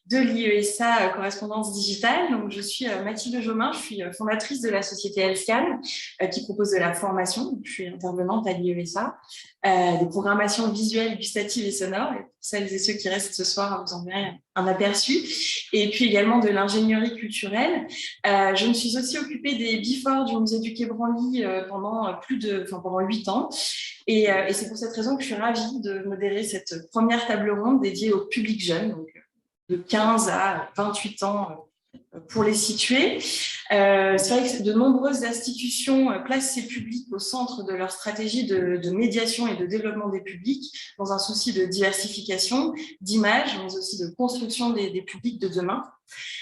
de l'IESA Correspondance Digitale. Donc, je suis Mathilde Jomin, je suis fondatrice de la société Elscan qui propose de la formation. Je suis intervenante à l'IESA, des programmations visuelles, gustatives et sonores. Et pour celles et ceux qui restent ce soir, vous en verrez un aperçu. Et puis également de l'ingénierie culturelle. Je me suis aussi occupée des Before du musée du Quai Branly pendant 8 ans. Et c'est pour cette raison que je suis ravie de modérer cette première table ronde dédiée au public jeune, donc de 15 à 28 ans pour les situer. C'est vrai que de nombreuses institutions placent ces publics au centre de leur stratégie de médiation et de développement des publics dans un souci de diversification, d'image, mais aussi de construction des publics de demain.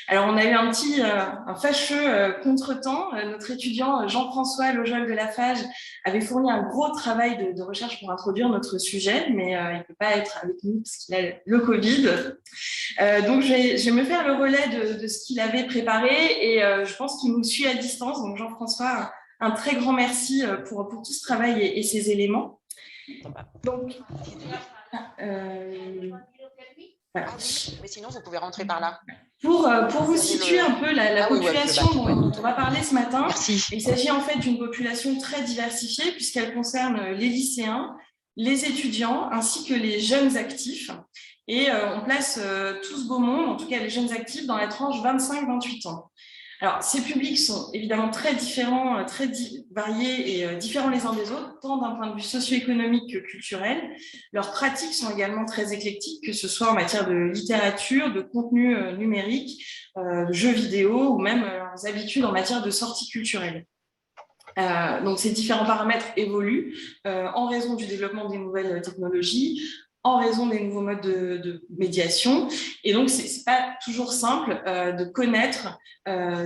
Alors, on a eu un fâcheux contretemps. Notre étudiant Jean-François Lojol de Lafage avait fourni un gros travail de recherche pour introduire notre sujet, mais il ne peut pas être avec nous parce qu'il a le Covid. Donc, je vais me faire le relais de ce qu'il avait préparé et je pense qu'il nous suit à distance. Donc, Jean-François, un très grand merci pour tout ce travail et ces éléments. Donc, voilà. Mais sinon, vous pouvez rentrer par là. Pour vous situer un peu la population dont on va parler ce matin, il s'agit en fait d'une population très diversifiée puisqu'elle concerne les lycéens, les étudiants ainsi que les jeunes actifs. Et on place tout ce beau monde, en tout cas les jeunes actifs, dans la tranche 25-28 ans. Alors, ces publics sont évidemment très différents, très variés et différents les uns des autres, tant d'un point de vue socio-économique que culturel. Leurs pratiques sont également très éclectiques, que ce soit en matière de littérature, de contenu numérique, de jeux vidéo ou même leurs habitudes en matière de sorties culturelles. Donc, ces différents paramètres évoluent en raison du développement des nouvelles technologies, en raison des nouveaux modes de médiation. Et donc, ce n'est pas toujours simple de connaître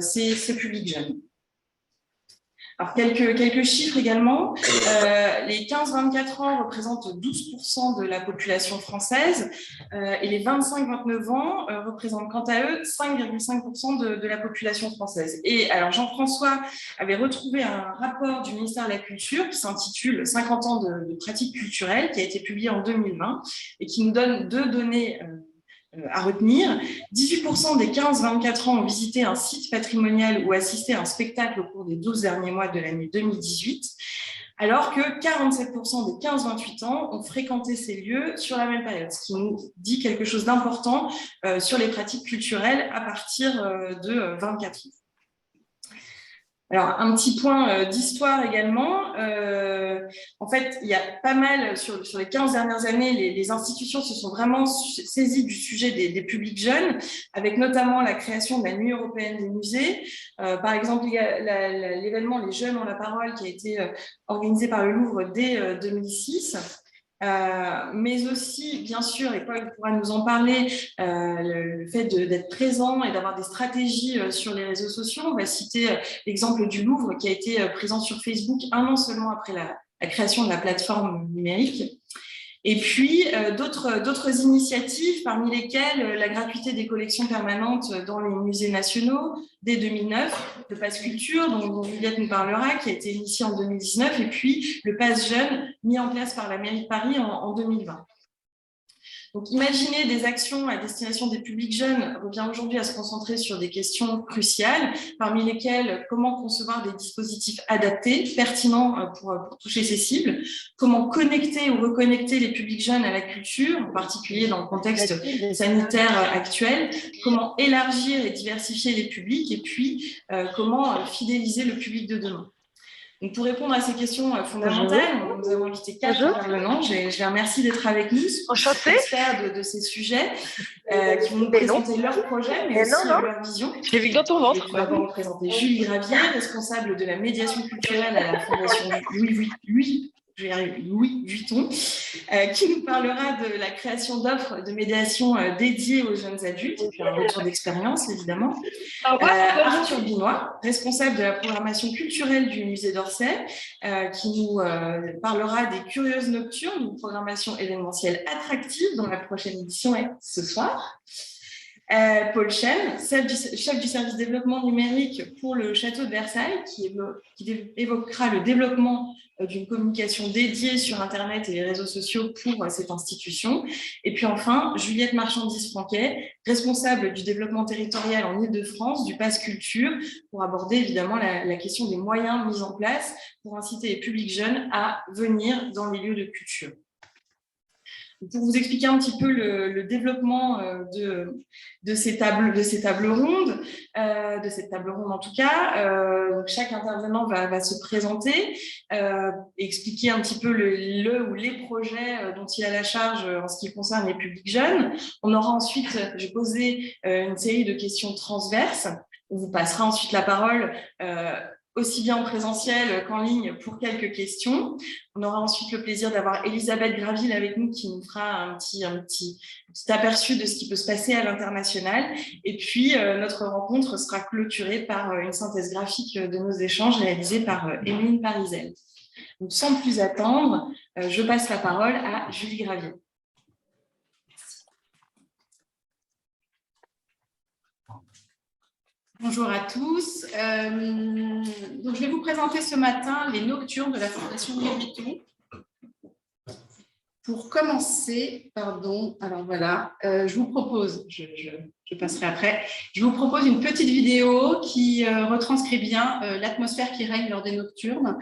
ces publics jeunes. Alors, quelques chiffres également. Les 15-24 ans représentent 12% de la population française et les 25-29 ans représentent quant à eux 5,5% de la population française. Et alors, Jean-François avait retrouvé un rapport du ministère de la Culture qui s'intitule « 50 ans de pratiques culturelles » qui a été publié en 2020 et qui nous donne deux données à retenir. 18% des 15-24 ans ont visité un site patrimonial ou assisté à un spectacle au cours des 12 derniers mois de l'année 2018, alors que 47% des 15-28 ans ont fréquenté ces lieux sur la même période, ce qui nous dit quelque chose d'important sur les pratiques culturelles à partir de 24 ans. Alors, un petit point d'histoire également. En fait, il y a pas mal, sur les 15 dernières années, les institutions se sont vraiment saisies du sujet des publics jeunes, avec notamment la création de la Nuit européenne des musées. Par exemple, il y a l'événement Les Jeunes ont la parole qui a été organisé par le Louvre dès 2006. Mais aussi, bien sûr, et Paul pourra nous en parler, le fait d'être présent et d'avoir des stratégies sur les réseaux sociaux. On va citer l'exemple du Louvre qui a été présent sur Facebook 1 an seulement après la création de la plateforme numérique. Et puis, d'autres initiatives, parmi lesquelles la gratuité des collections permanentes dans les musées nationaux dès 2009, le Pass Culture, dont Juliette nous parlera, qui a été initié en 2019, et puis le Pass Jeune, mis en place par la mairie de Paris en 2020. Donc, imaginer des actions à destination des publics jeunes revient aujourd'hui à se concentrer sur des questions cruciales, parmi lesquelles comment concevoir des dispositifs adaptés, pertinents pour toucher ces cibles, comment connecter ou reconnecter les publics jeunes à la culture, en particulier dans le contexte sanitaire actuel, comment élargir et diversifier les publics, et puis comment fidéliser le public de demain. Donc, pour répondre à ces questions fondamentales, nous avons invité 4 intervenants. Je les remercie d'être avec nous. Experts de ces sujets qui vont nous présenter leur projet, mais aussi leur vision. Je l'ai vu dans ton ventre. Nous avons présenté Julie Gravier, responsable de la médiation culturelle à la Fondation Louis Vuitton, qui nous parlera de la création d'offres de médiation dédiées aux jeunes adultes, et puis un retour d'expérience, évidemment. Arthur Binois, responsable de la programmation culturelle du musée d'Orsay, qui nous parlera des Curieuses Nocturnes, une programmation événementielle attractive dont la prochaine édition est ce soir. Paul Chen, chef du service développement numérique pour le château de Versailles, qui évoquera le développement d'une communication dédiée sur Internet et les réseaux sociaux pour cette institution. Et puis enfin, Juliette Marchandise-Franquet, responsable du développement territorial en Île-de-France du Pass Culture, pour aborder évidemment la question des moyens mis en place pour inciter les publics jeunes à venir dans les lieux de culture. Pour vous expliquer un petit peu le développement de ces tables rondes, de cette table ronde en tout cas, donc chaque intervenant va se présenter, expliquer un petit peu ou les projets dont il a la charge en ce qui concerne les publics jeunes. On aura ensuite, je vais poser une série de questions transverses. On vous passera ensuite la parole aussi bien en présentiel qu'en ligne pour quelques questions. On aura ensuite le plaisir d'avoir Elisabeth Graville avec nous qui nous fera un petit aperçu de ce qui peut se passer à l'international. Et puis, notre rencontre sera clôturée par une synthèse graphique de nos échanges réalisée par Émeline Parizel. Donc, sans plus attendre, je passe la parole à Julie Gravier. Bonjour à tous. Donc je vais vous présenter ce matin les nocturnes de la Fondation Louis Vuitton. Pour commencer, alors voilà, je vous propose, je passerai après, je vous propose une petite vidéo qui retranscrit bien l'atmosphère qui règne lors des nocturnes.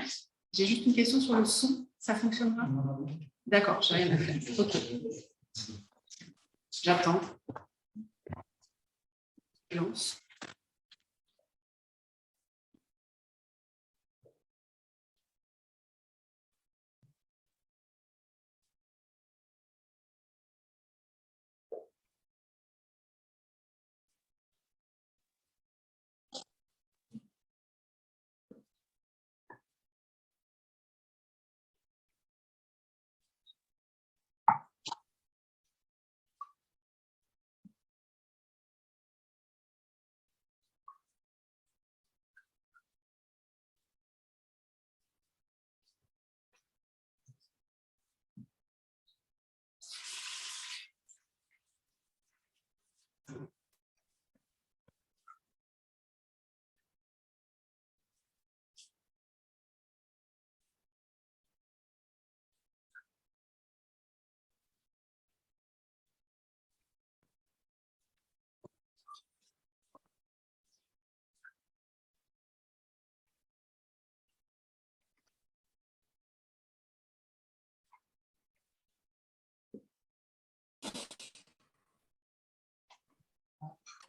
J'ai juste une question sur le son, ça fonctionnera? D'accord, j'ai rien à faire. Ok. J'attends. Je lance.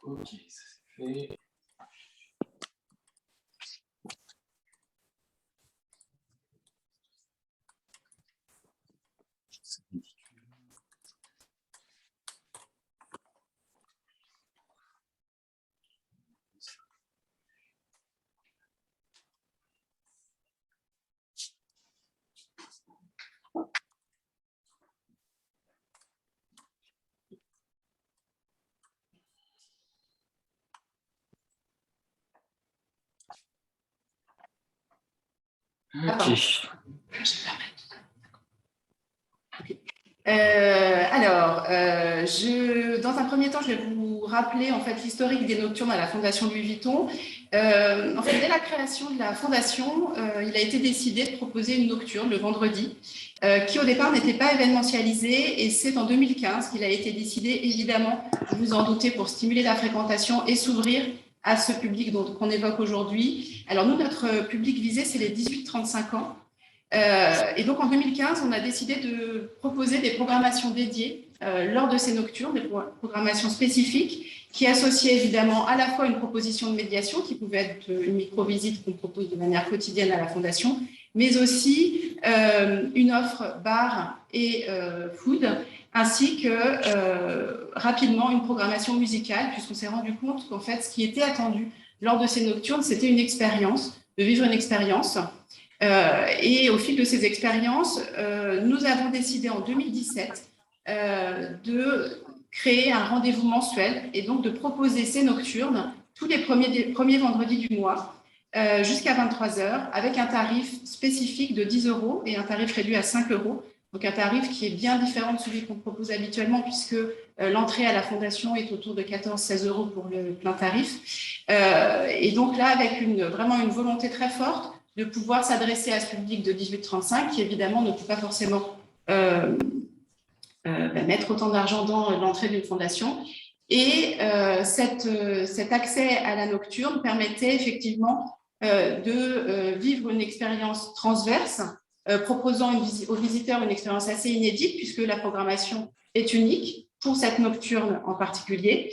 Ok, ça c'est fait. Ok. Dans un premier temps, je vais vous rappeler en fait l'historique des nocturnes à la Fondation Louis Vuitton. En fait, dès la création de la Fondation, il a été décidé de proposer une nocturne le vendredi, qui au départ n'était pas événementialisée, et c'est en 2015 qu'il a été décidé, évidemment, vous vous en doutez, pour stimuler la fréquentation et s'ouvrir à ce public qu'on évoque aujourd'hui. Alors nous, notre public visé, c'est les 18-35 ans. Et donc en 2015, on a décidé de proposer des programmations dédiées lors de ces nocturnes, des programmations spécifiques qui associaient évidemment à la fois une proposition de médiation qui pouvait être une micro-visite qu'on propose de manière quotidienne à la Fondation, mais aussi une offre bar et food, ainsi que rapidement une programmation musicale, puisqu'on s'est rendu compte qu'en fait, ce qui était attendu lors de ces nocturnes, c'était une expérience, de vivre une expérience. Et au fil de ces expériences, nous avons décidé en 2017 de créer un rendez-vous mensuel et donc de proposer ces nocturnes tous les premiers vendredis du mois jusqu'à 23h avec un tarif spécifique de 10 € et un tarif réduit à 5 € donc un tarif qui est bien différent de celui qu'on propose habituellement, puisque l'entrée à la fondation est autour de 14-16 € pour le plein tarif. Et donc là, avec vraiment une volonté très forte de pouvoir s'adresser à ce public de 18-35, qui évidemment ne peut pas forcément mettre autant d'argent dans l'entrée d'une fondation. Et cet accès à la nocturne permettait effectivement de vivre une expérience transverse, proposant aux visiteurs une expérience assez inédite, puisque la programmation est unique pour cette nocturne en particulier,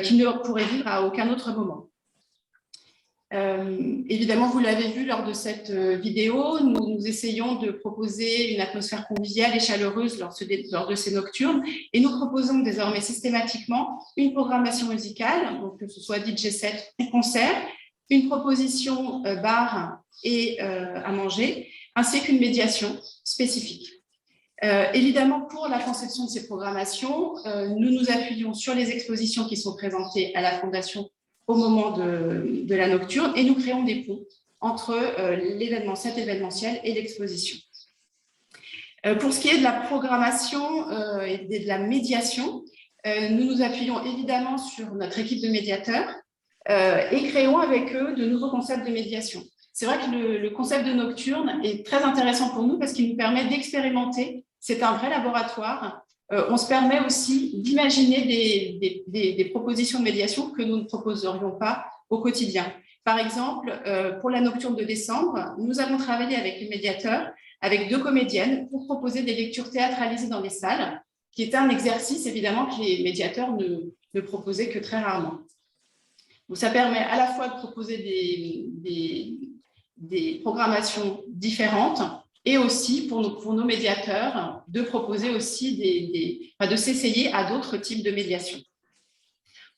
qui ne pourrait vivre à aucun autre moment. Évidemment, vous l'avez vu lors de cette vidéo, nous essayons de proposer une atmosphère conviviale et chaleureuse lors de ces nocturnes, et nous proposons désormais systématiquement une programmation musicale, donc que ce soit DJ set ou concert, une proposition bar et à manger, ainsi qu'une médiation spécifique. Évidemment, pour la conception de ces programmations, nous nous appuyons sur les expositions qui sont présentées à la Fondation au moment de la nocturne, et nous créons des ponts entre cet événementiel et l'exposition. Pour ce qui est de la programmation et de la médiation, nous nous appuyons évidemment sur notre équipe de médiateurs et créons avec eux de nouveaux concepts de médiation. C'est vrai que le concept de nocturne est très intéressant pour nous parce qu'il nous permet d'expérimenter. C'est un vrai laboratoire. On se permet aussi d'imaginer des propositions de médiation que nous ne proposerions pas au quotidien. Par exemple, pour la nocturne de décembre, nous avons travaillé avec les médiateurs, avec 2 comédiennes, pour proposer des lectures théâtralisées dans les salles, qui était un exercice évidemment que les médiateurs ne proposaient que très rarement. Donc, ça permet à la fois de proposer des programmations différentes, et aussi pour nos médiateurs de proposer aussi de s'essayer à d'autres types de médiation.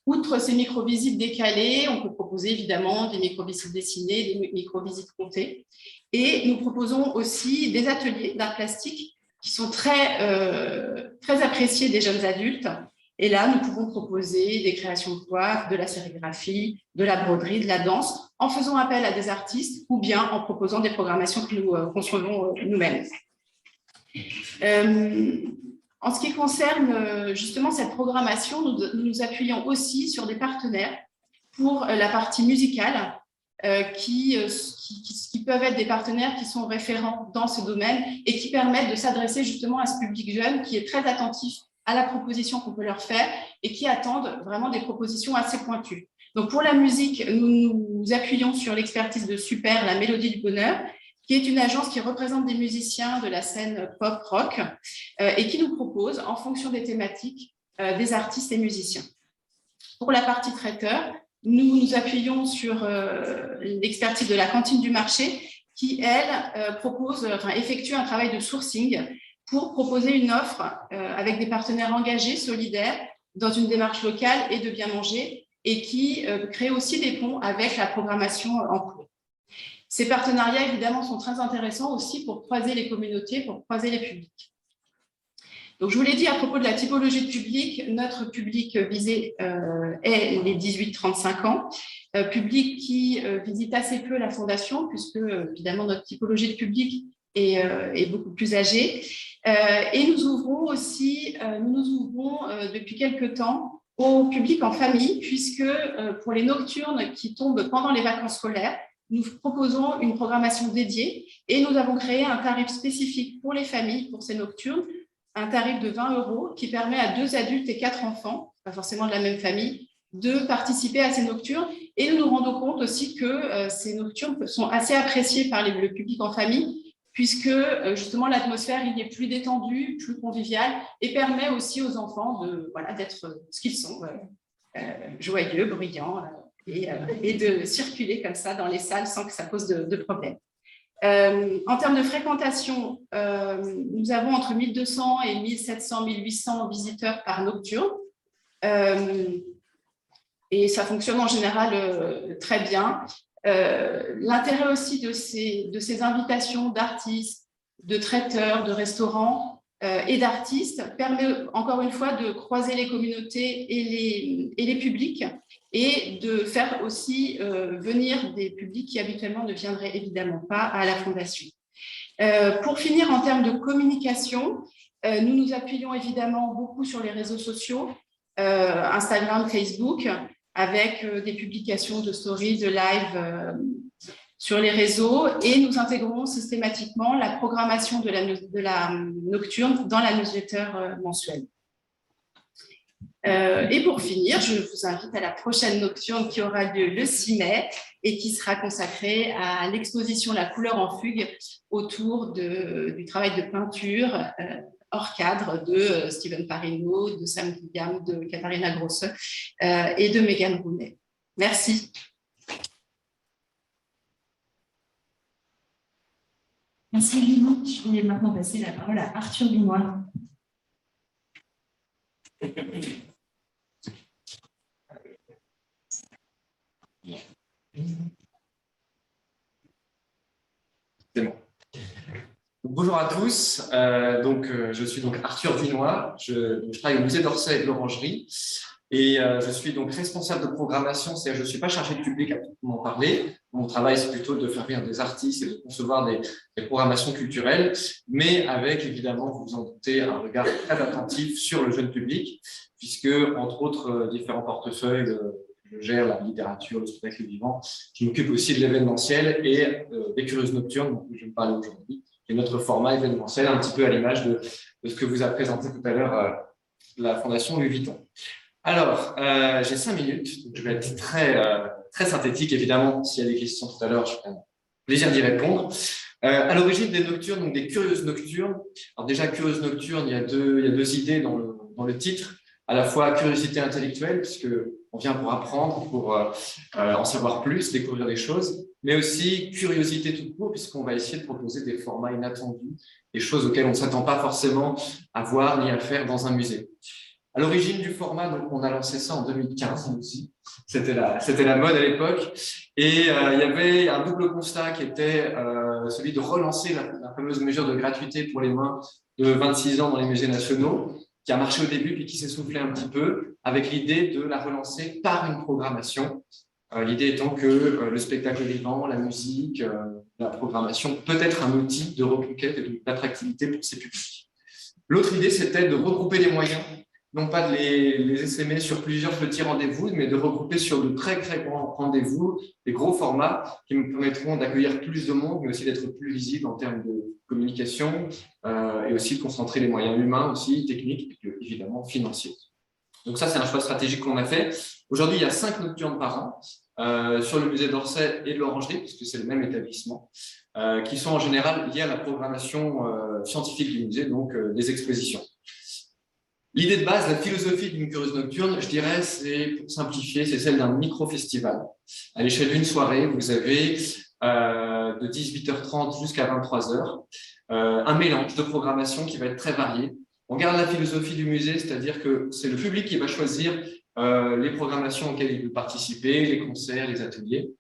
Outre ces micro-visites décalées, on peut proposer évidemment des micro-visites dessinées, des micro-visites comptées. Et nous proposons aussi des ateliers d'art plastique qui sont très appréciés des jeunes adultes. Et là, nous pouvons proposer des créations de coiffes, de la sérigraphie, de la broderie, de la danse, en faisant appel à des artistes ou bien en proposant des programmations que nous concevons nous-mêmes. En ce qui concerne justement cette programmation, nous nous appuyons aussi sur des partenaires pour la partie musicale, qui peuvent être des partenaires qui sont référents dans ce domaine et qui permettent de s'adresser justement à ce public jeune qui est très attentif à la proposition qu'on peut leur faire et qui attendent vraiment des propositions assez pointues. Donc pour la musique, nous nous appuyons sur l'expertise de Super, la Mélodie du Bonheur, qui est une agence qui représente des musiciens de la scène pop-rock et qui nous propose, en fonction des thématiques, des artistes et musiciens. Pour la partie traiteur, nous nous appuyons sur l'expertise de la cantine du marché qui, elle, effectue un travail de sourcing pour proposer une offre avec des partenaires engagés, solidaires, dans une démarche locale et de bien manger, et qui crée aussi des ponts avec la programmation en cours. Ces partenariats, évidemment, sont très intéressants aussi pour croiser les communautés, pour croiser les publics. Donc, je vous l'ai dit à propos de la typologie de public, notre public visé est les 18-35 ans, public qui visite assez peu la Fondation, puisque, évidemment, notre typologie de public est beaucoup plus âgée. Et nous ouvrons aussi, depuis quelques temps au public en famille, puisque pour les nocturnes qui tombent pendant les vacances scolaires, nous proposons une programmation dédiée et nous avons créé un tarif spécifique pour les familles, pour ces nocturnes, un tarif de 20 € qui permet à 2 adultes et 4 enfants, pas forcément de la même famille, de participer à ces nocturnes. Et nous nous rendons compte aussi que ces nocturnes sont assez appréciées par le public en famille, puisque justement l'atmosphère il est plus détendue, plus conviviale et permet aussi aux enfants d'être ce qu'ils sont, joyeux, bruyants, et de circuler comme ça dans les salles sans que ça pose de problème. En termes de fréquentation, nous avons entre 1200 et 1700, 1800 visiteurs par nocturne. Et ça fonctionne en général très bien. L'intérêt aussi de ces invitations d'artistes, de traiteurs, de restaurants et d'artistes permet encore une fois de croiser les communautés et les publics et de faire aussi venir des publics qui habituellement ne viendraient évidemment pas à la Fondation. Pour finir, en termes de communication, nous nous appuyons évidemment beaucoup sur les réseaux sociaux, Instagram, Facebook, avec des publications de stories, de live sur les réseaux, et nous intégrons systématiquement la programmation de la nocturne dans la newsletter mensuelle. Et pour finir, je vous invite à la prochaine nocturne qui aura lieu le 6 mai et qui sera consacrée à l'exposition La couleur en fugue autour du travail de peinture hors cadre de Steven Parino, de Sam Gilliam, de Katharina Grosse et de Megan Rooney. Merci. Merci Lily. Je vais maintenant passer la parole à Arthur Binois. C'est bon. Bonjour à tous. Je suis donc Arthur Binois. Je travaille au musée d'Orsay et de l'Orangerie. Et je suis donc responsable de programmation, c'est-à-dire je ne suis pas chargé de public à proprement parler. Mon travail, c'est plutôt de faire venir des artistes et de concevoir des programmations culturelles, mais avec, évidemment, vous vous en doutez, un regard très attentif sur le jeune public, puisque, entre autres, différents portefeuilles, je gère la littérature, le spectacle vivant, je m'occupe aussi de l'événementiel et des Curieuses Nocturnes, dont je vais vous parler aujourd'hui, qui est notre format événementiel, un petit peu à l'image de ce que vous a présenté tout à l'heure la Fondation Louis Vuitton. Alors, j'ai 5 minutes, donc je vais être très synthétique. Évidemment, s'il y a des questions tout à l'heure, je ferai plaisir d'y répondre. À l'origine des nocturnes, donc des Curieuses Nocturnes. Alors déjà, Curieuses Nocturnes, il y a deux idées dans le titre. À la fois curiosité intellectuelle, puisqu'on vient pour apprendre, pour en savoir plus, découvrir des choses, mais aussi curiosité tout court, puisqu'on va essayer de proposer des formats inattendus, des choses auxquelles on ne s'attend pas forcément à voir ni à faire dans un musée. À l'origine du format, donc, on a lancé ça en 2015 aussi. C'était la mode à l'époque. Et il y avait un double constat qui était celui de relancer la fameuse mesure de gratuité pour les moins de 26 ans dans les musées nationaux, qui a marché au début puis qui s'est soufflé un petit peu, avec l'idée de la relancer par une programmation. L'idée étant que le spectacle vivant, la musique, la programmation peut être un outil de reconquête et d'attractivité pour ces publics. L'autre idée, c'était de regrouper les moyens, non pas de les essaimer sur plusieurs petits rendez-vous, mais de regrouper sur de très grands rendez-vous, des gros formats qui nous permettront d'accueillir plus de monde, mais aussi d'être plus visible en termes de communication et aussi de concentrer les moyens humains, aussi techniques et évidemment financiers. Donc ça, c'est un choix stratégique qu'on a fait. Aujourd'hui, il y a 5 nocturnes par an sur le musée d'Orsay et de l'Orangerie, puisque c'est le même établissement, qui sont en général liés à la programmation scientifique du musée, donc des expositions. L'idée de base, la philosophie d'une curieuse nocturne, je dirais, c'est, pour simplifier, c'est celle d'un micro-festival. À l'échelle d'une soirée, vous avez de 18h30 jusqu'à 23h, un mélange de programmation qui va être très varié. On garde la philosophie du musée, c'est-à-dire que c'est le public qui va choisir les programmations auxquelles il veut participer, les concerts, les ateliers.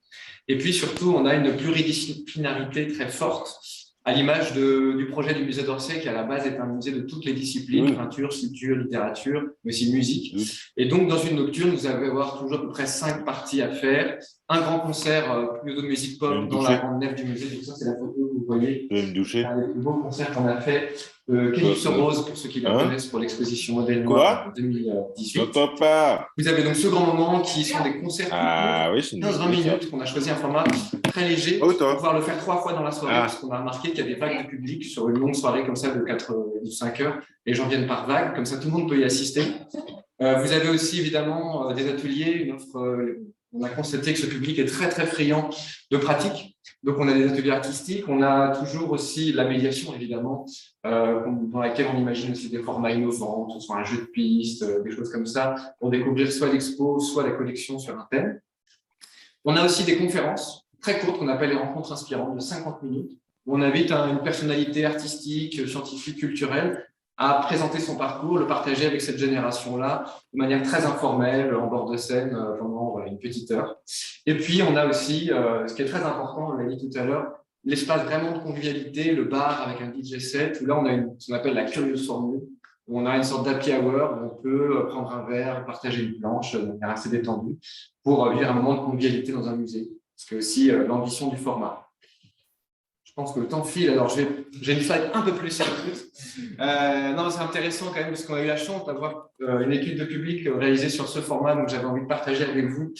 Et puis surtout, on a une pluridisciplinarité très forte, à l'image du projet du musée d'Orsay, qui à la base est un musée de toutes les disciplines, peinture, sculpture, littérature, mais aussi musique. Et donc, dans une nocturne, vous allez avoir toujours à peu près 5 parties à faire. Un grand concert plutôt de musique pop dans la grande nef du musée. Donc ça, c'est la photo que vous voyez. Un des plus beaux concerts qu'on a fait. Calypso Rose, pour ceux qui la connaissent, pour l'exposition Modèle Noir en 2018. Vous avez donc ce grand moment qui sont des concerts 15-20 minutes, qu'on a choisi un format très léger pour pouvoir le faire 3 fois dans la soirée, parce qu'on a remarqué qu'il y a des vagues de public sur une longue soirée comme ça de 4 ou 5 heures. Les gens viennent par vagues, comme ça tout le monde peut y assister. Vous avez aussi évidemment des ateliers, une offre. On a constaté que ce public est très très friand de pratique. Donc on a des ateliers artistiques, on a toujours aussi la médiation évidemment, dans laquelle on imagine aussi des formats innovants, que ce soit un jeu de piste, des choses comme ça, pour découvrir soit l'expo, soit la collection sur un thème. On a aussi des conférences très courtes qu'on appelle les rencontres inspirantes de 50 minutes, où on invite une personnalité artistique, scientifique, culturelle à présenter son parcours, le partager avec cette génération-là de manière très informelle, en bord de scène, pendant une petite heure. Et puis, on a aussi, ce qui est très important, on l'a dit tout à l'heure, l'espace vraiment de convivialité, le bar avec un DJ set, où là, on a ce qu'on appelle la curieuse formule, où on a une sorte d'happy hour, où on peut prendre un verre, partager une planche de manière assez détendue, pour vivre un moment de convivialité dans un musée. C'est aussi l'ambition du format. Je pense que le temps file, alors j'ai une slide un peu plus sérieuse. Non, c'est intéressant quand même, parce qu'on a eu la chance d'avoir une étude de public réalisée sur ce format, donc j'avais envie de partager avec vous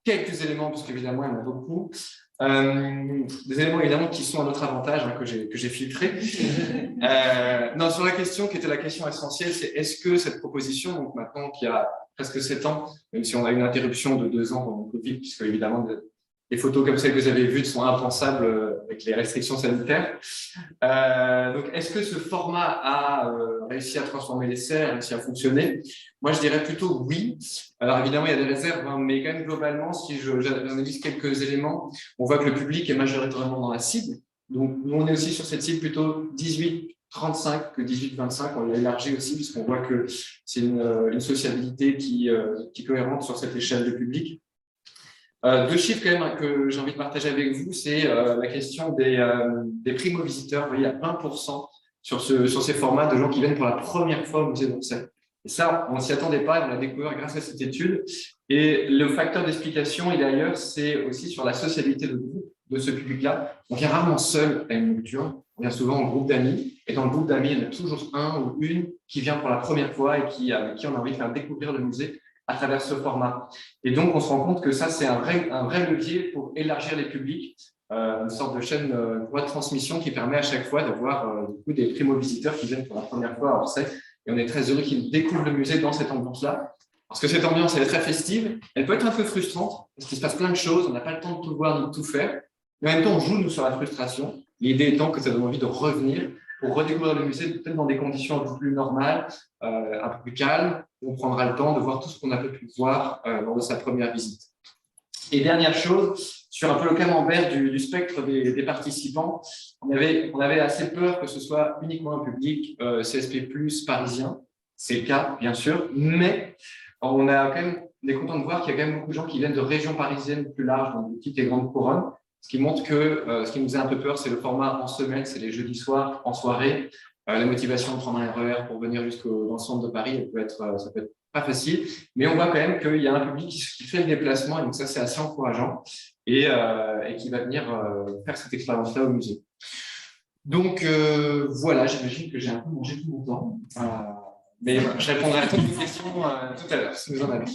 quelques éléments, parce qu'évidemment, il y en a beaucoup. Des éléments évidemment qui sont à notre avantage, hein, que j'ai filtrés. Non, sur la question qui était la question essentielle, c'est est-ce que cette proposition, donc maintenant qu'il y a presque 7 ans, même si on a eu une interruption de 2 ans pendant le Covid, puisque évidemment des photos comme celles que vous avez vues sont impensables avec les restrictions sanitaires. Donc, est-ce que ce format a réussi à transformer l'essai, a réussi à fonctionner? Moi, je dirais plutôt oui. Alors, évidemment, il y a des réserves, hein, mais quand même, globalement, si j'analyse quelques éléments, on voit que le public est majoritairement dans la cible. Donc, nous, on est aussi sur cette cible plutôt 18-35 que 18-25. On l'a élargi aussi, puisqu'on voit que c'est une sociabilité qui est cohérente sur cette échelle de public. 2 chiffres quand même que j'ai envie de partager avec vous, c'est la question des primo-visiteurs. Vous voyez, il y a 20% sur ces formats de gens qui viennent pour la première fois au musée d'Orsay. Et ça, on ne s'y attendait pas, on l'a découvert grâce à cette étude. Et le facteur d'explication, il est ailleurs, c'est aussi sur la sociabilité de groupe de ce public-là. On vient rarement seul à une nocturne, on vient souvent en groupe d'amis. Et dans le groupe d'amis, il y en a toujours un ou une qui vient pour la première fois et avec qui on a envie de faire découvrir le musée à travers ce format. Et donc, on se rend compte que ça, c'est un vrai levier pour élargir les publics, une sorte de chaîne de transmission qui permet à chaque fois d'avoir des primo-visiteurs qui viennent pour la première fois à Orsay. Et on est très heureux qu'ils découvrent le musée dans cette ambiance-là. Parce que cette ambiance, elle est très festive, elle peut être un peu frustrante, parce qu'il se passe plein de choses, on n'a pas le temps de tout voir ni de tout faire. Mais en même temps, on joue, nous, sur la frustration. L'idée étant que ça donne envie de revenir pour redécouvrir le musée peut-être dans des conditions un peu plus normales, un peu plus calmes, où on prendra le temps de voir tout ce qu'on a pu voir lors de sa première visite. Et dernière chose, sur un peu le camembert du spectre des participants, on avait assez peur que ce soit uniquement un public CSP+, parisien. C'est le cas, bien sûr, mais on est content de voir qu'il y a quand même beaucoup de gens qui viennent de régions parisiennes plus larges, donc de petites et grandes couronnes. Ce qui montre que ce qui nous faisait un peu peur, c'est le format en semaine, c'est les jeudis soirs, en soirée. La motivation de prendre un RER pour venir dans le centre de Paris, ça peut être pas facile, mais on voit quand même qu'il y a un public qui fait le déplacement, et donc ça, c'est assez encourageant, et qui va venir faire cette expérience-là au musée. Donc, voilà, j'imagine que j'ai un peu mangé tout mon temps. Mais je répondrai à toutes vos questions tout à l'heure, si vous en avez.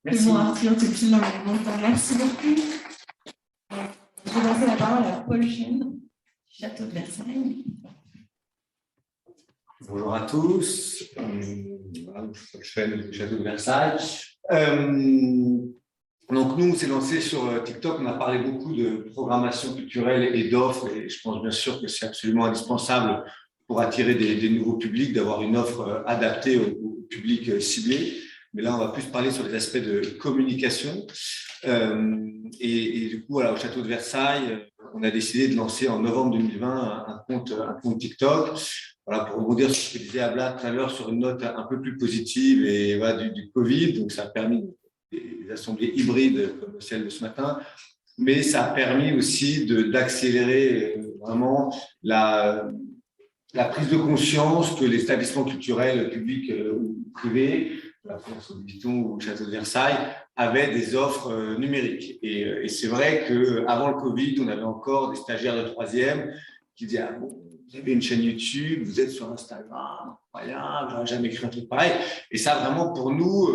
Merci. Bon, Arthur, tu es dans mon temps. Merci beaucoup. Je vais passer la parole à Paul Chêne, Château de Versailles. Bonjour à tous. Voilà, Paul Chêne du Château de Versailles. Donc nous, on s'est lancé sur TikTok. On a parlé beaucoup de programmation culturelle et d'offres. Et je pense bien sûr que c'est absolument indispensable pour attirer des nouveaux publics, d'avoir une offre adaptée au public ciblé. Mais là, on va plus parler sur les aspects de communication. Et du coup, voilà, au Château de Versailles, on a décidé de lancer en novembre 2020 un compte TikTok. Voilà, pour rebondir sur ce que disait Abla tout à l'heure, sur une note un peu plus positive et voilà, du Covid. Donc, ça a permis des assemblées hybrides comme celle de ce matin. Mais ça a permis aussi d'accélérer vraiment la prise de conscience que les établissements culturels, publics ou privés, la France au Vuitton ou le Château de Versailles, avaient des offres numériques. Et c'est vrai qu'avant le Covid, on avait encore des stagiaires de 3e qui disaient « Ah bon, vous avez une chaîne YouTube, vous êtes sur Instagram, incroyable, j'aurais jamais écrit un truc pareil. » Et ça, vraiment, pour nous,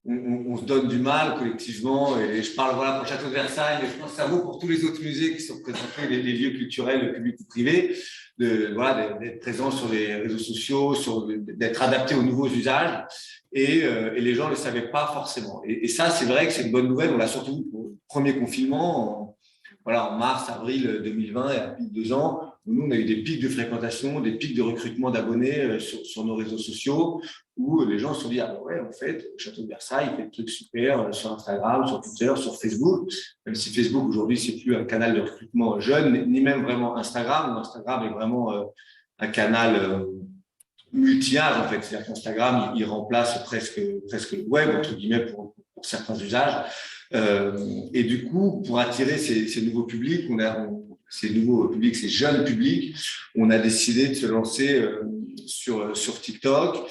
on se donne du mal collectivement. Et je parle voilà, pour le Château de Versailles, mais je pense que ça vaut pour tous les autres musées qui sont représentés, les lieux culturels, publics ou privés, d'être présents sur les réseaux sociaux, d'être adaptés aux nouveaux usages. Et les gens ne le savaient pas forcément. Et ça, c'est vrai que c'est une bonne nouvelle. On l'a surtout vu pour le premier confinement, en mars, avril 2020, il y a plus de 2 ans. Nous, on a eu des pics de fréquentation, des pics de recrutement d'abonnés sur nos réseaux sociaux, où les gens se sont dit « Ah ouais, en fait, le Château de Versailles, il fait des trucs super sur Instagram, sur Twitter, sur Facebook. » Même si Facebook, aujourd'hui, c'est plus un canal de recrutement jeune, ni même vraiment Instagram. Instagram est vraiment un canal multi-âge, en fait. C'est-à-dire qu'Instagram, il remplace presque le web, entre guillemets, pour certains usages. Et du coup, pour attirer ces nouveaux publics, ces jeunes publics, on a décidé de se lancer sur TikTok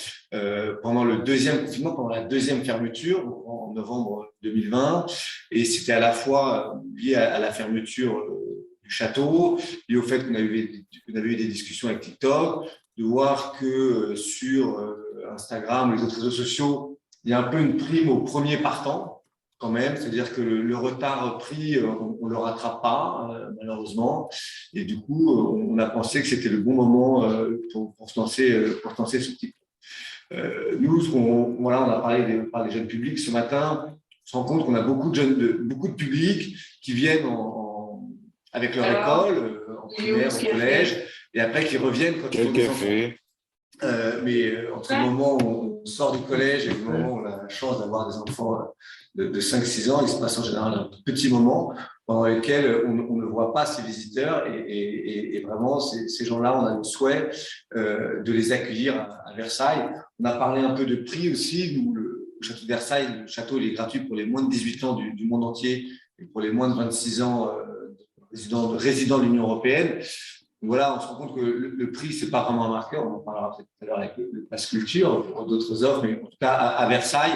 pendant le 2e confinement, pendant la 2e fermeture en novembre 2020. Et c'était à la fois lié à la fermeture du château, et au fait qu'on avait eu des discussions avec TikTok, de voir que sur Instagram, les autres réseaux sociaux, il y a un peu une prime au premier partant, quand même, c'est-à-dire que le retard pris, on ne le rattrape pas, malheureusement, et du coup, on a pensé que c'était le bon moment pour se lancer sur TikTok. Nous, on a parlé par des jeunes publics ce matin. On se rend compte qu'on a beaucoup de publics qui viennent avec leur école, en primaire, au collège, et après qui reviennent quand ils ont des enfants. Mais entre le moment où on sort du collège et le moment où on a la chance d'avoir des enfants de 5-6 ans, il se passe en général un petit moment pendant lequel on ne voit pas ces visiteurs et vraiment, ces gens-là, on a le souhait de les accueillir à Versailles. On a parlé un peu de prix aussi. Nous, le château de Versailles, le château il est gratuit pour les moins de 18 ans du monde entier et pour les moins de 26 ans résidents de l'Union européenne. Voilà, on se rend compte que le prix, ce n'est pas vraiment un marqueur. On en parlera peut-être tout à l'heure avec le pass culture pour d'autres offres, mais en tout cas, à Versailles,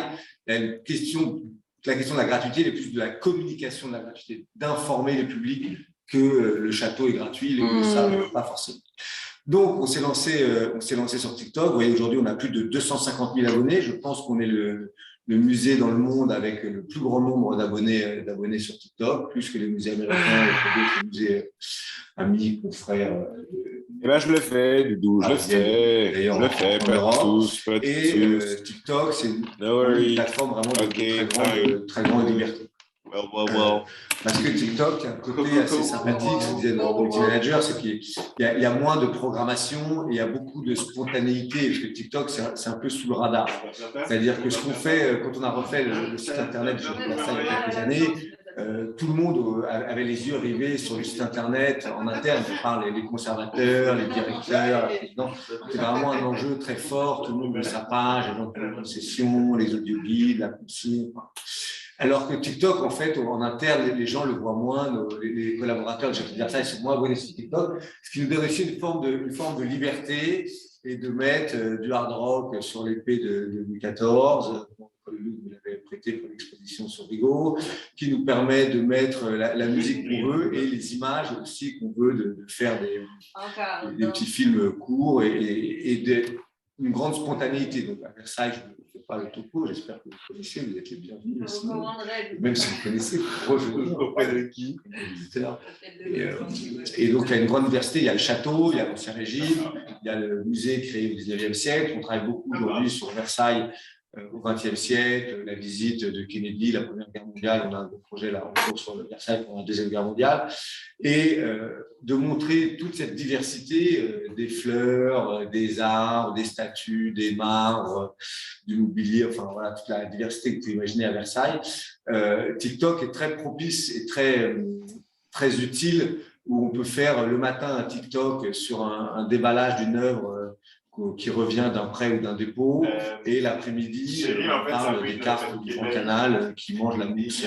il y a une question. La question de la gratuité, elle est plus de la communication de la gratuité, d'informer le public que le château est gratuit, les ne savent pas forcément. Donc, on s'est lancé sur TikTok. Vous voyez, aujourd'hui, on a plus de 250 000 abonnés. Je pense qu'on est le musée dans le monde avec le plus grand nombre d'abonnés sur TikTok, plus que les musées américains et d'autres musées amis, confrères. Eh ben, je le fais, Doudou, je le fais. D'ailleurs, je le fais, en pas Europe. tous, pas Et tous. TikTok, c'est une plateforme vraiment de très grande liberté. Parce que TikTok a un côté assez sympathique, ce que disait le community manager, c'est qu'il y a moins de programmation et il y a beaucoup de spontanéité. Parce que TikTok, c'est un peu sous le radar. C'est-à-dire que ce qu'on fait, quand on a refait le site internet, je vais ça il y a quelques années, tout le monde avait les yeux rivés sur le site internet en interne, par les conservateurs, les directeurs, les présidents. C'est vraiment un enjeu très fort, tout le monde veut sa page, les concessions, les audioguides, la consigne. Alors que TikTok, en fait, en interne, les gens le voient moins, les collaborateurs de Château de Versailles sont moins abonnés sur TikTok, ce qui nous donne aussi une forme de liberté et de mettre du hard rock sur l'épée de Louis XIV. Vous l'avez prêté pour l'exposition sur Rigaud, qui nous permet de mettre la musique qu'on veut et les images aussi qu'on veut, de faire des petits films courts et une grande spontanéité. Donc à Versailles, je ne fais pas le topo, j'espère que vous connaissez, vous êtes les bienvenus aussi. Même si vous connaissez, revenir auprès de qui et donc il y a une grande diversité, il y a le château, il y a l'Ancien Régime, il y a le musée créé au XIXe siècle. On travaille beaucoup aujourd'hui sur Versailles au XXe siècle, la visite de Kennedy, la Première Guerre mondiale, on a un projet là en cours sur le Versailles pour la Deuxième Guerre mondiale, et de montrer toute cette diversité des fleurs, des arbres, des statues, des marbres, du mobilier, enfin voilà, toute la diversité que vous pouvez imaginer à Versailles. TikTok est très propice et très utile, où on peut faire le matin un TikTok sur un déballage d'une œuvre qui revient d'un prêt ou d'un dépôt, et l'après-midi, on parle des cartes du Grand Canal qui mangent la mousse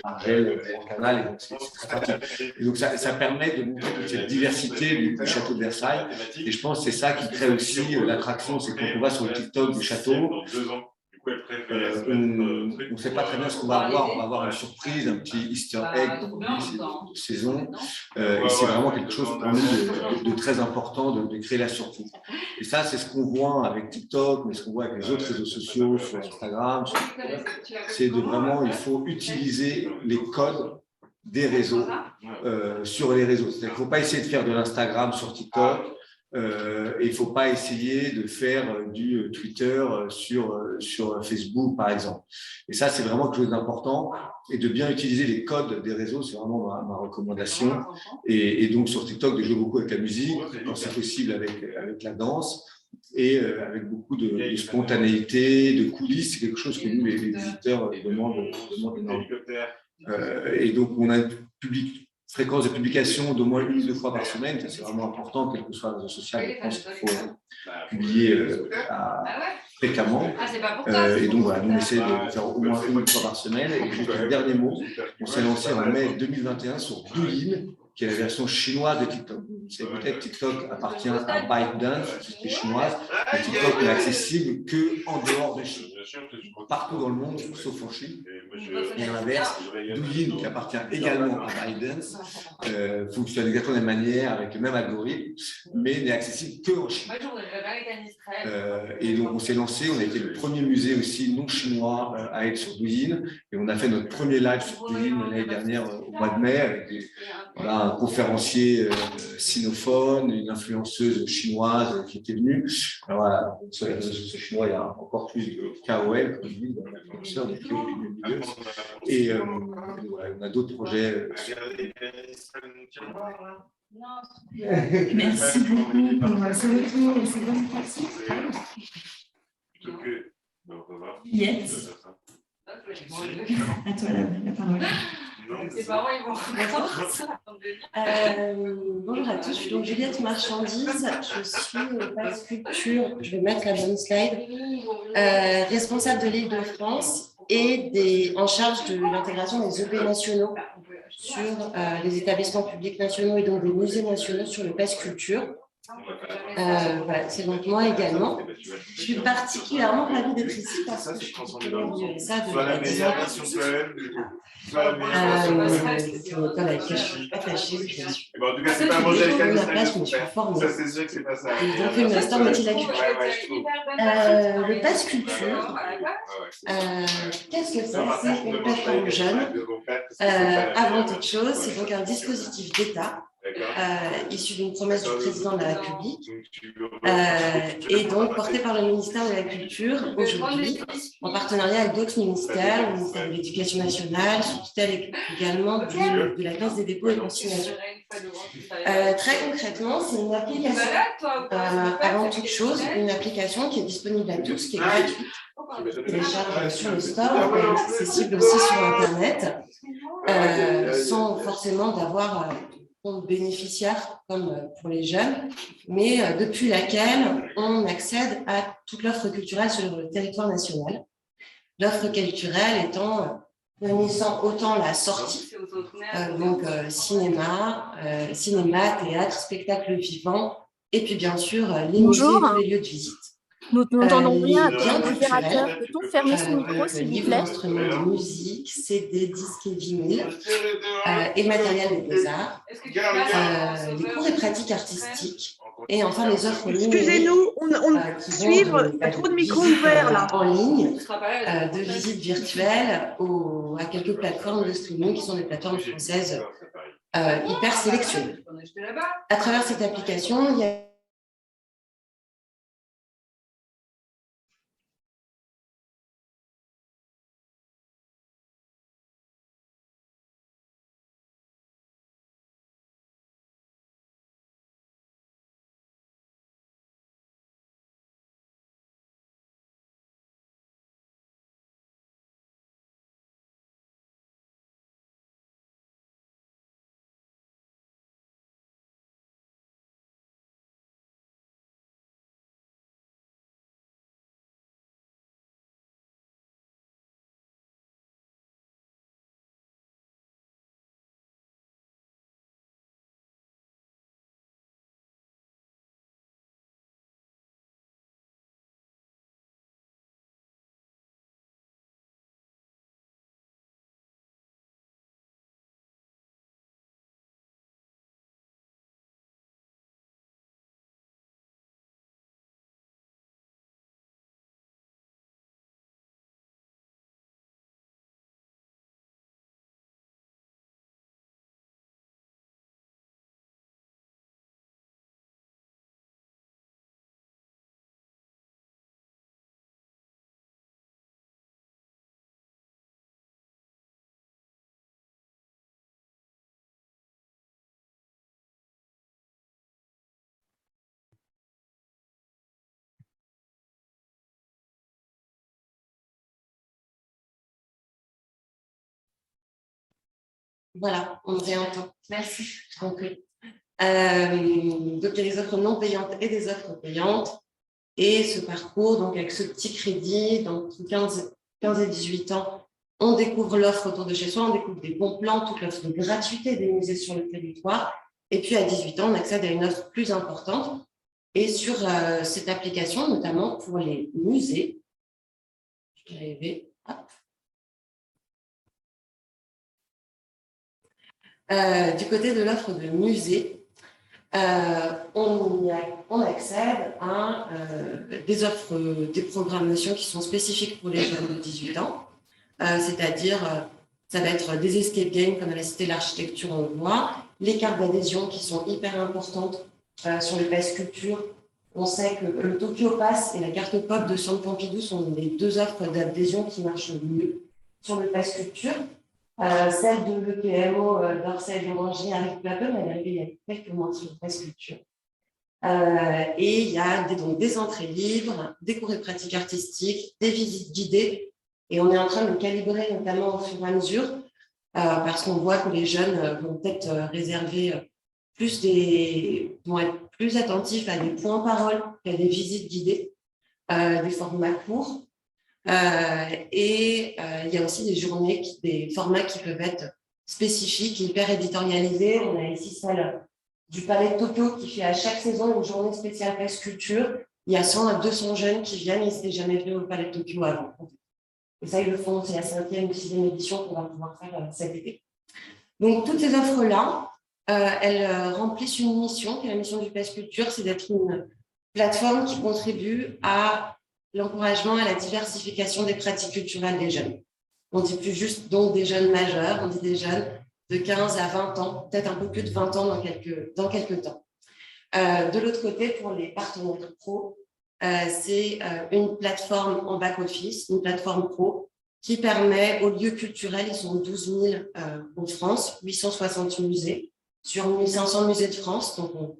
Argel, Grand Canal, et donc c'est très pratique. Et donc ça permet de montrer toute cette diversité du château de Versailles, et je pense que c'est ça qui crée aussi l'attraction, c'est quand on va sur le TikTok du château, on ne sait pas très bien ce qu'on va avoir. On va avoir une surprise, un petit Easter egg de saison. Et c'est vraiment quelque chose pour nous de très important de créer la surprise. Et ça, c'est ce qu'on voit avec TikTok, mais ce qu'on voit avec les autres réseaux sociaux, sur Instagram. C'est de vraiment, il faut utiliser les codes des réseaux sur les réseaux. C'est-à-dire qu'il ne faut pas essayer de faire de l'Instagram sur TikTok. Et il ne faut pas essayer de faire du Twitter sur Facebook, par exemple. Et ça, c'est vraiment quelque chose d'important. Et de bien utiliser les codes des réseaux, c'est vraiment ma recommandation. Et donc, sur TikTok, de jouer beaucoup avec la musique, quand c'est possible avec la danse, et avec beaucoup de spontanéité, de coulisses. C'est quelque chose que nous, les visiteurs, demandent énormément. Et donc, on a un fréquence de publication d'au moins 1 ou 2 fois par semaine, c'est vraiment important, quel que soit le réseau social, je pense qu'il faut publier fréquemment. Et donc voilà, nous on essaie de faire au moins 1 fois par semaine. Et juste un dernier mot, on s'est lancé en mai 2021 sur Douyin, qui est la version chinoise de TikTok. C'est peut-être TikTok appartient à ByteDance, une société chinoise, mais TikTok n'est accessible qu'en dehors de Chine. Partout dans le monde, sauf en Chine. Et à l'inverse, Douyin, qui appartient également à ByteDance, fonctionne exactement de la même manière, avec le même algorithme, mais n'est accessible qu'en Chine. Et donc, on s'est lancé, on a été le premier musée aussi non chinois à être sur Douyin, et on a fait notre premier live sur Douyin l'année dernière au mois de mai, avec un conférencier sinophone, une influenceuse chinoise qui était venue. Alors voilà, sur les réseaux sociaux chinois, il y a encore plus de KOL, comme dit, influenceurs, des vidéos. Et voilà, on a d'autres projets. Merci beaucoup pour ce retour et ces bonnes pratiques. Yes. À toi la parole. Bonjour à tous, je suis donc Juliette Marchandise, je suis au Pass Culture, je vais mettre la bonne slide, responsable de l'Île-de-France et en charge de l'intégration des EP nationaux sur les établissements publics nationaux et donc des musées nationaux sur le Pass Culture. Voilà, c'est donc moi également. Je suis particulièrement ravie d'être ici parce que je connais ça depuis 10 ans. C'est une école avec laquelle je suis attachée. En tout cas, c'est pas un modèle je me suis formée. Ça, c'est sûr que c'est pas ça. Et ils ont fait une master métier de la culture. Le Pass Culture, qu'est-ce que c'est? C'est une plateforme jeune. Avant toute chose, c'est donc un dispositif d'État issu d'une promesse du président de la République et donc porté par le ministère de la Culture aujourd'hui en partenariat avec d'autres ministères, le ministère de l'Éducation nationale, sous tutelle également de la Caisse des dépôts et consignations. Très concrètement, c'est une application, avant toute chose, une application qui est disponible à tous, qui est gratuite, télécharge sur le store, accessible aussi sur Internet, sans forcément d'avoir compte bénéficiaire comme pour les jeunes, mais depuis laquelle on accède à toute l'offre culturelle sur le territoire national. L'offre culturelle étant réunissant autant la sortie, donc cinéma, théâtre, spectacle vivant, et puis bien sûr les musées et tous les lieux de visite. Nous n'entendons rien à bien l'opérateur. Peut-on fermer son micro, s'il vous livres plaît? Instruments de musique, CD, disques et vinyles, et le matériel des beaux-arts, les cours et pratiques artistiques, et enfin les offres en ligne. Excusez-nous, on suivre, il y a trop de micros ouverts là. En ligne, de visites virtuelles à quelques plateformes de streaming qui sont des plateformes françaises hyper sélectionnées. À travers cette application, il y a Voilà, on me réentend. Merci. Donc, il y a des offres non payantes et des offres payantes. Et ce parcours, donc avec ce petit crédit, donc 15 et 18 ans, on découvre l'offre autour de chez soi, on découvre des bons plans, toute l'offre de gratuité des musées sur le territoire. Et puis à 18 ans, on accède à une offre plus importante. Et sur cette application, notamment pour les musées, je vais arriver, hop. Du côté de l'offre de musée, on accède à des offres, des programmations qui sont spécifiques pour les jeunes de 18 ans, c'est-à-dire ça va être des escape games comme à la Cité de l'Architecture, on le voit, les cartes d'adhésion qui sont hyper importantes sur le Pass Culture. On sait que le Tokyo Pass et la carte pop de Centre Pompidou sont les deux offres d'adhésion qui marchent le mieux sur le Pass Culture. Celle de l'EPMO d'Orsay et d'Orangerie arrive peu à peu, mais elle est arrivée il y a quelques mois sur le Pass Culture. Et il y a donc des entrées libres, des cours et pratiques artistiques, des visites guidées, et on est en train de calibrer notamment au fur et à mesure, parce qu'on voit que les jeunes vont peut-être vont être plus attentifs à des points parole qu'à des visites guidées, des formats courts. Et il y a aussi des journées, des formats qui peuvent être spécifiques, hyper éditorialisés. On a ici celle du Palais de Tokyo qui fait à chaque saison une journée spéciale Pass Culture. Il y a 100 à 200 jeunes qui viennent, ils n'étaient jamais venus au Palais de Tokyo avant. Et ça, ils le font, c'est la 5e ou 6e édition qu'on va pouvoir faire cet été. Donc, toutes ces offres-là, elles remplissent une mission, qui est la mission du Pass Culture, c'est d'être une plateforme qui contribue à l'encouragement à la diversification des pratiques culturelles des jeunes. On ne dit plus juste donc des jeunes majeurs, on dit des jeunes de 15 à 20 ans, peut-être un peu plus de 20 ans dans quelques temps. De l'autre côté, pour les partenaires pro, c'est une plateforme en back-office, une plateforme pro qui permet aux lieux culturels, ils sont 12 000 en France, 860 musées, sur 1500 musées de France. Donc, on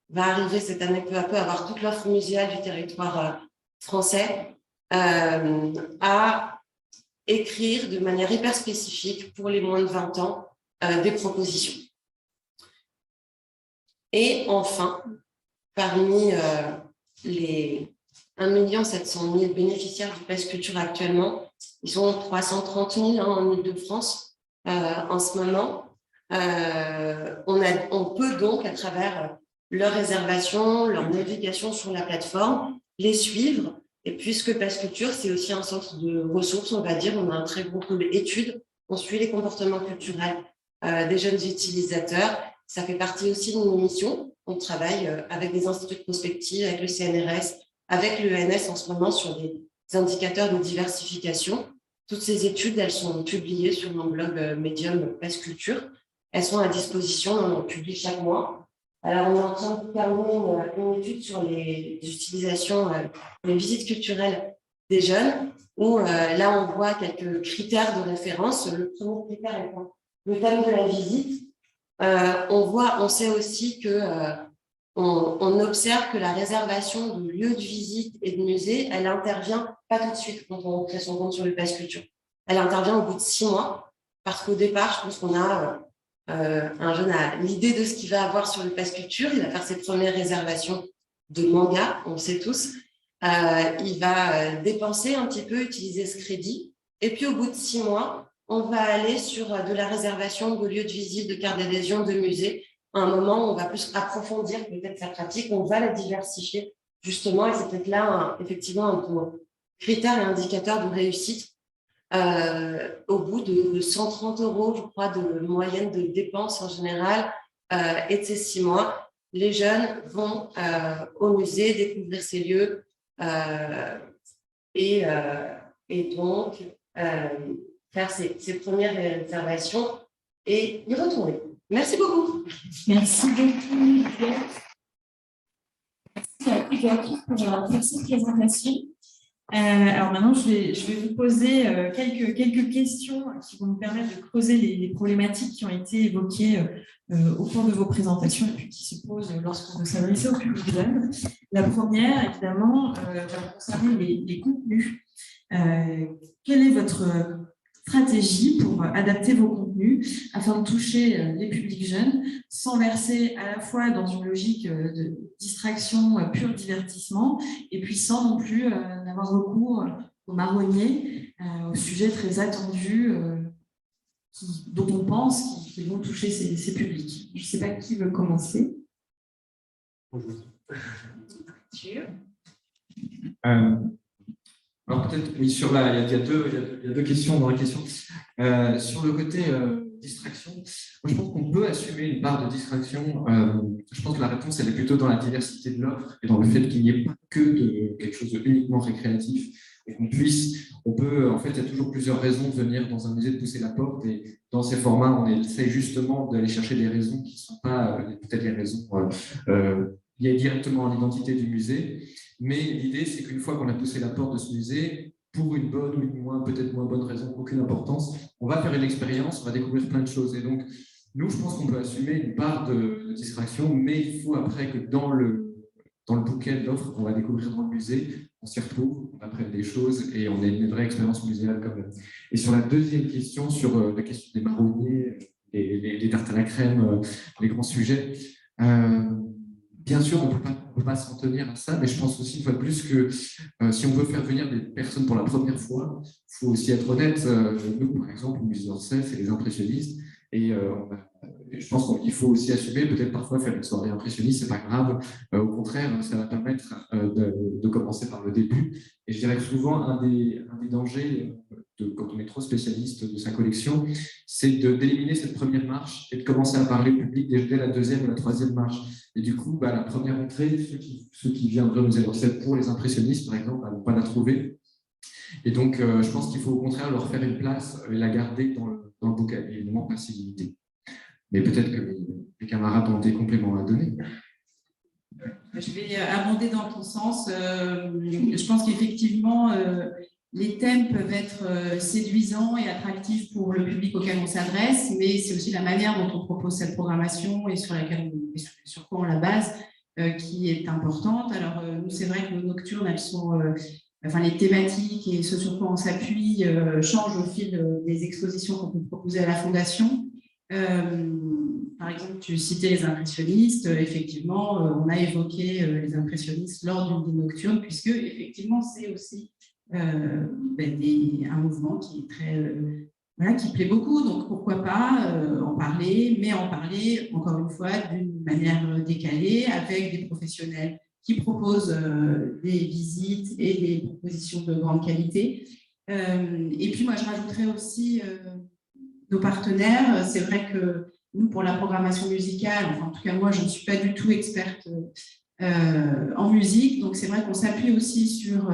va arriver cette année peu à peu à avoir toute l'offre muséale du territoire français, à écrire de manière hyper spécifique pour les moins de 20 ans des propositions. Et enfin, parmi les 1 700 000 bénéficiaires du Pass Culture actuellement, ils sont 330 000 en Île-de-France en ce moment. On peut donc, à travers leur réservation, leur navigation sur la plateforme, les suivre. Et puisque Pass Culture, c'est aussi un centre de ressources, on va dire, on a un très gros pôle études, on suit les comportements culturels des jeunes utilisateurs. Ça fait partie aussi de nos missions. On travaille avec des instituts de prospective, avec le CNRS, avec l'ENS en ce moment sur des indicateurs de diversification. Toutes ces études, elles sont publiées sur mon blog Medium Pass Culture. Elles sont à disposition, on publie chaque mois. Alors, on est en train de terminer une étude sur les utilisations, les visites culturelles des jeunes, où là, on voit quelques critères de référence. Le premier critère est le thème de la visite. On sait aussi que on observe que la réservation de lieux de visite et de musées, elle intervient pas tout de suite quand on crée son compte sur le Pass Culture. Elle intervient au bout de 6 mois, parce qu'au départ, je pense qu'on a un jeune a l'idée de ce qu'il va avoir sur le Pass Culture, il va faire ses premières réservations de manga, on le sait tous, il va dépenser un petit peu, utiliser ce crédit, et puis au bout de 6 mois, on va aller sur de la réservation de lieux de visite, de cartes d'adhésion, de musées. À un moment où on va plus approfondir peut-être sa pratique, on va la diversifier justement, et c'est peut-être là effectivement un critère et indicateur de réussite. Au bout de 130 €, je crois, de moyenne de dépenses en général, et de ces 6 mois, les jeunes vont au musée découvrir ces lieux et donc faire ses premières réservations et y retourner. Merci beaucoup. Merci beaucoup. Merci à tous pour cette présentation. Alors maintenant, je vais vous poser quelques questions qui vont nous permettre de creuser les problématiques qui ont été évoquées au cours de vos présentations et puis qui se posent lorsque vous s'adressez au public jeune. La première, évidemment, va concerner les contenus. Quelle est votre stratégie pour adapter vos contenus afin de toucher les publics jeunes sans verser à la fois dans une logique de distraction, pur divertissement, et puis sans non plus n'avoir recours aux marronniers, au sujet très attendu dont on pense qu'ils vont toucher ces publics. Je ne sais pas qui veut commencer. Alors peut-être, oui, il y a deux questions dans la question. Sur le côté distraction, moi, je pense qu'on peut assumer une part de distraction. Je pense que la réponse, elle est plutôt dans la diversité de l'offre et dans le fait qu'il n'y ait pas que de quelque chose de uniquement récréatif et on peut, en fait, il y a toujours plusieurs raisons de venir dans un musée, de pousser la porte, et dans ces formats, on essaie justement d'aller chercher des raisons qui ne sont pas peut-être les raisons liées directement à l'identité du musée, mais l'idée, c'est qu'une fois qu'on a poussé la porte de ce musée, pour une bonne ou une peut-être moins bonne raison, aucune importance, on va faire une expérience, on va découvrir plein de choses, et donc, nous, je pense qu'on peut assumer une part de distraction, mais il faut après que dans le bouquet d'offres qu'on va découvrir dans le musée, on s'y retrouve, on apprenne des choses et on a une vraie expérience muséale quand même. Et sur la deuxième question, sur la question des marronniers, les tartes à la crème, les grands sujets, bien sûr, on ne peut pas s'en tenir à ça, mais je pense aussi une fois de plus que si on veut faire venir des personnes pour la première fois, il faut aussi être honnête. Nous, par exemple, au musée d'Orsay, c'est les impressionnistes, et je pense qu'il faut aussi assumer, peut-être parfois faire une soirée impressionniste, c'est pas grave. Au contraire, ça va permettre de commencer par le début. Et je dirais que souvent, un des dangers quand on est trop spécialiste de sa collection, c'est d'éliminer cette première marche et de commencer à parler au public dès la deuxième ou la troisième marche. Et du coup, la première entrée, ceux qui viendraient au musée d'Orsay pour les impressionnistes, par exemple, ne vont pas la trouver. Et donc, je pense qu'il faut au contraire leur faire une place et la garder dans le bouquet, et évidemment pas s'y limiter. Mais peut-être que les camarades ont des compléments à donner. Je vais abonder dans ton sens. Je pense qu'effectivement, les thèmes peuvent être séduisants et attractifs pour le public auquel on s'adresse, mais c'est aussi la manière dont on propose cette programmation et sur quoi on la base qui est importante. Alors, nous, c'est vrai que nos nocturnes, elles sont... les thématiques et ce sur quoi on s'appuie changent au fil des expositions qu'on peut proposer à la Fondation. Par exemple, tu citais les impressionnistes. Effectivement, on a évoqué les impressionnistes lors d'une des nocturnes, puisque effectivement, c'est aussi un mouvement qui est très, qui plaît beaucoup. Donc, pourquoi pas en parler, mais en parler, encore une fois, d'une manière décalée, avec des professionnels qui proposent des visites et des propositions de grande qualité. Et puis, moi, je rajouterais aussi nos partenaires. C'est vrai que nous, pour la programmation musicale, enfin, en tout cas, moi, je ne suis pas du tout experte en musique. Donc, c'est vrai qu'on s'appuie aussi sur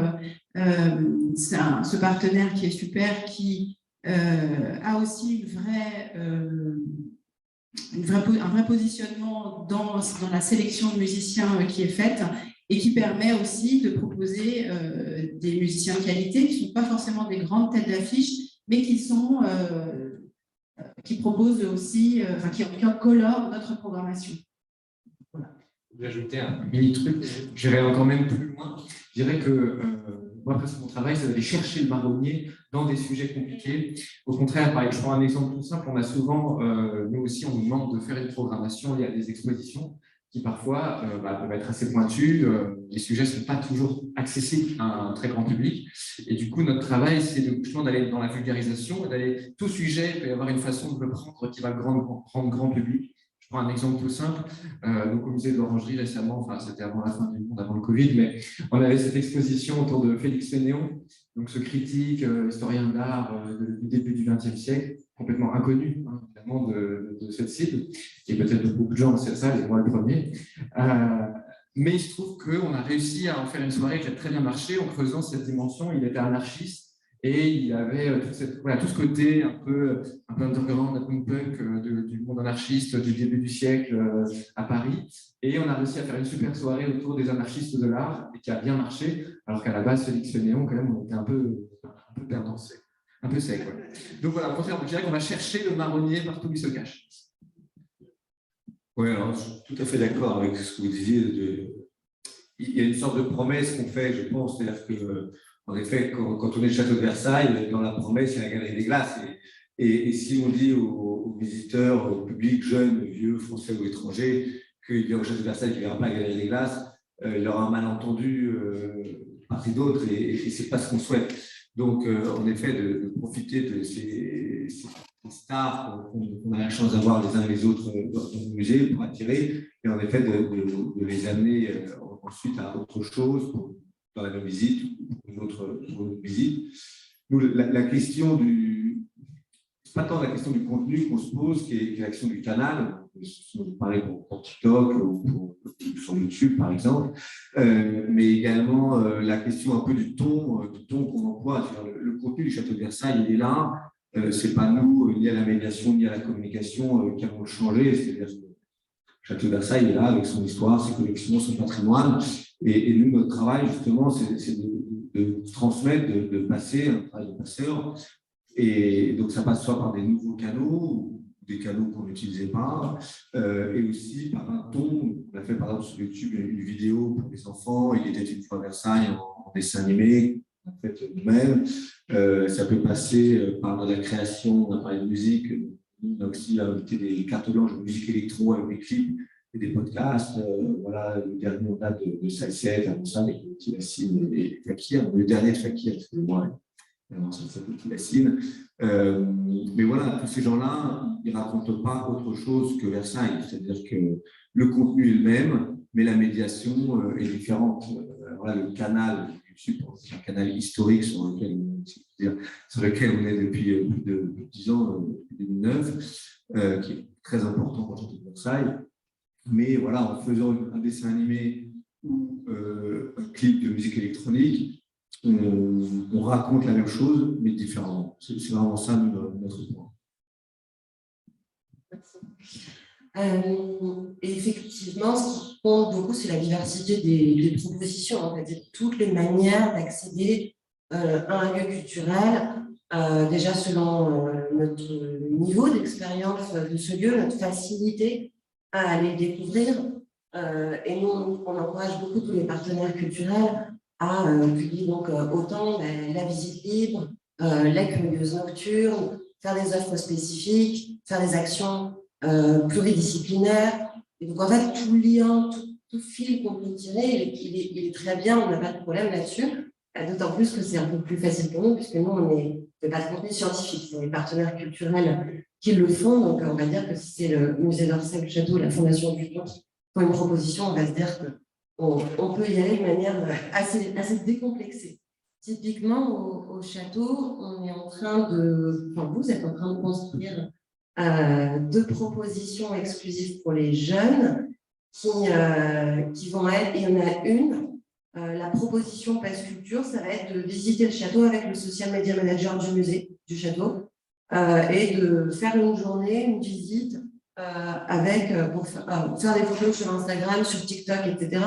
ce partenaire qui est super, qui a aussi un vrai positionnement dans la sélection de musiciens qui est faite et qui permet aussi de proposer des musiciens de qualité qui ne sont pas forcément des grandes têtes d'affiche, mais qui proposent aussi, qui en tout cas colorent notre programmation. Voilà. Je vais ajouter un mini truc, je vais encore même plus loin. Je dirais que moi, mon travail, c'est d'aller chercher le marronnier dans des sujets compliqués. Au contraire, je prends un exemple tout simple, on a souvent, nous aussi, on nous demande de faire une programmation liée à des expositions qui parfois peuvent être assez pointues. Les sujets ne sont pas toujours accessibles à un très grand public. Et du coup, notre travail, c'est justement d'aller dans la vulgarisation, tout sujet, il peut y avoir une façon de le prendre qui va le rendre grand public. Je prends un exemple tout simple. Donc, au musée de l'Orangerie récemment, c'était avant la fin du monde, avant le Covid, mais on avait cette exposition autour de Félix Fénéon, donc ce critique, historien d'art du début du XXe siècle, complètement inconnu évidemment de cette cible, et peut-être de beaucoup de gens dans cette salle, et moi le premier. Mais il se trouve qu'on a réussi à en faire une soirée qui a très bien marché en faisant cette dimension. Il était anarchiste et il avait tout ce côté un peu underground, un peu punk du monde anarchiste du début du siècle à Paris. Et on a réussi à faire une super soirée autour des anarchistes de l'art et qui a bien marché, alors qu'à la base, Félix Fénéon, quand même, on était un peu perdant, un peu sec. Ouais. Donc voilà, au contraire, on dirait qu'on va chercher le marronnier partout où il se cache. Oui, alors je suis tout à fait d'accord avec ce que vous disiez. Il y a une sorte de promesse qu'on fait, je pense, c'est-à-dire qu'en effet, quand on est au château de Versailles, dans la promesse, il y a la galerie des glaces. Et si on dit aux visiteurs, au public jeune, vieux, français ou étranger, qu'il vient au château de Versailles, qu'il ne verra pas la galerie des glaces, il aura un malentendu part et d'autre, et ce n'est pas ce qu'on souhaite. Donc, en effet, de profiter de ces stars qu'on a la chance d'avoir les uns et les autres dans le musée pour attirer, et en effet de les amener ensuite à autre chose dans la même visite ou une autre visite. Nous, la question c'est pas tant la question du contenu qu'on se pose qui est la question du canal. Pareil pour TikTok ou sur YouTube, par exemple, mais également la question un peu du ton qu'on emploie. Le contenu du Château de Versailles, il est là. C'est pas nous, ni à la médiation, ni à la communication, qui allons le changer. C'est-à-dire que le Château de Versailles est là avec son histoire, ses collections, son patrimoine. Et nous, notre travail, justement, c'est de transmettre, de passer, un travail de passeur. Et donc, ça passe soit par des nouveaux canaux, des canaux qu'on n'utilisait pas, et aussi par un ton. On a fait, par exemple, sur YouTube, une vidéo pour les enfants. Il était une fois Versailles en dessin animé, en fait, nous-mêmes. Ça peut passer par de la création, on a parlé de musique. On a aussi invité des cartes blanches de musique électro avec des clips et des podcasts. Voilà, le dernier, on a de Salsette, avant ça, avec Yacine et Fakir. Le dernier de Fakir, excusez-moi. Mais voilà, tous ces gens-là, ils ne racontent pas autre chose que Versailles. C'est-à-dire que le contenu est le même, mais la médiation est différente. Voilà, le canal YouTube, c'est un canal historique sur lequel on est depuis plus de 10 ans, depuis 2009, qui est très important pour le Château de Versailles. Mais voilà, en faisant un dessin animé ou un clip de musique électronique, on raconte la même chose, mais différemment. C'est vraiment ça notre point. Et effectivement, ce qui compte beaucoup, c'est la diversité des propositions, en fait, toutes les manières d'accéder à un lieu culturel, déjà selon notre niveau d'expérience de ce lieu, notre facilité à aller le découvrir. Et nous, on encourage beaucoup tous les partenaires culturels à publier donc autant la visite libre, la curieuse nocturne, faire des offres spécifiques, faire des actions pluridisciplinaires. Et donc en fait, tout lien, tout fil qu'on peut tirer, il est très bien, on n'a pas de problème là-dessus. D'autant plus que c'est un peu plus facile pour nous, puisque nous, on ne fait pas de contenu scientifique, c'est les partenaires culturels qui le font. Donc on va dire que si c'est le musée d'Orsay, le château, la Fondation Vuitton qui font une proposition, on va se dire que on peut y aller de manière assez décomplexée. Typiquement, au château, on est en train vous êtes en train de construire 2 propositions exclusives pour les jeunes qui vont être, il y en a une, la proposition Pass Culture, ça va être de visiter le château avec le social media manager du musée du château et de faire une journée, une visite pour faire des photos sur Instagram, sur TikTok, etc.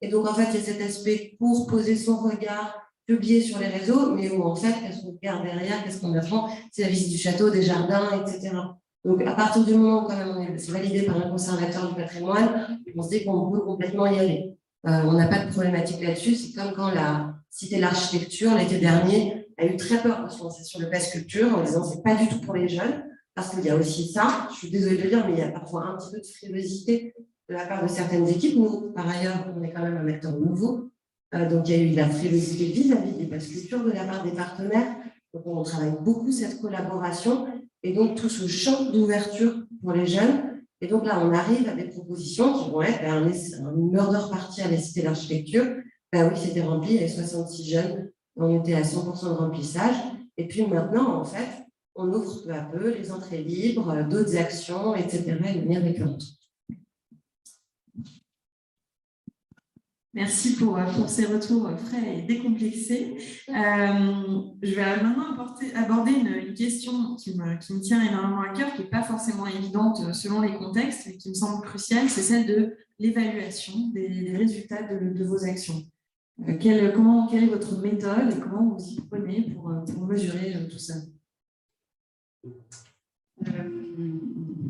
Et donc, en fait, il y a cet aspect pour poser son regard, publier sur les réseaux, mais où, en fait, qu'est-ce qu'on regarde derrière, qu'est-ce qu'on apprend, c'est la visite du château, des jardins, etc. Donc, à partir du moment où, quand même, c'est validé par un conservateur du patrimoine, on se dit qu'on peut complètement y aller. On n'a pas de problématique là-dessus. C'est comme quand la Cité de l'Architecture, l'été dernier, a eu très peur de se lancer sur le Pass Culture en disant que ce n'est pas du tout pour les jeunes. Parce qu'il y a aussi ça, je suis désolée de le dire, mais il y a parfois un petit peu de frilosité de la part de certaines équipes. Nous, par ailleurs, on est quand même un acteur nouveau. Donc, il y a eu de la frilosité vis-à-vis des Pass Culture de la part des partenaires. Donc, on travaille beaucoup cette collaboration et donc tout ce champ d'ouverture pour les jeunes. Et donc là, on arrive à des propositions qui vont être une murder party à la Cité de l'Architecture. Ben oui, c'était rempli, il y avait 66 jeunes, on était à 100% de remplissage. Et puis maintenant, en fait, on ouvre peu à peu les entrées libres, d'autres actions, etc., de manière récurrente. Merci pour ces retours frais et décomplexés. Je vais maintenant aborder une question qui me tient énormément à cœur, qui n'est pas forcément évidente selon les contextes, mais qui me semble cruciale, c'est celle de l'évaluation des résultats de vos actions. Quelle est votre méthode et comment vous y prenez pour mesurer tout ça?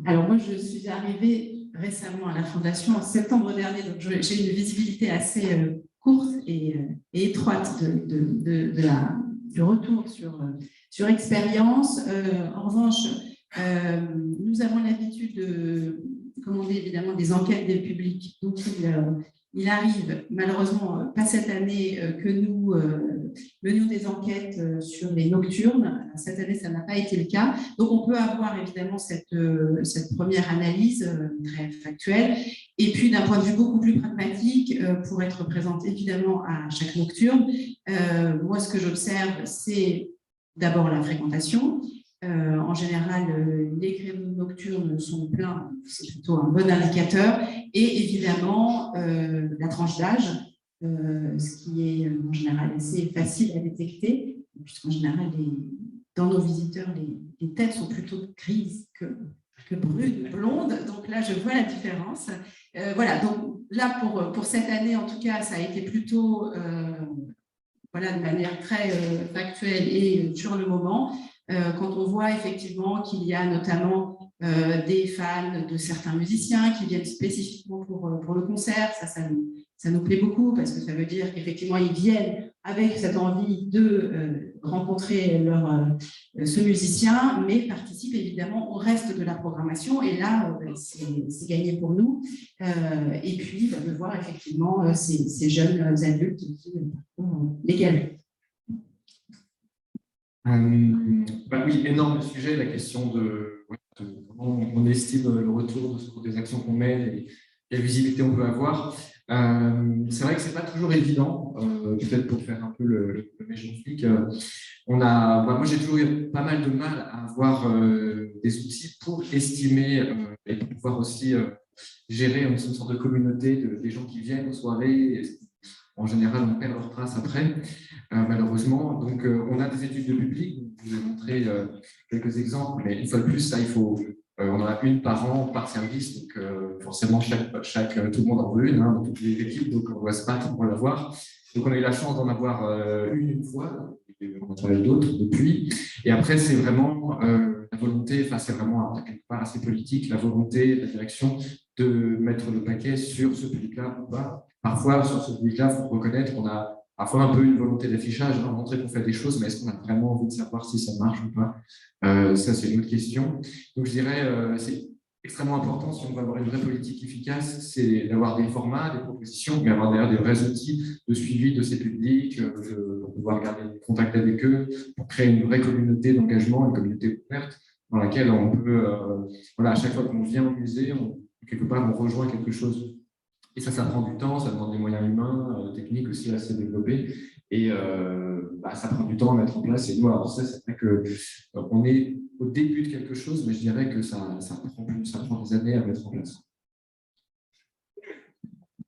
Alors moi, je suis arrivée récemment à la Fondation en septembre dernier, donc j'ai une visibilité assez courte et étroite du retour sur expérience. En revanche, nous avons l'habitude de commander évidemment des enquêtes des publics. Donc, il arrive, malheureusement, pas cette année, que nous menions des enquêtes sur les nocturnes. Cette année, ça n'a pas été le cas. Donc, on peut avoir évidemment cette première analyse très factuelle. Et puis, d'un point de vue beaucoup plus pragmatique, pour être présenté évidemment à chaque nocturne, moi, ce que j'observe, c'est d'abord la fréquentation. En général, les créneaux nocturnes sont pleins, c'est plutôt un bon indicateur. Et évidemment, la tranche d'âge, ce qui est en général assez facile à détecter, puisqu'en général, dans nos visiteurs, les têtes sont plutôt grises que brunes, blondes. Donc là, je vois la différence. Voilà, donc là, pour cette année, en tout cas, ça a été plutôt de manière très factuelle et sur le moment. Quand on voit effectivement qu'il y a notamment des fans de certains musiciens qui viennent spécifiquement pour le concert, ça nous plaît beaucoup parce que ça veut dire qu'effectivement ils viennent avec cette envie de rencontrer ce musicien, mais participent évidemment au reste de la programmation et là c'est gagné pour nous. Et puis de voir effectivement ces jeunes adultes qui les gagnent. Oui, énorme sujet, la question de comment on estime le retour des actions qu'on mène et quelle visibilité on peut avoir. C'est vrai que ce n'est pas toujours évident, peut-être pour faire un peu le méchant flic. Moi, j'ai toujours eu pas mal de mal à avoir des outils pour estimer et pour pouvoir aussi gérer une sorte de communauté des gens qui viennent aux soirées. En général, on perd leur trace après, malheureusement. Donc, on a des études de public. Je vous ai montré quelques exemples, mais une fois de plus, ça, on en a une par an, par service. Donc, forcément, tout le monde en veut une, dans toutes les équipes, donc on ne doit se battre pour l'avoir. Donc, on a eu la chance d'en avoir une fois, et on en a d'autres depuis. Et après, c'est vraiment la volonté, c'est vraiment quelque part assez politique, la volonté, la direction de mettre le paquet sur ce public-là ou pas. Parfois, sur ce public-là, il faut reconnaître qu'on a parfois un peu une volonté d'affichage, montrer qu'on fait des choses, mais est-ce qu'on a vraiment envie de savoir si ça marche ou pas? Ça, c'est une autre question. Donc, je dirais, c'est extrêmement important, si on veut avoir une vraie politique efficace, c'est d'avoir des formats, des propositions, mais avoir derrière des vrais outils de suivi de ces publics, pour pouvoir garder contact avec eux, pour créer une vraie communauté d'engagement, une communauté ouverte, dans laquelle on peut, à chaque fois qu'on vient au musée, quelque part, on rejoint quelque chose. Et ça prend du temps, ça demande des moyens humains, techniques aussi assez développés. Et ça prend du temps à mettre en place. Et nous, alors ça, c'est vrai qu'on est au début de quelque chose, mais je dirais que ça prend des années à mettre en place.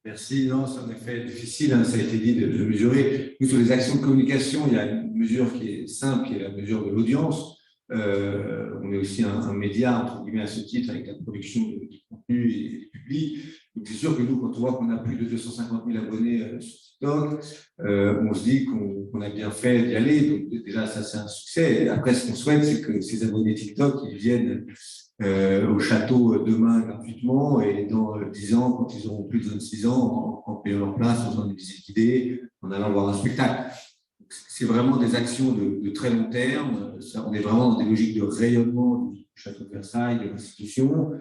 Merci. Non, c'est en effet difficile, ça a été dit, de mesurer. Nous, sur les actions de communication, il y a une mesure qui est simple, qui est la mesure de l'audience. On est aussi un média, entre guillemets, à ce titre, avec la production de contenu et public. Donc, c'est sûr que nous, quand on voit qu'on a plus de 250 000 abonnés sur TikTok, on se dit qu'on a bien fait d'y aller. Donc, déjà, ça, c'est un succès. Et après, ce qu'on souhaite, c'est que ces abonnés TikTok, ils viennent au château demain gratuitement et dans 10 ans, quand ils auront plus de 26 ans, en payant leur place, en faisant des visites guidées, en allant voir un spectacle. C'est vraiment des actions de très long terme. On est vraiment dans des logiques de rayonnement du château de Versailles, de l'institution,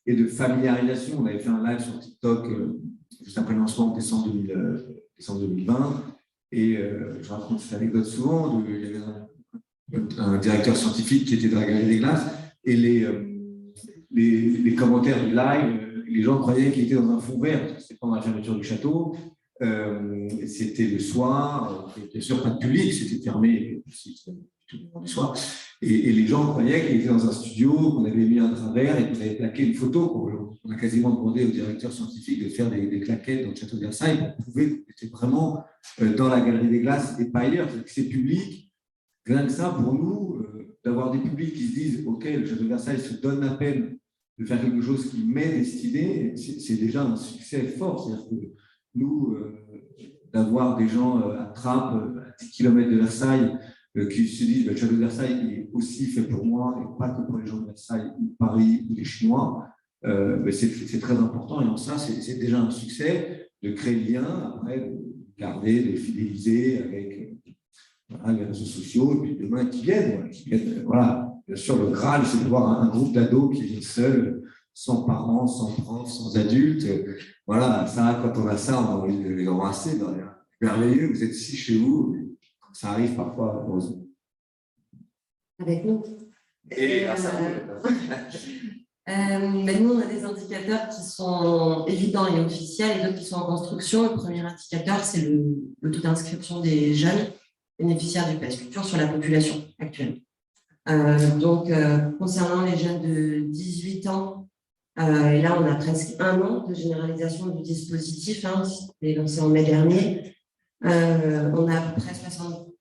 et de familiarisation. On avait fait un live sur TikTok juste après le lancement en décembre 2020. Et je raconte cette anecdote souvent. Il y avait un directeur scientifique qui était de la Galerie des Glaces. Et les commentaires du live, les gens croyaient qu'il était dans un fond vert, parce que c'était pendant la fermeture du château. C'était le soir, bien sûr pas de public, c'était fermé le soir. Et les gens croyaient qu'il était dans un studio, qu'on avait mis un travers et qu'on avait plaqué une photo. On a quasiment demandé au directeur scientifique de faire des claquettes dans le château de Versailles pour prouver qu'on était vraiment dans la Galerie des Glaces et pas ailleurs. C'est public. Rien que ça, pour nous, d'avoir des publics qui se disent « Ok, le château de Versailles se donne la peine de faire quelque chose qui m'est destiné », c'est déjà un succès fort. C'est-à-dire que nous, d'avoir des gens à Trappes, à 10 km de Versailles, qui se disent le château de Versailles est aussi fait pour moi et pas que pour les gens de Versailles ou de Paris ou des Chinois, c'est très important. Et en ça, c'est déjà un succès de créer le lien, après de garder, de fidéliser avec les réseaux sociaux, et puis demain qui viennent. Voilà. Bien sûr, le Graal, c'est de voir un groupe d'ados qui vient seul, sans parents, sans profs, sans adultes. Voilà, ça, quand on a ça, on a envie de les embrasser. Merveilleux, vous êtes ici chez vous. Ça arrive parfois, heureusement. Avec nous. Et nous, on a des indicateurs qui sont évidents et officiels et d'autres qui sont en construction. Le premier indicateur, c'est le taux d'inscription des jeunes bénéficiaires du Pass Culture sur la population actuelle. Concernant les jeunes de 18 ans, et là, on a presque 1 an de généralisation du dispositif, c'était lancé en mai dernier. On a à peu près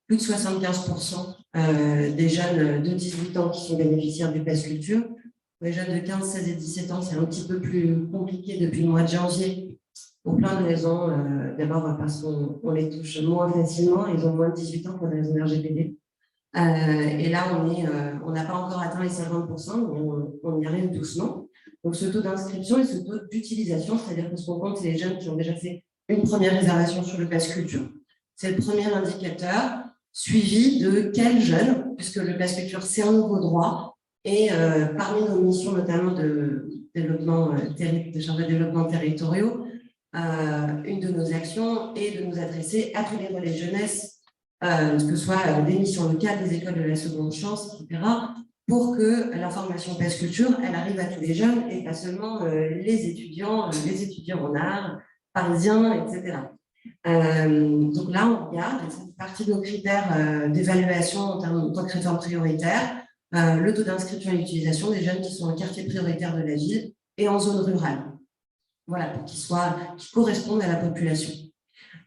plus de 75% des jeunes de 18 ans qui sont bénéficiaires du Pass Culture. Pour les jeunes de 15, 16 et 17 ans, c'est un petit peu plus compliqué depuis le mois de janvier, pour plein de raisons. D'abord parce qu'on les touche moins facilement, ils ont moins de 18 ans pour des raisons RGPD. Et là, on n'a pas encore atteint les 50%, mais on y arrive doucement. Donc, ce taux d'inscription et ce taux d'utilisation, c'est-à-dire que ce qu'on compte, c'est les jeunes qui ont déjà fait une première réservation sur le Pass Culture. C'est le premier indicateur, suivi de quels jeunes, puisque le Pass Culture, c'est un nouveau droit, et parmi nos missions, notamment de chargés de développement territoriaux, une de nos actions est de nous adresser à tous les relais jeunesse, que ce soit des missions locales, des écoles de la seconde chance, etc., pour que la formation Pass Culture, elle arrive à tous les jeunes et pas seulement les étudiants en art, parisiens, etc. Donc là, on regarde, c'est une partie de nos critères d'évaluation en tant que réforme prioritaire, le taux d'inscription et d'utilisation des jeunes qui sont en quartier prioritaire de la ville et en zone rurale. Voilà, pour qu'ils correspondent à la population.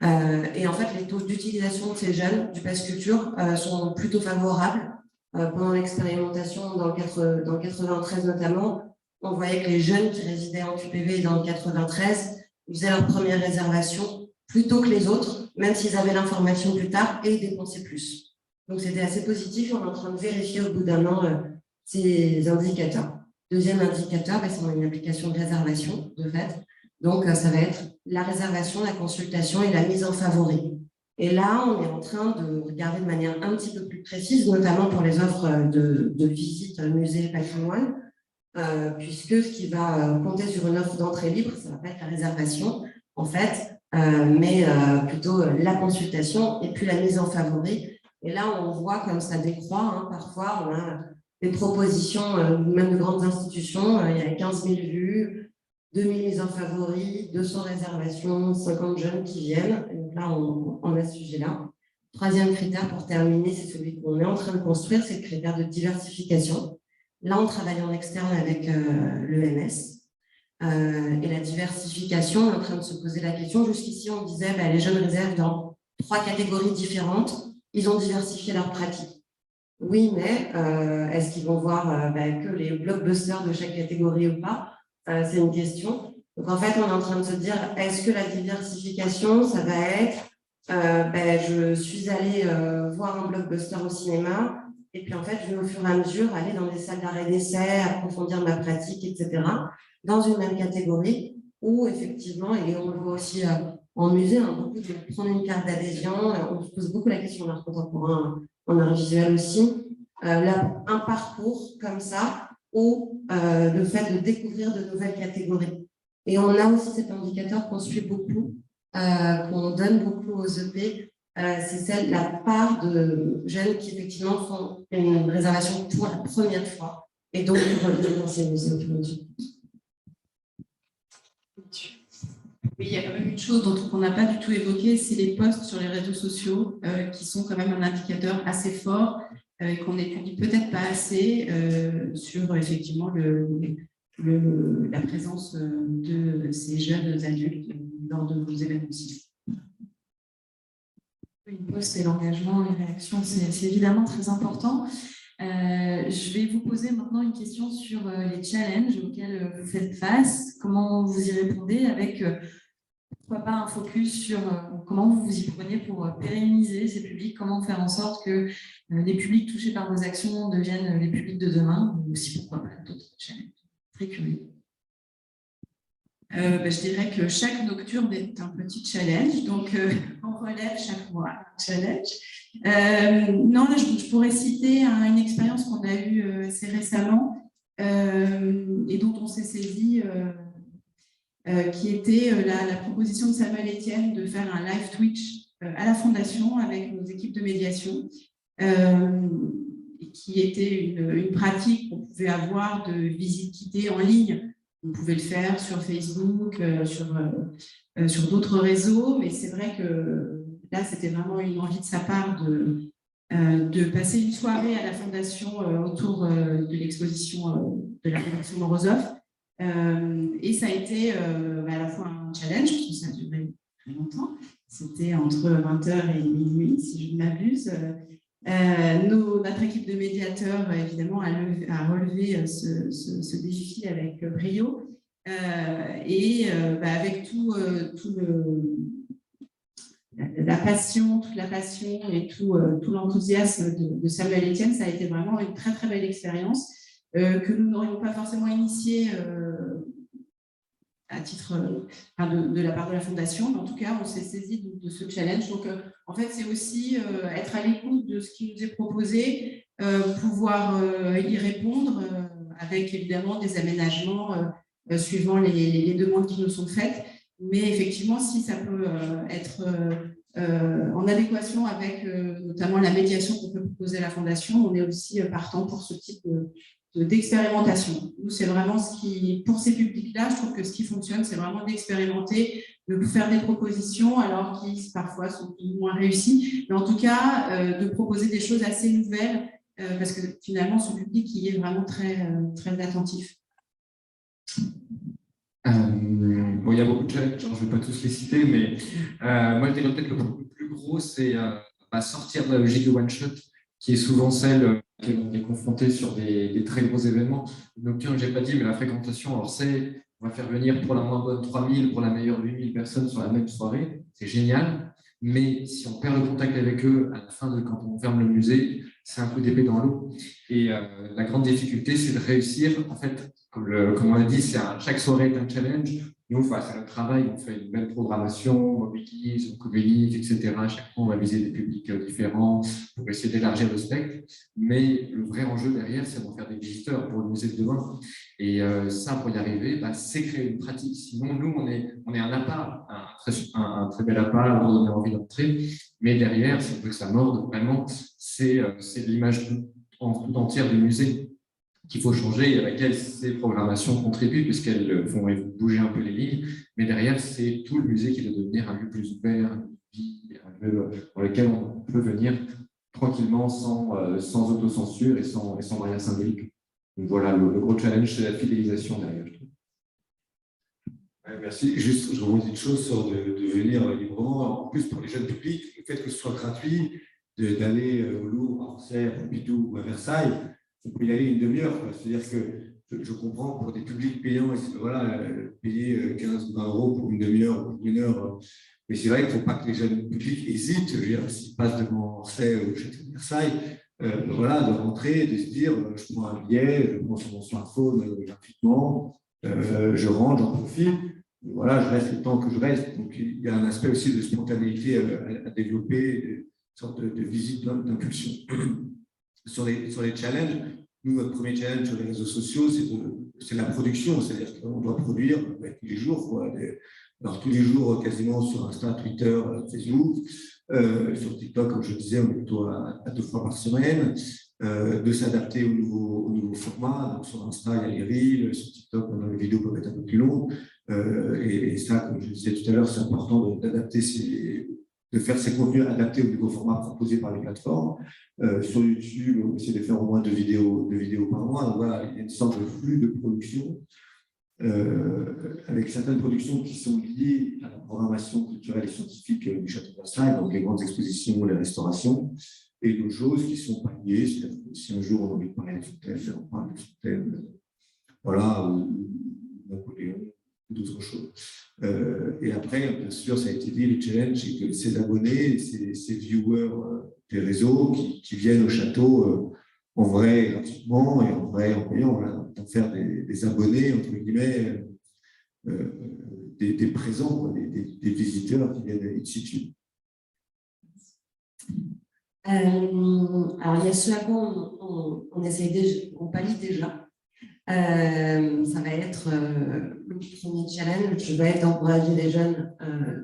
Et en fait, les taux d'utilisation de ces jeunes du Pass Culture sont plutôt favorables. Pendant l'expérimentation dans le 93 notamment, on voyait que les jeunes qui résidaient en QPV dans le 93 faisaient leur première réservation plus tôt que les autres, même s'ils avaient l'information plus tard et ils dépensaient plus. Donc c'était assez positif. On est en train de vérifier au bout d'un an ces indicateurs. Deuxième indicateur, c'est une application de réservation de fait. Donc ça va être la réservation, la consultation et la mise en favori. Et là, on est en train de regarder de manière un petit peu plus précise, notamment pour les offres de visite musée et patrimoine, puisque ce qui va compter sur une offre d'entrée libre, ça ne va pas être la réservation, en fait, mais plutôt la consultation et puis la mise en favori. Et là, on voit comme ça décroît. Parfois, on a des propositions, même de grandes institutions, il y a 15 000 vues, 2000 mises en favori, 200 réservations, 50 jeunes qui viennent. Et donc là, on a ce sujet-là. Troisième critère pour terminer, c'est celui qu'on est en train de construire, c'est le critère de diversification. Là, on travaille en externe avec l'ENS. Et la diversification, on est en train de se poser la question. Jusqu'ici, on disait les jeunes réservent dans 3 catégories différentes. Ils ont diversifié leurs pratiques. Oui, mais est-ce qu'ils vont voir que les blockbusters de chaque catégorie ou pas? C'est une question. Donc, en fait, on est en train de se dire, est-ce que la diversification, ça va être, je suis allée voir un blockbuster au cinéma, et puis en fait, je vais au fur et à mesure aller dans des salles d'arrêt d'essai, approfondir ma pratique, etc., dans une même catégorie, où effectivement, et on le voit aussi en musée, beaucoup de prendre une carte d'adhésion, on se pose beaucoup la question de l'art contemporain, en art visuel aussi, un parcours comme ça, ou le fait de découvrir de nouvelles catégories. Et on a aussi cet indicateur qu'on suit beaucoup, qu'on donne beaucoup aux EP, c'est la part de jeunes qui effectivement font une réservation pour la première fois et donc ils reviennent dans ces musées aujourd'hui. Oui, il y a quand même une chose dont on n'a pas du tout évoqué, c'est les posts sur les réseaux sociaux qui sont quand même un indicateur assez fort et qu'on n'étudie peut-être pas assez sur effectivement la présence de ces jeunes adultes lors de nos événements aussi. Les posts et l'engagement, les réactions, c'est évidemment très important. Je vais vous poser maintenant une question sur les challenges auxquels vous faites face. Comment vous y répondez avec, pourquoi pas, un focus sur comment vous vous y prenez pour pérenniser ces publics, comment faire en sorte que les publics touchés par vos actions deviennent les publics de demain, ou aussi, pourquoi pas, d'autres challenges. Très curieux. Je dirais que chaque nocturne est un petit challenge, donc on relève chaque mois un challenge. Non, là, je pourrais citer une expérience qu'on a eue assez récemment et dont on s'est saisi, qui était la proposition de Samuel Etienne de faire un live Twitch à la Fondation avec nos équipes de médiation, qui était une pratique qu'on pouvait avoir de visite guidée en ligne. On pouvait le faire sur Facebook, sur d'autres réseaux, mais c'est vrai que là, c'était vraiment une envie de sa part de passer une soirée à la Fondation autour de l'exposition de la collection Morozov. Et ça a été à la fois un challenge, parce que ça a duré très longtemps. C'était entre 20h et minuit, si je ne m'abuse. Notre équipe de médiateurs, évidemment, a relevé ce défi avec brio. Avec toute la passion et tout l'enthousiasme de Samuel Etienne, ça a été vraiment une très très belle expérience que nous n'aurions pas forcément initiée à titre de la part de la Fondation, mais en tout cas on s'est saisi de ce challenge. Donc en fait c'est aussi être à l'écoute de ce qui nous est proposé, pouvoir y répondre avec évidemment des aménagements suivant les demandes qui nous sont faites. Mais effectivement, si ça peut être en adéquation avec notamment la médiation qu'on peut proposer à la Fondation, on est aussi partant pour ce type d'expérimentation. Nous, c'est vraiment pour ces publics-là, je trouve que ce qui fonctionne, c'est vraiment d'expérimenter, de faire des propositions, alors qui parfois sont plus ou moins réussies, mais en tout cas, de proposer des choses assez nouvelles, parce que finalement, ce public y est vraiment très, très attentif. Il y a beaucoup de challenges, je ne vais pas tous les citer, mais moi je dirais peut-être que le plus gros, c'est sortir de la logique de one-shot, qui est souvent celle que l'on est confronté sur des très gros événements. Nocturne, je n'ai pas dit, mais la fréquentation, alors on va faire venir pour la moins bonne 3000, pour la meilleure 8000 personnes sur la même soirée, c'est génial, mais si on perd le contact avec eux à la fin quand on ferme le musée, c'est un coup d'épée dans l'eau. Et la grande difficulté, c'est de réussir, en fait, comme on l'a dit, chaque soirée est un challenge. Nous, face à notre travail, on fait une belle programmation, on mobilise, on communique, etc. Chaque fois, on va viser des publics différents pour essayer d'élargir le spectre. Mais le vrai enjeu derrière, c'est d'en faire des visiteurs pour le musée de demain. Et ça, pour y arriver, c'est créer une pratique. Sinon, nous, on est un appât, un très bel appât, on donne envie d'entrer. Mais derrière, si on veut que ça morde, vraiment, c'est l'image tout entière du musée qu'il faut changer et à laquelle ces programmations contribuent, puisqu'elles font bouger un peu les lignes. Mais derrière, c'est tout le musée qui doit devenir un lieu plus ouvert, un lieu dans lequel on peut venir tranquillement, sans autocensure et sans barrière symbolique. Donc voilà, le gros challenge, c'est la fidélisation derrière, je trouve. Ouais, merci. Juste, je rebondis une chose sur de venir librement. En plus, pour les jeunes publics, le fait que ce soit gratuit, d'aller au Louvre, à Orsay, à Pompidou ou à Versailles, on peut y aller une demi-heure. C'est-à-dire que je comprends pour des publics payants, voilà, payer 15-20 € pour une demi-heure ou une heure. Mais c'est vrai qu'il ne faut pas que les jeunes publics hésitent. Je veux dire, s'ils passent devant Orsay ou Château de Versailles, voilà, de rentrer, de se dire, je prends un billet, je prends sur mon smartphone gratuitement, je rentre, j'en profite. Voilà, je reste le temps que je reste. Donc, il y a un aspect aussi de spontanéité à développer, une sorte de visite d'impulsion. Sur les challenges, nous, notre premier challenge sur les réseaux sociaux, c'est la production, c'est-à-dire qu'on doit produire tous les jours, quoi. Alors, tous les jours, quasiment sur Insta, Twitter, Facebook, sur TikTok, comme je disais, on est plutôt à 2 fois par semaine, de s'adapter au nouveau format. Donc, sur Insta, il y a les Reels, sur TikTok, les vidéos peuvent être un peu plus longues. Et ça, comme je disais tout à l'heure, c'est important d'adapter de faire ces contenus adaptés au nouveau format proposé par les plateformes. Sur YouTube, on essaie de faire au moins 2 vidéos par mois. Donc voilà, il y a une sorte de flux de production avec certaines productions qui sont liées à la programmation culturelle et scientifique du Château de Versailles, donc les grandes expositions, les restaurations, et d'autres choses qui sont pas liées. C'est-à-dire que si un jour on a envie de parler des fontaines, on parle des fontaines, voilà, ou Napoléon, ou d'autres choses. Et après, bien sûr, ça a été dit, les challenges, c'est que ces abonnés, ces viewers des réseaux qui viennent au château en vrai gratuitement et en vrai en payant, voilà, d'en faire des abonnés, entre guillemets, des présents, des visiteurs qui viennent in situ. Alors, il y a ce à quoi on pallie déjà. Ça va être le premier challenge, va être d'encourager les jeunes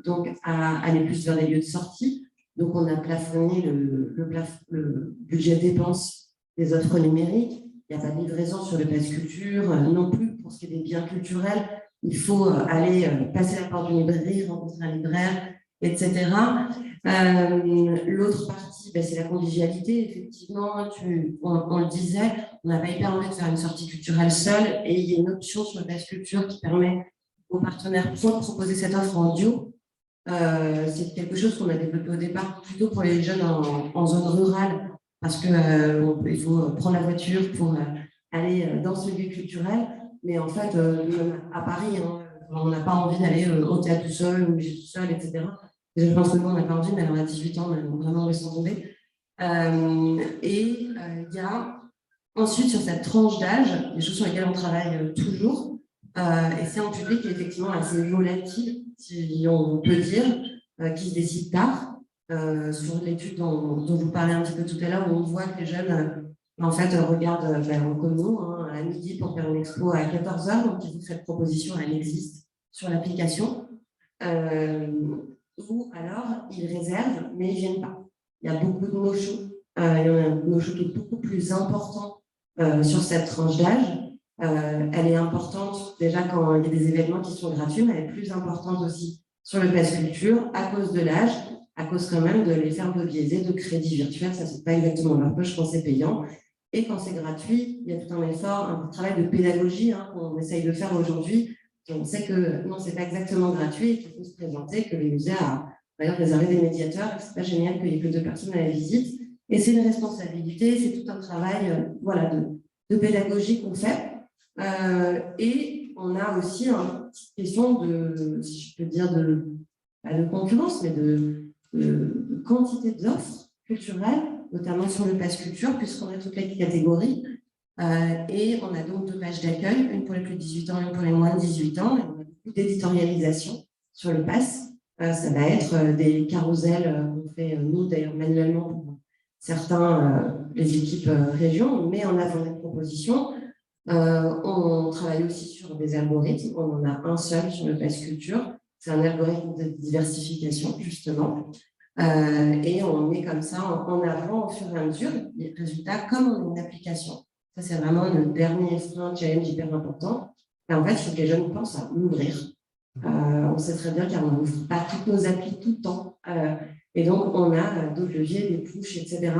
donc à aller plus vers les lieux de sortie. Donc, on a plafonné le budget dépenses des offres numériques. Il n'y a pas de livraison sur le pass culture non plus pour ce qui est des biens culturels. Il faut aller passer la porte d'une librairie, rencontrer un libraire, etc. L'autre partie, c'est la convivialité. Effectivement, on le disait, on n'a pas hyper envie de faire une sortie culturelle seule et il y a une option sur le pass culture qui permet aux partenaires de proposer cette offre en duo. C'est quelque chose qu'on a développé au départ plutôt pour les jeunes en zone rurale parce qu'il faut prendre la voiture pour aller dans ce lieu culturel. Mais en fait, à Paris, on n'a pas envie d'aller au théâtre tout seul, ou tout seul, etc. Je pense que nous, on n'a pas envie, mais alors à 18 ans, on a vraiment laissé tomber. Il y a ensuite, sur cette tranche d'âge, des choses sur lesquelles on travaille toujours, et c'est un public qui est effectivement assez volatile, si on peut dire, qui se décide tard. Sur l'étude dont je vous parlais un petit peu tout à l'heure, où on voit que les jeunes, en fait, regardent comme nous, à midi pour faire une expo à 14h, donc ils font cette proposition, elle existe sur l'application. Ou alors, ils réservent, mais ils ne viennent pas. Il y a beaucoup de no-show. Il y en a un no-show qui est beaucoup plus important sur cette tranche d'âge. Elle est importante déjà quand il y a des événements qui sont gratuits, mais elle est plus importante aussi sur le pass culture à cause de l'âge, à cause quand même de l'effet un peu biaisé de crédit virtuel. Ça, c'est pas exactement leur poche quand c'est payant. Et quand c'est gratuit, il y a tout un effort, un travail de pédagogie qu'on essaye de faire aujourd'hui. On sait que non, c'est pas exactement gratuit et qu'il faut se présenter, que le musée a d'ailleurs réservé des médiateurs, et que c'est pas génial qu'il y ait que 2 personnes à la visite. Et c'est une responsabilité, c'est tout un travail de pédagogie qu'on fait. Et on a aussi une petite question de, si je peux dire, de concurrence, mais de quantité d'offres culturelles, notamment sur le pass culture, puisqu'on a toutes les catégories. Et on a donc 2 pages d'accueil, une pour les plus de 18 ans et une pour les moins de 18 ans. Et on a beaucoup d'éditorialisation sur le pass. Ça va être des carousels qu'on fait, nous, d'ailleurs, manuellement pour certains, les équipes régions, mais en avant des propositions. On travaille aussi sur des algorithmes. On en a un seul sur le pass culture. C'est un algorithme de diversification, justement. Et on met comme ça en avant au fur et à mesure les résultats comme on a une application. Ça, c'est vraiment le dernier frein, challenge hyper important. Et en fait, il faut que les jeunes pensent à l'ouvrir. On sait très bien qu'on n'ouvre pas toutes nos applis tout le temps. Et donc, on a d'autres leviers, des push, etc.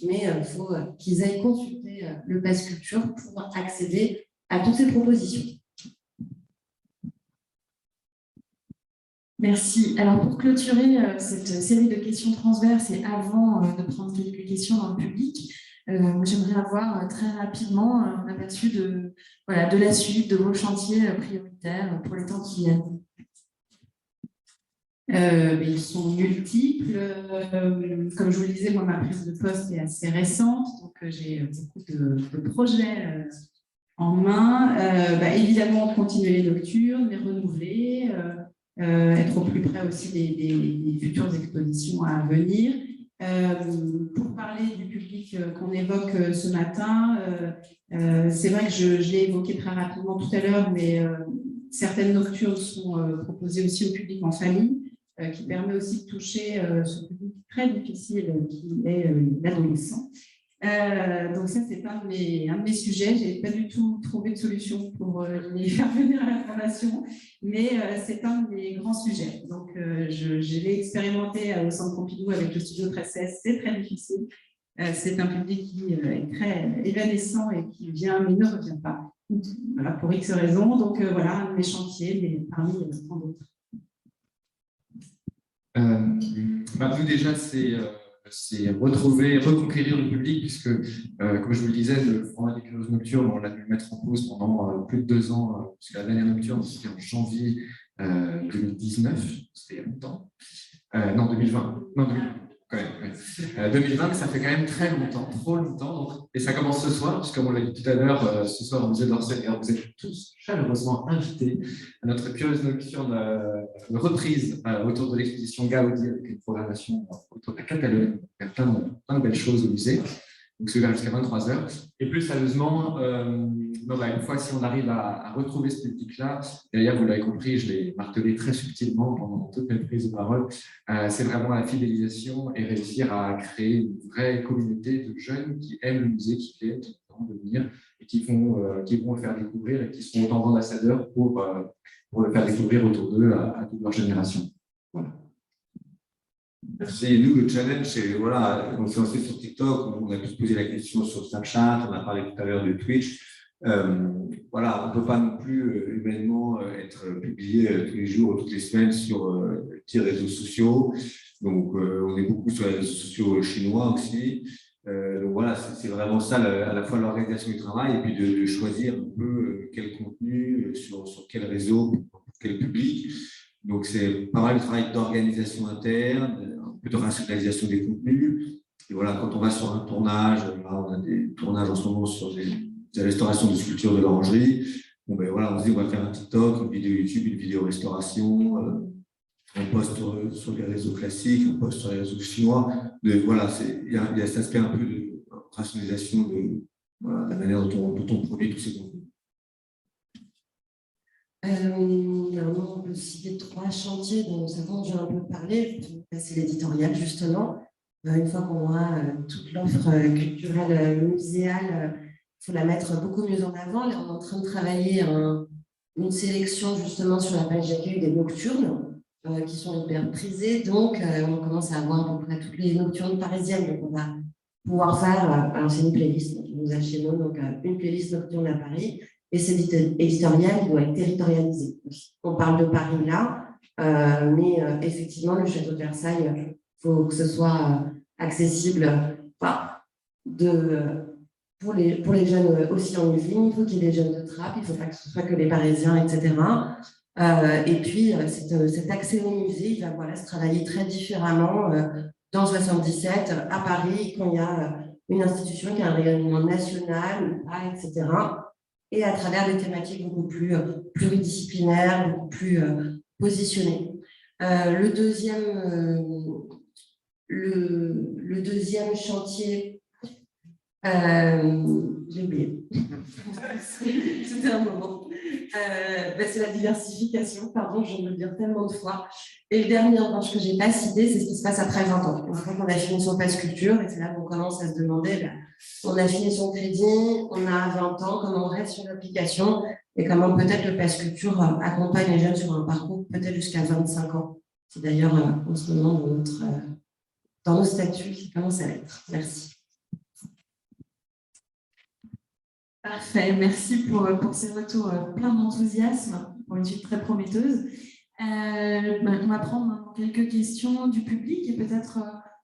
Mais il faut qu'ils aillent consulter le pass culture pour accéder à toutes ces propositions. Merci. Alors, pour clôturer cette série de questions transverses et avant de prendre quelques questions dans le public, j'aimerais avoir très rapidement un aperçu de la suite de vos chantiers prioritaires pour les temps qui viennent. Ils sont multiples. Comme je vous le disais, moi, ma prise de poste est assez récente, donc j'ai beaucoup de projets en main. Évidemment, continuer les nocturnes, les renouveler, être au plus près aussi des futures expositions à venir. Pour parler du public qu'on évoque ce matin, c'est vrai que je l'ai évoqué très rapidement tout à l'heure, mais certaines nocturnes sont proposées aussi au public en famille, qui permet aussi de toucher ce public très difficile qui est l'adolescent. Donc ça, c'est un de mes sujets. Je n'ai pas du tout trouvé de solution pour les faire venir à la formation, mais c'est un des grands sujets. Donc je l'ai expérimenté au Centre Pompidou avec le studio 1316. C'est très difficile. C'est un public qui est très évanescent et qui vient mais ne revient pas. Voilà, pour X raisons. Donc voilà, un de mes chantiers, parmi tant d'autres. Nous déjà, c'est reconquérir le public, puisque, comme je vous le disais, le format des curieuses nocturnes, on l'a dû le mettre en pause pendant plus de 2 ans, puisque la dernière nocturne, c'était en janvier 2019, c'était il y a longtemps. Non, 2020. Non, 2020, mais ça fait quand même très longtemps, trop longtemps. Donc, et ça commence ce soir, puisque comme on l'a dit tout à l'heure, ce soir au musée d'Orsay, vous êtes tous chaleureusement invités à notre curieuse nocturne reprise autour de l'exposition Gaudi, avec une programmation autour de la Catalogne. Il y a plein de belles choses au musée. Donc, c'est ouvert jusqu'à 23h. Et plus sérieusement, une fois si on arrive à retrouver ce public-là, d'ailleurs, vous l'avez compris, je l'ai martelé très subtilement pendant toute mes prises de parole, c'est vraiment la fidélisation et réussir à créer une vraie communauté de jeunes qui aiment le musée, qui viennent de venir et qui vont le faire découvrir et qui seront autant d'ambassadeurs pour le faire découvrir autour d'eux à toute leur génération. Voilà. Merci. Nous, le challenge, c'est, voilà, on s'est lancé sur TikTok, on a pu se poser la question sur Snapchat, on a parlé tout à l'heure de Twitch. Voilà, on ne peut pas non plus humainement être publié tous les jours ou toutes les semaines sur les petits réseaux sociaux. Donc, on est beaucoup sur les réseaux sociaux chinois aussi. Donc voilà, c'est vraiment ça, à la fois l'organisation du travail et puis de choisir un peu quel contenu, sur quel réseau, pour quel public. Donc, c'est pas mal de travail d'organisation interne, un peu de rationalisation des contenus. Et voilà, quand on va sur un tournage, là, on a des tournages en ce moment sur des restaurations de sculptures de l'orangerie. Bon, ben voilà, on se dit, on va faire un TikTok, une vidéo YouTube, une vidéo restauration. On poste sur les réseaux classiques, on poste sur les réseaux chinois. Voilà, il y a cet aspect un peu de rationalisation de voilà, la manière dont on produit tous ces contenus. On peut citer 3 chantiers dont nous avons déjà un peu parlé. C'est l'éditorial, justement. Une fois qu'on aura toute l'offre culturelle muséale, il faut la mettre beaucoup mieux en avant. Là, on est en train de travailler une sélection, justement, sur la page d'accueil des nocturnes, qui sont hyper prisées. Donc, on commence à avoir à peu près toutes les nocturnes parisiennes. Donc, on va pouvoir faire, alors c'est une playlist, donc, nous a chez nous, donc une playlist nocturne à Paris. Et cet éditorial doit être territorialisé. On parle de Paris là, mais effectivement, le château de Versailles, il faut que ce soit accessible pour les jeunes aussi en Yvelines, il faut qu'il y ait des jeunes de Trappes, il ne faut pas que ce soit que les Parisiens, etc. Et puis, cet accès au musée, il va se travailler très différemment dans 77, à Paris, quand il y a une institution qui a un rayonnement national, etc. Et à travers des thématiques beaucoup plus pluridisciplinaires, beaucoup plus positionnées. Le deuxième chantier, j'ai oublié, c'était un moment, c'est la diversification, pardon, je vais le dire tellement de fois. Et le dernier branche que je n'ai pas cité, c'est ce qui se passe après 20 ans. Une fois qu'on a fini son passe culture, et c'est là qu'on commence à se demander, on a fini son crédit, on a 20 ans, comment on reste sur l'application et comment peut-être le pass culture accompagne les jeunes sur un parcours peut-être jusqu'à 25 ans. C'est d'ailleurs en ce moment dans nos statuts qui commence à l'être. Merci. Parfait, merci pour ces retours plein d'enthousiasme pour une suite très prometteuse. On va prendre quelques questions du public et peut-être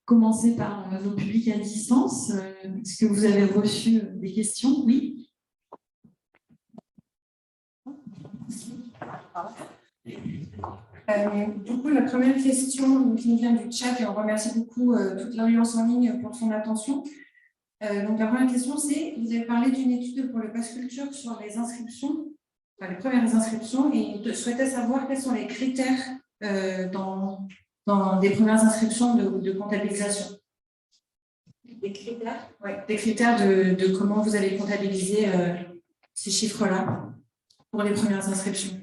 commencer par nos publics à distance. Est-ce que vous avez reçu des questions? Oui. Du coup, la première question qui nous vient du chat, et on remercie beaucoup toute l'Alliance en ligne pour son attention. Donc, la première question, c'est, vous avez parlé d'une étude pour le pass culture sur les inscriptions, enfin, les premières inscriptions, et je souhaitais savoir quels sont les critères dans des premières inscriptions de comptabilisation. Des critères? Oui, des critères de comment vous allez comptabiliser ces chiffres-là pour les premières inscriptions.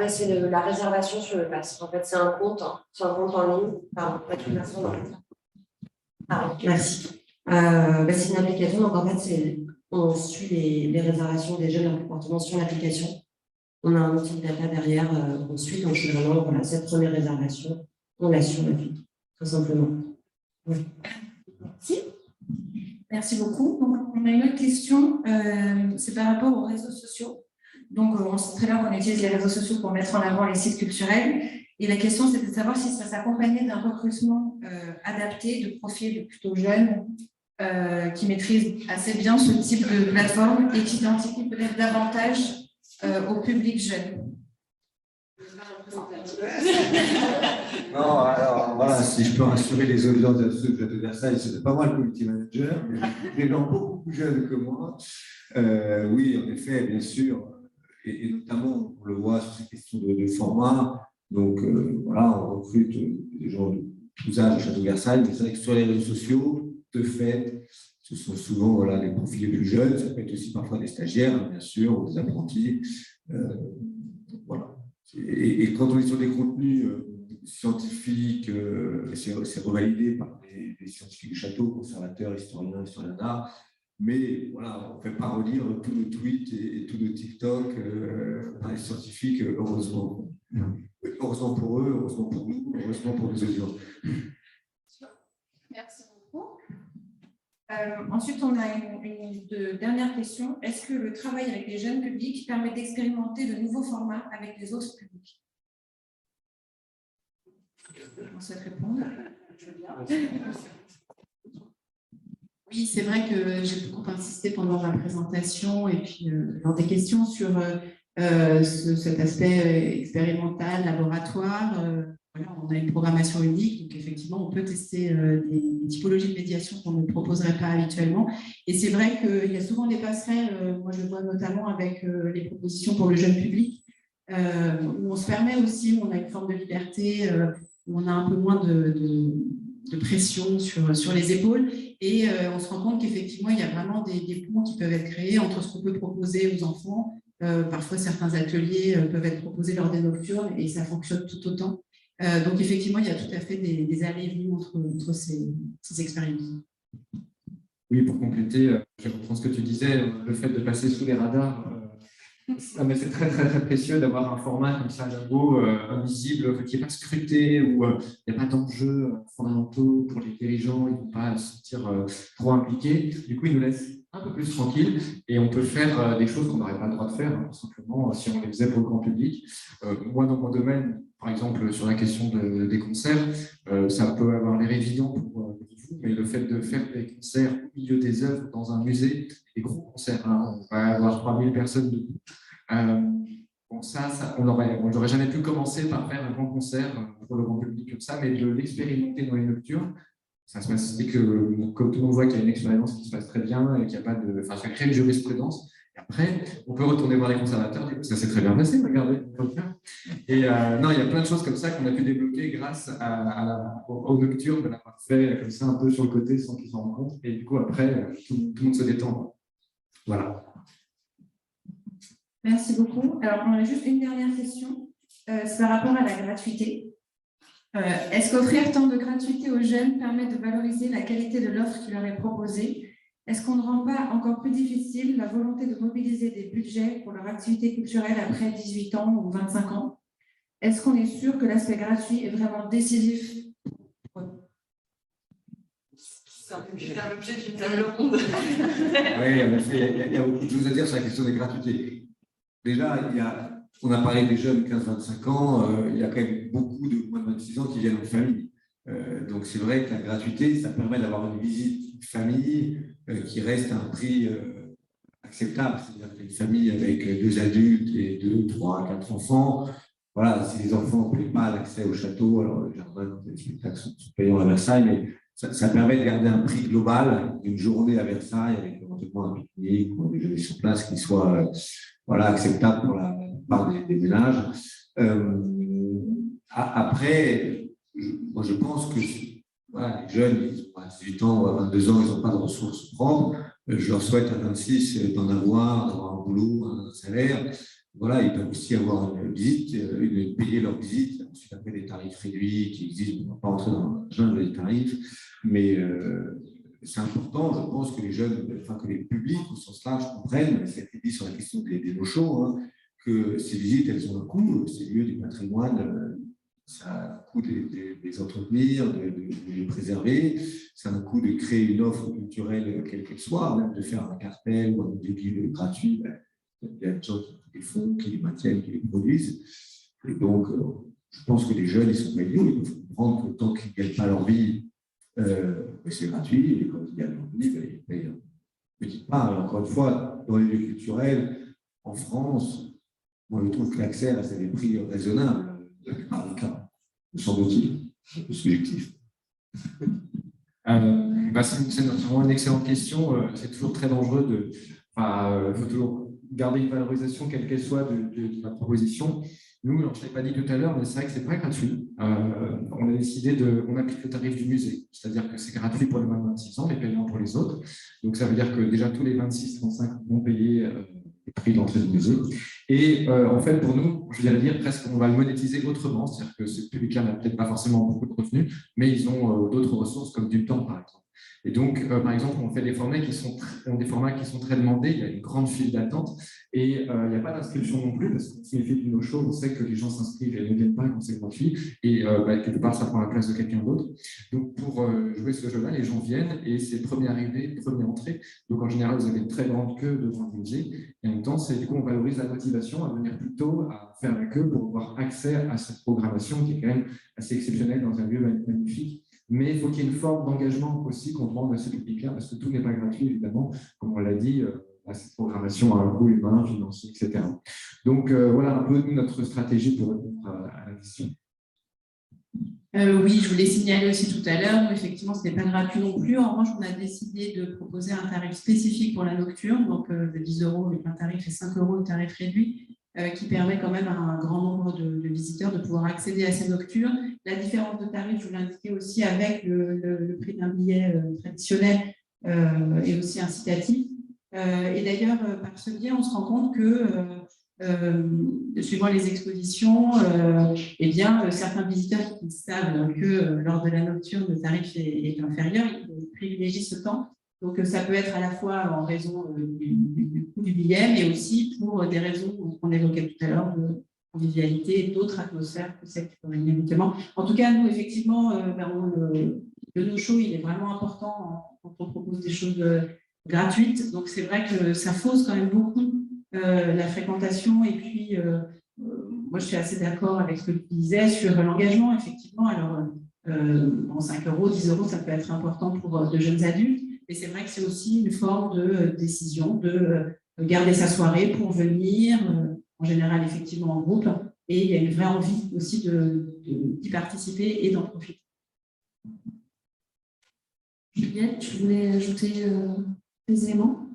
C'est la réservation sur le pass. En fait, c'est un compte en ligne. Pardon, merci. C'est une application, donc en fait, on suit les réservations des jeunes en comportement sur l'application. On a un outil de data derrière, on suit, donc c'est vraiment cette première réservation, on la suit, tout simplement. Oui. Merci. Merci beaucoup. Donc, on a une autre question, c'est par rapport aux réseaux sociaux. Donc, on sait très bien qu'on utilise les réseaux sociaux pour mettre en avant les sites culturels. Et la question, c'était de savoir si ça s'accompagnait d'un recrutement adapté de profils plutôt jeunes qui maîtrisent assez bien ce type de plateforme et qui s'identifient peut-être davantage au public jeune. Non, alors voilà, si je peux rassurer les audiences de ceux de Versailles, ce n'est pas moi le community manager, mais des gens beaucoup plus jeunes que moi. Oui, en effet, bien sûr, et notamment, on le voit sur ces questions de format. Donc voilà, on recrute des gens de tous âges au Château de Versailles, mais c'est vrai que sur les réseaux sociaux, de fait, ce sont souvent les profils les plus jeunes, ça peut être aussi parfois des stagiaires, bien sûr, ou des apprentis. Voilà. Et quand on est sur des contenus scientifiques, c'est revalidé par les scientifiques du château, conservateurs, historiens d'art, mais voilà, on ne fait pas relire tous nos tweets et tous nos TikTok par les scientifiques, heureusement. Heureusement pour eux, heureusement pour nous, heureusement pour nos audiences. Ensuite, on a une dernière question. Est-ce que le travail avec les jeunes publics permet d'expérimenter de nouveaux formats avec les autres publics? On souhaite répondre. Oui, c'est vrai que j'ai beaucoup insisté pendant ma présentation et puis lors des questions sur cet aspect expérimental, laboratoire. Voilà, on a une programmation unique, donc effectivement, on peut tester des typologies de médiation qu'on ne proposerait pas habituellement. Et c'est vrai qu'il y a souvent des passerelles, moi je le vois notamment avec les propositions pour le jeune public, où on se permet aussi, où on a une forme de liberté, où on a un peu moins de pression sur les épaules. Et on se rend compte qu'effectivement, il y a vraiment des ponts qui peuvent être créés entre ce qu'on peut proposer aux enfants. Parfois, certains ateliers peuvent être proposés lors des nocturnes et ça fonctionne tout autant. Donc, effectivement, il y a tout à fait des allées et venues entre ces expériences. Oui, pour compléter, je reprends ce que tu disais, le fait de passer sous les radars, c'est très, très, très précieux d'avoir un format comme ça, jumbo, invisible, qui n'est pas scruté, où il n'y a pas d'enjeux fondamentaux pour les dirigeants, ils ne vont pas se sentir trop impliqués. Du coup, ils nous laissent un peu plus tranquilles et on peut faire des choses qu'on n'aurait pas le droit de faire, tout simplement, si on les faisait pour le grand public. Moi, dans mon domaine, par exemple, sur la question des concerts, ça peut avoir l'air évident pour vous, mais le fait de faire des concerts au milieu des œuvres dans un musée, des gros concerts, hein, on va avoir 3000 personnes debout. Bon, on n'aurait jamais pu commencer par faire un grand concert pour le grand public comme ça, mais de l'expérimenter dans les nocturnes, ça se passe, c'est que comme tout le monde voit qu'il y a une expérience qui se passe très bien et qu'il n'y a pas de, enfin, ça crée une jurisprudence. Et après, on peut retourner voir les conservateurs, ça s'est très bien passé, regardez. Et non, il y a plein de choses comme ça qu'on a pu débloquer grâce aux nocturnes, de l'avoir fait comme ça un peu sur le côté sans qu'ils s'en rendent compte. Et du coup, après, tout le monde se détend. Voilà. Merci beaucoup. Alors, on a juste une dernière question. C'est par rapport à la gratuité. Est-ce qu'offrir tant de gratuité aux jeunes permet de valoriser la qualité de l'offre qui leur est proposée? Est-ce qu'on ne rend pas encore plus difficile la volonté de mobiliser des budgets pour leur activité culturelle après 18 ans ou 25 ans? Est-ce qu'on est sûr que l'aspect gratuit est vraiment décisif? C'est un l'objet d'une table ronde. Oui, en effet, il y a beaucoup de choses à dire sur la question des gratuités. Déjà, on a parlé des jeunes 15-25 ans, il y a quand même beaucoup de moins de 26 ans qui viennent en famille. Donc c'est vrai que la gratuité, ça permet d'avoir une visite de famille qui reste à un prix acceptable. C'est-à-dire qu'une famille avec 2 adultes et 2, 3, 4 enfants, voilà, si les enfants ne paient pas l'accès au château, alors le jardin, les spectacles sont payants à Versailles, mais ça permet de garder un prix global d'une journée à Versailles avec éventuellement un pique-nique ou un déjeuner sur place qui soit voilà, acceptable pour la part des ménages. Après, moi je pense que voilà, les jeunes, ils ont à 18 ans ou à 22 ans, ils n'ont pas de ressources propres. Je leur souhaite à 26 d'en avoir, d'avoir un boulot, un salaire. Voilà, ils peuvent aussi avoir une visite, payer leur visite. Ensuite, après, des tarifs réduits qui existent. On ne va pas entrer dans la jungle des tarifs, mais c'est important, je pense, que les jeunes, enfin que les publics au sens large comprennent, ça a été dit sur la question des no-shows, hein, que ces visites, elles ont un coût, ces lieux du patrimoine, ça a un coût de les entretenir, de les préserver, ça a un coût de créer une offre culturelle quelle qu'elle soit, même de faire un cartel ou un débit gratuit. Il y a des gens qui les font, qui les maintiennent, qui les produisent. Et donc, je pense que les jeunes, ils sont médiaux, ils peuvent comprendre que tant qu'ils ne gagnent pas leur vie, c'est gratuit, et quand ils gagnent leur vie, ils payent une petite part. Encore une fois, dans les lieux culturels, en France, moi je trouve que l'accès reste à des prix raisonnables, la plupart des cas, me semble-t-il, un peu subjectif. C'est vraiment une excellente question. C'est toujours très dangereux il faut toujours garder une valorisation, quelle qu'elle soit, de la proposition. Nous, je ne l'ai pas dit tout à l'heure, mais c'est vrai que ce n'est pas gratuit. On a décidé on applique le tarif du musée, c'est-à-dire que c'est gratuit pour les moins de 26 ans, mais payant pour les autres. Donc, ça veut dire que déjà tous les 26-35 vont payer les prix d'entrée du musée. Et en fait, pour nous, je viens de dire presque qu'on va le monétiser autrement, c'est-à-dire que ce public-là n'a peut-être pas forcément beaucoup de revenus, mais ils ont d'autres ressources, comme du temps, par exemple. Et donc, par exemple, on fait des formats qui sont très demandés, il y a une grande file d'attente et il n'y a pas d'inscription non plus parce qu'on se méfie du no-show, on sait que les gens s'inscrivent et ne viennent pas quand c'est gratuit et quelque part, ça prend la place de quelqu'un d'autre. Donc, pour jouer ce jeu-là, les gens viennent et c'est premier arrivé, premier entrée. Donc, en général, vous avez une très grande queue devant le musée et en même temps, du coup, on valorise la motivation à venir plus tôt, à faire la queue pour avoir accès à cette programmation qui est quand même assez exceptionnelle dans un lieu magnifique. Mais il faut qu'il y ait une forme d'engagement aussi qu'on demande à ce public-là, parce que tout n'est pas gratuit, évidemment, comme on l'a dit, cette programmation a un coût humain, financier, etc. Donc, voilà un peu notre stratégie pour répondre à la question. Oui, je voulais signaler aussi tout à l'heure, effectivement, ce n'est pas gratuit non plus. En revanche, on a décidé de proposer un tarif spécifique pour la nocturne, donc de 10 € le plein tarif et 5 € le tarif réduit, qui permet quand même à un grand nombre de visiteurs de pouvoir accéder à ces nocturnes. La différence de tarif, je vous l'indiquais aussi, avec le prix d'un billet traditionnel est aussi incitatif. Et d'ailleurs, par ce biais, on se rend compte que suivant les expositions, eh bien, certains visiteurs qui savent que lors de la nocturne, le tarif est inférieur, ils privilégient ce temps. Donc, ça peut être à la fois en raison du coût du billet, mais aussi pour des raisons qu'on évoquait tout à l'heure, de convivialité et d'autres atmosphères que celles qui pourraient régner habituellement. En tout cas, nous, effectivement, le no-show, il est vraiment important quand on propose des choses gratuites. Donc, c'est vrai que ça fausse quand même beaucoup la fréquentation. Et puis, moi, je suis assez d'accord avec ce que tu disais sur l'engagement, effectivement. Alors, 5 €, 10 €, ça peut être important pour de jeunes adultes. Mais c'est vrai que c'est aussi une forme de décision de garder sa soirée pour venir, en général, effectivement, en groupe. Et il y a une vraie envie aussi d'y participer et d'en profiter. Juliette, tu voulais ajouter des éléments?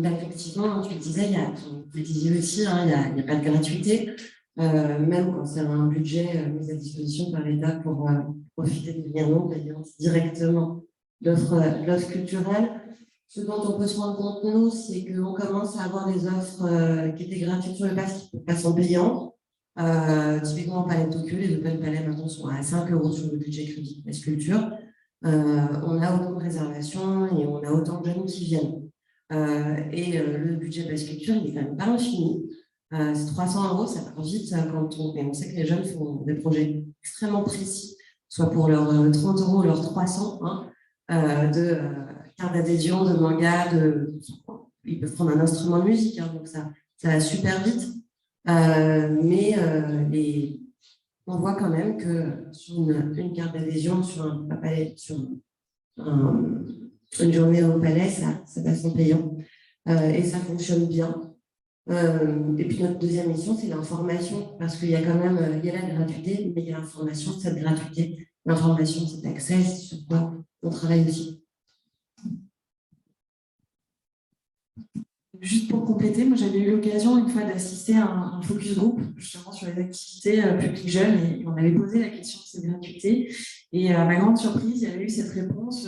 Effectivement, tu le disais, vous le disiez aussi, il n'y a pas de gratuité, même quand c'est un budget mis à disposition par l'État pour profiter des liens non-payants directement l'offre culturelle. Ce dont on peut se rendre compte, nous, c'est qu'on commence à avoir des offres qui étaient gratuites sur le pass qui passent en payant. Typiquement, au Palais de Tokyo, les Open Palais maintenant sont à 5 € sur le budget crédit Pass Culture. On a autant de réservations et on a autant de jeunes qui viennent. Le budget Pass Culture, il n'est quand même pas infini. C'est 300 €, ça part vite et on sait que les jeunes font des projets extrêmement précis, soit pour leurs 30 € ou leurs 300 de carte d'adhésion, de manga, ils peuvent prendre un instrument de musique, donc ça va super vite. Mais on voit quand même que sur une carte d'adhésion, sur une journée au palais, ça passe en payant et ça fonctionne bien. Et puis notre deuxième mission, c'est l'information, parce qu'il y a quand même il y a la gratuité, mais il y a l'information, cette gratuité, l'information, cet accès, sur quoi on travaille aussi. Juste pour compléter, moi j'avais eu l'occasion une fois d'assister à un focus group justement sur les activités publiques jeunes et on avait posé la question de cette gratuité et à ma grande surprise, il y avait eu cette réponse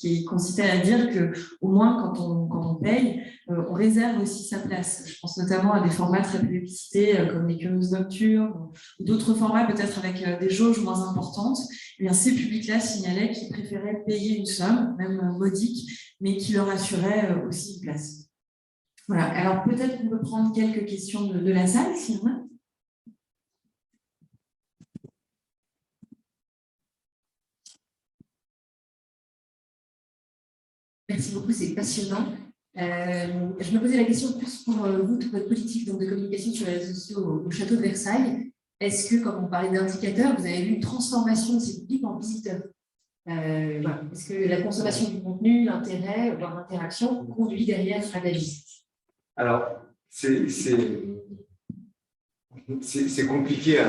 qui consistait à dire qu'au moins quand on paye, on réserve aussi sa place. Je pense notamment à des formats très plébiscités comme les curieuses nocturnes ou d'autres formats peut-être avec des jauges moins importantes. Eh bien, ces publics-là signalaient qu'ils préféraient payer une somme, même modique, mais qui leur assurait aussi une place. Voilà, alors peut-être qu'on peut prendre quelques questions de la salle, s'il y en a. Merci beaucoup, c'est passionnant. Je me posais la question plus pour vous, toute votre politique de communication sur les réseaux sociaux au château de Versailles. Est-ce que, comme on parlait d'indicateurs, vous avez vu une transformation de ces publics en visiteurs? Voilà. Est-ce que la consommation du contenu, l'intérêt, voire l'interaction, conduit derrière à la visite? Alors, c'est compliqué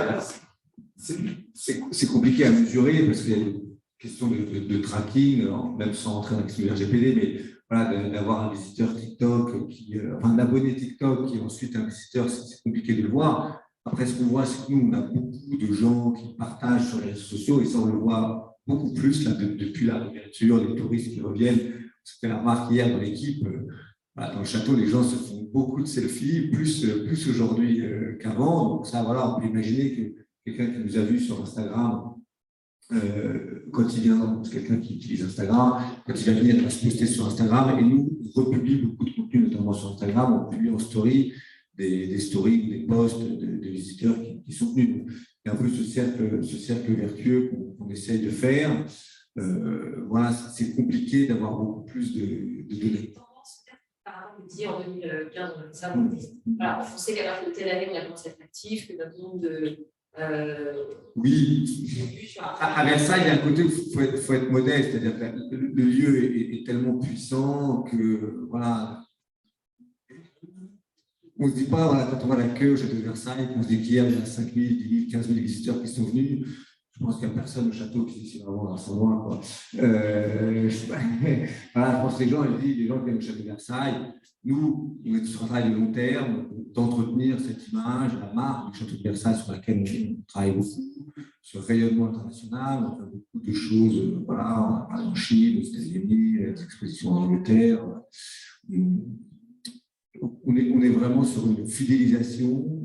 c'est compliqué à mesurer parce qu'il y a une question de tracking, même sans entrer dans la question du RGPD, mais voilà, d'avoir un visiteur TikTok, un abonné TikTok qui est ensuite un visiteur, c'est compliqué de le voir. Après, ce qu'on voit, c'est que nous, on a beaucoup de gens qui partagent sur les réseaux sociaux et ça, on le voit beaucoup plus là, depuis la réouverture, les touristes qui reviennent. C'était la remarque hier dans l'équipe. Voilà, dans le château, les gens se font beaucoup de selfies, plus aujourd'hui qu'avant. Donc ça, voilà, on peut imaginer que quelqu'un qui nous a vus sur Instagram quand il vient, c'est quelqu'un qui utilise Instagram, quand il va venir, il va se poster sur Instagram, et nous, on republie beaucoup de contenu, notamment sur Instagram, on publie en story des stories ou des posts de visiteurs qui sont venus. Il y a un peu ce cercle vertueux qu'on essaye de faire. Voilà, c'est compliqué d'avoir beaucoup plus de données. Par exemple, dit en 2015, voilà, on sait qu'à partir de telle année, on a commencé à être actif, que notre nombre de. Oui, à Versailles, il y a un côté où il faut être modeste, c'est-à-dire que le lieu est tellement puissant que, voilà, on ne se dit pas, voilà, quand on va à la queue au château de Versailles, qu'on se dit qu'hier, il y a 5 000, 10 000, 15 000 visiteurs qui sont venus. Je pense qu'il n'y a personne au château qui est vraiment dans loin, quoi. Voilà, je pense que les gens qui viennent au château de Versailles, nous, on est sur un travail de long terme, d'entretenir cette image, la marque du château de Versailles sur laquelle on travaille beaucoup, sur le rayonnement international, on fait beaucoup de choses, voilà, on a parlé en Chine, aux États-Unis, des expositions en Angleterre. On est vraiment sur une fidélisation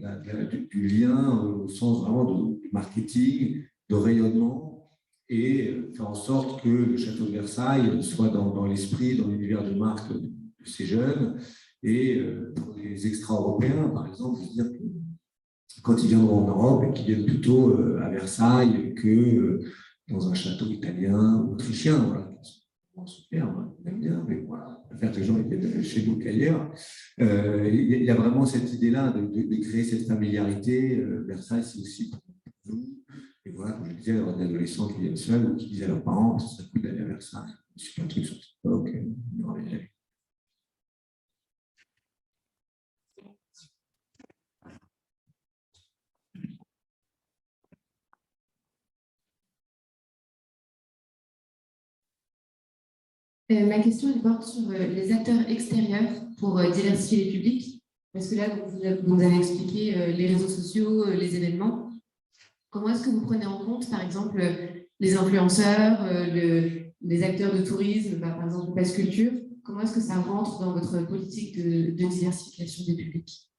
du lien au sens vraiment du marketing, de rayonnement, et faire en sorte que le château de Versailles soit dans l'esprit, dans l'univers de marque de ces jeunes. Et pour les extra-européens, par exemple, je veux dire que quand ils viendront en Europe, et qu'ils viennent plutôt à Versailles que dans un château italien ou autrichien, voilà. Super, on aime bien, mais voilà, on préfère que les gens viennent chez nous qu'ailleurs. Il y a vraiment cette idée-là de créer cette familiarité. Versailles, c'est aussi pour nous. Et voilà, comme je disais, il y aura des adolescents qui viennent seuls ou qui disent à leurs parents, ce serait cool d'aller à Versailles. Super truc sur TikTok, on aura bien aller. Ma question elle porte sur les acteurs extérieurs pour diversifier les publics. Parce que là, vous avez expliqué les réseaux sociaux, les événements. Comment est-ce que vous prenez en compte, par exemple, les influenceurs, les acteurs de tourisme, par exemple, Pass Culture? Comment est-ce que ça rentre dans votre politique de diversification des publics?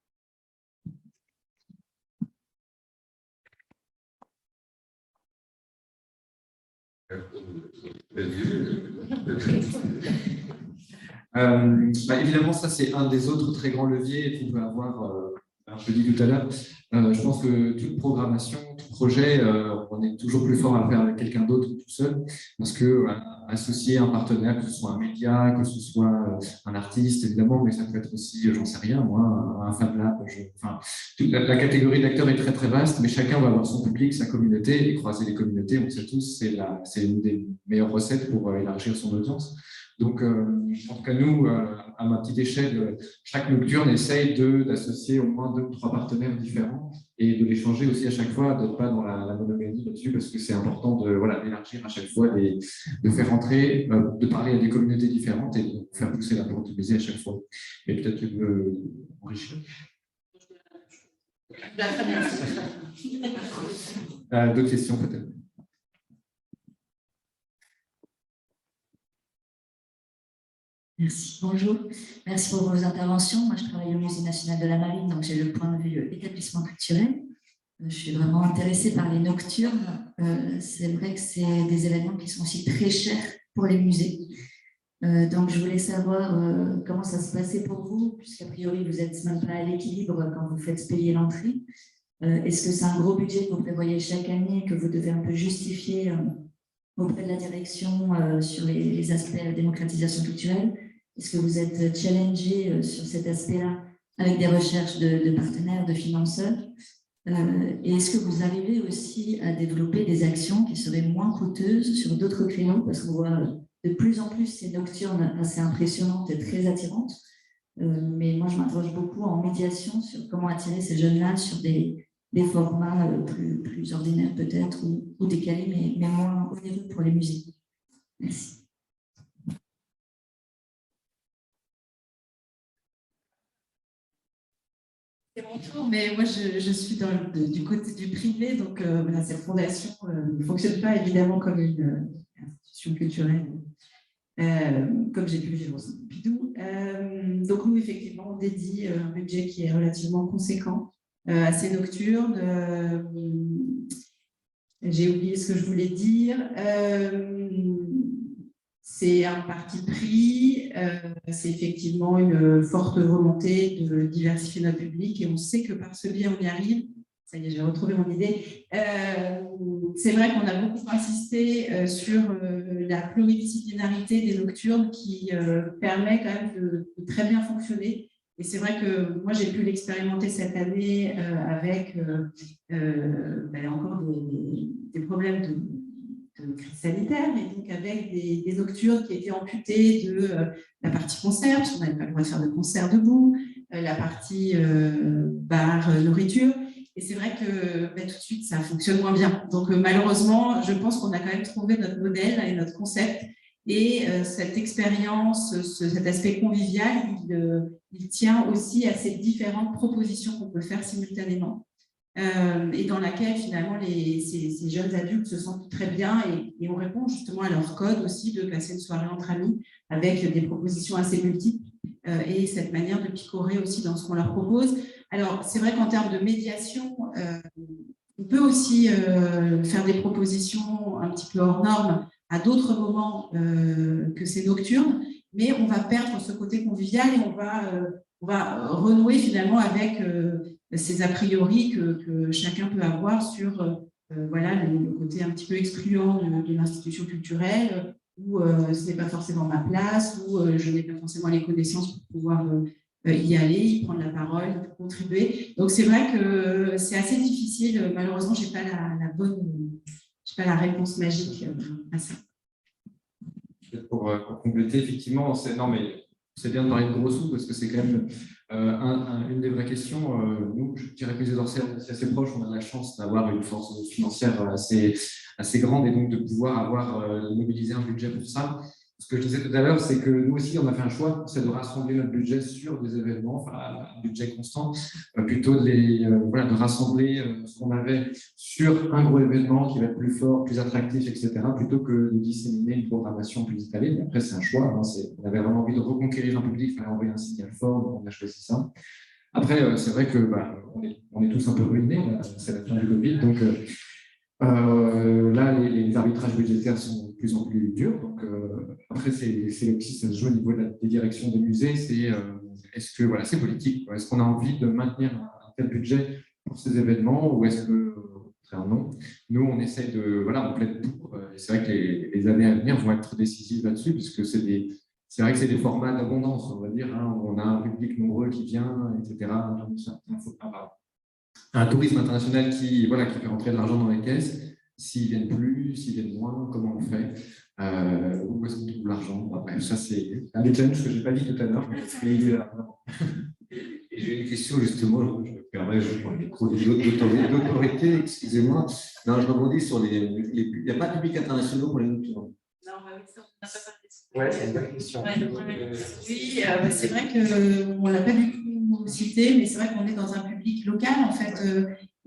Évidemment, ça c'est un des autres très grands leviers qu'on peut avoir, je l'ai dit tout à l'heure. Je pense que toute programmation, tout projet, on est toujours plus fort à le faire avec quelqu'un d'autre que tout seul, parce que associer un partenaire, que ce soit un média, que ce soit un artiste, évidemment, mais ça peut être aussi, j'en sais rien, moi, un Fab Lab. Enfin, la catégorie d'acteurs est très très vaste, mais chacun va avoir son public, sa communauté, et croiser les communautés, on le sait tous, c'est une des meilleures recettes pour élargir son audience. Donc, en tout cas, nous, à ma petite échelle, chaque nocturne essaye d'associer au moins 2 ou 3 partenaires différents et de les changer aussi à chaque fois, d'être pas dans la monogamie là-dessus, parce que c'est important d'élargir à chaque fois, de faire rentrer, de parler à des communautés différentes et de faire pousser la porte de baiser à chaque fois. Et peut-être que enrichir. D'autres questions peut-être? Merci, bonjour. Merci pour vos interventions. Moi, je travaille au Musée national de la Marine, donc j'ai le point de vue établissement culturel. Je suis vraiment intéressée par les nocturnes. C'est vrai que c'est des événements qui sont aussi très chers pour les musées. Donc, je voulais savoir comment ça se passait pour vous, puisqu'a priori, vous n'êtes même pas à l'équilibre quand vous faites payer l'entrée. Est-ce que c'est un gros budget que vous prévoyez chaque année, que vous devez un peu justifier auprès de la direction sur les aspects de démocratisation culturelle? Est-ce que vous êtes challengé sur cet aspect-là avec des recherches de partenaires, de financeurs? Et est-ce que vous arrivez aussi à développer des actions qui seraient moins coûteuses sur d'autres créneaux? Parce qu'on voit de plus en plus ces nocturnes assez impressionnantes et très attirantes. Mais moi, je m'interroge beaucoup en médiation sur comment attirer ces jeunes-là sur des formats plus ordinaires peut-être ou décalés, mais moins onéreux pour les musées. Merci. C'est mon tour, mais moi je suis du côté du privé, donc cette fondation ne fonctionne pas évidemment comme une institution culturelle, comme j'ai pu le vivre au Centre Pompidou. Donc nous, effectivement, on dédie un budget qui est relativement conséquent à ces nocturnes. J'ai oublié ce que je voulais dire. C'est un parti pris, c'est effectivement une forte volonté de diversifier notre public et on sait que par ce biais, on y arrive. Ça y est, j'ai retrouvé mon idée. C'est vrai qu'on a beaucoup insisté sur la pluridisciplinarité des nocturnes qui permet quand même de très bien fonctionner. Et c'est vrai que moi, j'ai pu l'expérimenter cette année avec encore des problèmes de crise sanitaire, et donc avec des nocturnes qui étaient amputées de la partie concert, parce qu'on n'avait pas le droit de faire de concert debout, la partie bar, nourriture. Et c'est vrai que tout de suite, ça fonctionne moins bien. Donc malheureusement, je pense qu'on a quand même trouvé notre modèle et notre concept. Et cette expérience, cet aspect convivial, il tient aussi à ces différentes propositions qu'on peut faire simultanément. Et dans laquelle finalement ces jeunes adultes se sentent très bien et on répond justement à leur code aussi de passer une soirée entre amis avec des propositions assez multiples et cette manière de picorer aussi dans ce qu'on leur propose. Alors c'est vrai qu'en termes de médiation, on peut aussi faire des propositions un petit peu hors normes à d'autres moments que ces nocturnes, mais on va perdre ce côté convivial et on va renouer finalement avec ces a priori que chacun peut avoir sur le côté un petit peu excluant de l'institution culturelle, où ce n'est pas forcément ma place, où je n'ai pas forcément les connaissances pour pouvoir y aller, y prendre la parole, contribuer. Donc c'est vrai que c'est assez difficile. Malheureusement, je n'ai pas la réponse magique à ça. Pour compléter, effectivement, c'est bien de parler de gros sous parce que c'est quand même une des vraies questions. Nous, je dirais que les d'Orsay, c'est assez proche, on a la chance d'avoir une force financière assez grande et donc de pouvoir mobiliser un budget pour ça. Ce que je disais tout à l'heure, c'est que nous aussi, on a fait un choix, c'est de rassembler notre budget sur des événements, enfin, un budget constant, plutôt de rassembler ce qu'on avait sur un gros événement qui va être plus fort, plus attractif, etc., plutôt que de disséminer une programmation plus étalée. Mais après, c'est un choix. On avait vraiment envie de reconquérir un public, il fallait envoyer un signal fort, donc on a choisi ça. Après, c'est vrai que on est tous un peu ruinés, c'est la fin du Covid, donc là, les arbitrages budgétaires sont de plus en plus durs. Donc, après, c'est aussi, ça se joue au niveau des directions des musées. Est-ce que c'est politique? Est-ce qu'on a envie de maintenir un tel budget pour ces événements ou est-ce que, au contraire, non? Nous, on essaie on plaide pour. C'est vrai que les années à venir vont être décisives là-dessus, puisque c'est vrai que c'est des formats d'abondance, on va dire, où on a un public nombreux qui vient, etc. Un tourisme international qui fait rentrer de l'argent dans les caisses. S'ils viennent plus, s'ils viennent moins, comment on fait? Où est-ce qu'on trouve l'argent? Bref, ça, c'est un des challenges que je n'ai pas dit tout à l'heure, mais il est là. Et j'ai une question, justement, je me permets, je prends le micro d'autorité, excusez-moi. Non, je rebondis sur il n'y a pas de public international pour les nocturnes. Non, ça, on n'a pas parlé. Ouais, c'est une bonne question. Oui, c'est vrai qu'on ne l'a pas du tout cité, mais c'est vrai qu'on est dans un public local, en fait,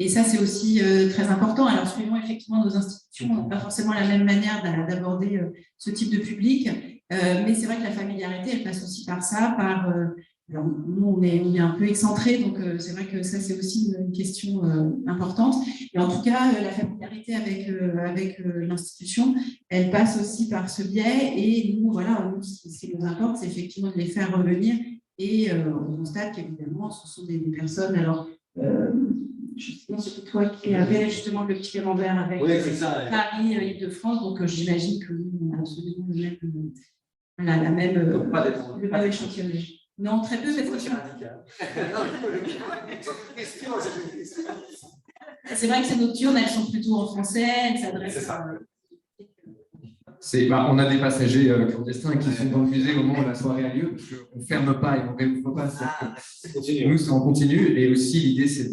et ça, c'est aussi très important. Alors, suivant effectivement nos institutions, on n'a pas forcément la même manière d'aborder ce type de public, mais c'est vrai que la familiarité, elle passe aussi par ça, alors, nous, on est un peu excentrés, donc c'est vrai que ça, c'est aussi une question importante. Et en tout cas, la familiarité avec l'institution, elle passe aussi par ce biais. Et nous, ce qui nous importe, c'est effectivement de les faire revenir. Et on constate qu'évidemment, ce sont des personnes. Alors, justement, c'est toi qui avais justement le petit camembert avec Paris, Île-de-France. Donc, j'imagine que nous, on a absolument le même échantillonnage. Non, très peu, parce que c'est vrai que ces nocturnes, elles sont plutôt en français, elles s'adressent on a des passagers clandestins qui sont dans le musée au moment où la soirée a lieu, parce qu'on ne ferme pas et on ne réouvre pas. Nous, c'est en continu. Et aussi, l'idée, c'est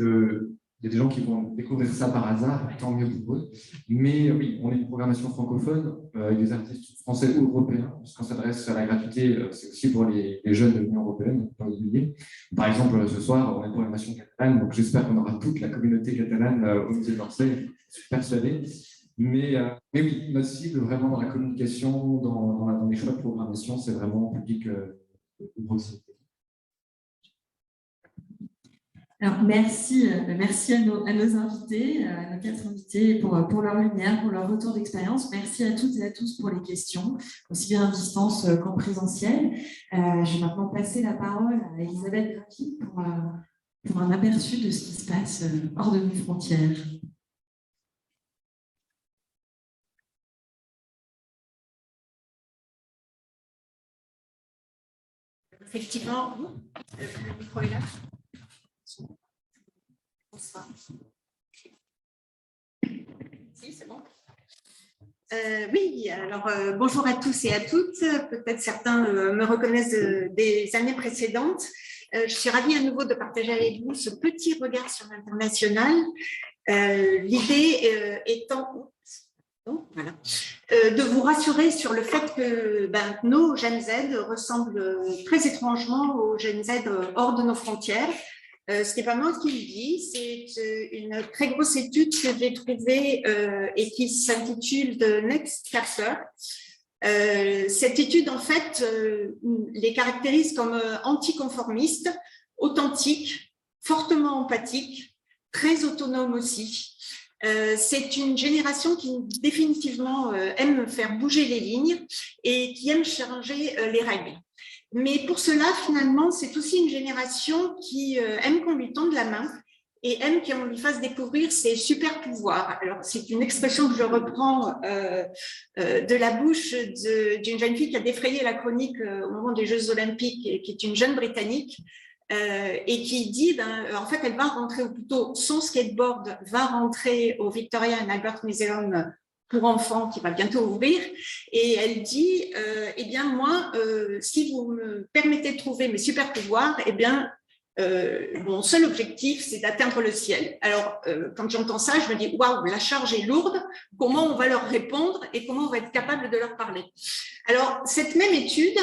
il y a des gens qui vont découvrir ça par hasard, tant mieux pour eux. Mais oui, on a une programmation francophone avec des artistes français ou européens, parce qu'on s'adresse à la gratuité, c'est aussi pour les jeunes de l'Union européenne, pas oublier. Par exemple, ce soir, on a une programmation catalane, donc j'espère qu'on aura toute la communauté catalane au musée d'Orsay, je suis persuadé. Mais oui, notre cible, vraiment dans la communication, dans les choix de programmation, c'est vraiment public de proximité. Alors, merci à nos invités, à nos 4 invités pour leur lumière, pour leur retour d'expérience. Merci à toutes et à tous pour les questions, aussi bien à distance qu'en présentiel. Je vais maintenant passer la parole à Elisabeth Graphy pour un aperçu de ce qui se passe hors de nos frontières. Effectivement, le micro est là. Bonsoir. Si, c'est bon. Oui, alors bonjour à tous et à toutes. Peut-être certains me reconnaissent des années précédentes. Je suis ravie à nouveau de partager avec vous ce petit regard sur l'international. L'idée étant voilà, de vous rassurer sur le fait que nos Gen Z ressemblent très étrangement aux Gen Z hors de nos frontières. Ce n'est pas moi qui le dis, c'est une très grosse étude que j'ai trouvée et qui s'intitule The Next Chapter. Cette étude, en fait, les caractérise comme anticonformistes, authentiques, fortement empathiques, très autonomes aussi. C'est une génération qui définitivement aime faire bouger les lignes et qui aime changer les règles. Mais pour cela, finalement, c'est aussi une génération qui aime qu'on lui tende la main et aime qu'on lui fasse découvrir ses super pouvoirs. Alors, c'est une expression que je reprends de la bouche d'une jeune fille qui a défrayé la chronique au moment des Jeux Olympiques, et qui est une jeune Britannique, et qui dit, en fait, elle va rentrer, ou plutôt son skateboard va rentrer au Victoria and Albert Museum pour enfants qui va bientôt ouvrir, et elle dit, eh bien moi, si vous me permettez de trouver mes super pouvoirs, eh bien mon seul objectif, c'est d'atteindre le ciel. Alors, quand j'entends ça, je me dis, waouh, la charge est lourde, comment on va leur répondre et comment on va être capable de leur parler. Alors, cette même étude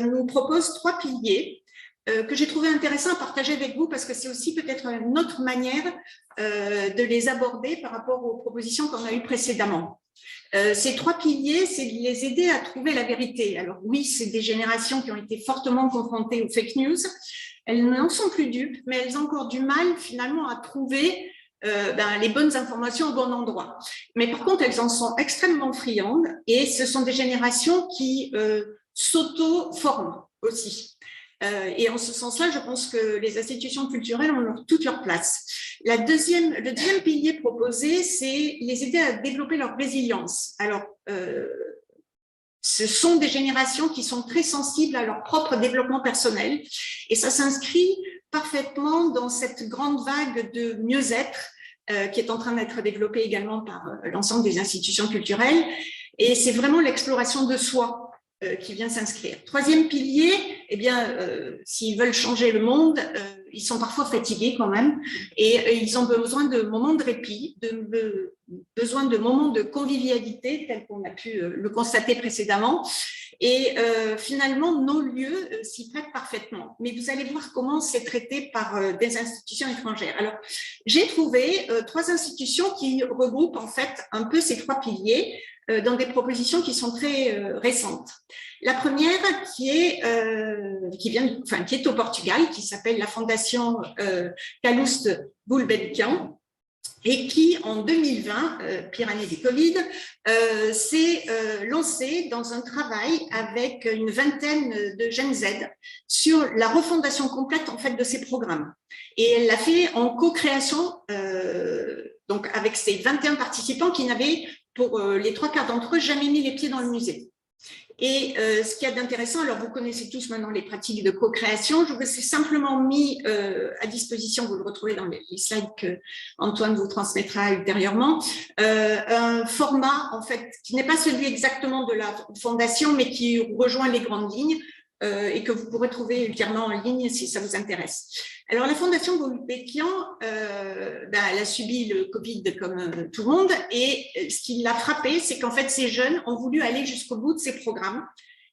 nous propose 3 piliers que j'ai trouvé intéressant à partager avec vous, parce que c'est aussi peut-être une autre manière de les aborder par rapport aux propositions qu'on a eues précédemment. Ces 3 piliers, c'est de les aider à trouver la vérité. Alors oui, c'est des générations qui ont été fortement confrontées aux fake news. Elles n'en sont plus dupes, mais elles ont encore du mal finalement à trouver les bonnes informations au bon endroit. Mais par contre, elles en sont extrêmement friandes, et ce sont des générations qui s'auto-forment aussi. Et en ce sens-là, je pense que les institutions culturelles ont toute leur place. Le deuxième pilier proposé, c'est les aider à développer leur résilience. Alors, ce sont des générations qui sont très sensibles à leur propre développement personnel, et ça s'inscrit parfaitement dans cette grande vague de mieux-être qui est en train d'être développée également par l'ensemble des institutions culturelles, et c'est vraiment l'exploration de soi qui vient s'inscrire. 3e pilier, eh bien, s'ils veulent changer le monde, ils sont parfois fatigués quand même, et ils ont besoin de moments de répit, besoin de moments de convivialité, tel qu'on a pu le constater précédemment, et finalement, nos lieux s'y prêtent parfaitement. Mais vous allez voir comment c'est traité par des institutions étrangères. Alors, j'ai trouvé 3 institutions qui regroupent en fait un peu ces 3 piliers, dans des propositions qui sont très récentes. La première, qui est au Portugal, qui s'appelle la Fondation Calouste Gulbenkian, et qui, en 2020, pire année du Covid, s'est lancée dans un travail avec une vingtaine de Gen Z sur la refondation complète en fait de ces programmes. Et elle l'a fait en co-création, donc avec ces 21 participants qui n'avaient, pour les 3/4 d'entre eux, jamais mis les pieds dans le musée. Et ce qu'il y a d'intéressant, alors vous connaissez tous maintenant les pratiques de co-création, je vous ai simplement mis à disposition, vous le retrouvez dans les slides que Antoine vous transmettra ultérieurement, un format en fait qui n'est pas celui exactement de la fondation, mais qui rejoint les grandes lignes et que vous pourrez trouver ultérieurement en ligne si ça vous intéresse. Alors la Fondation Gulbenkian, elle a subi le Covid comme tout le monde, et ce qui l'a frappé, c'est qu'en fait ces jeunes ont voulu aller jusqu'au bout de ces programmes,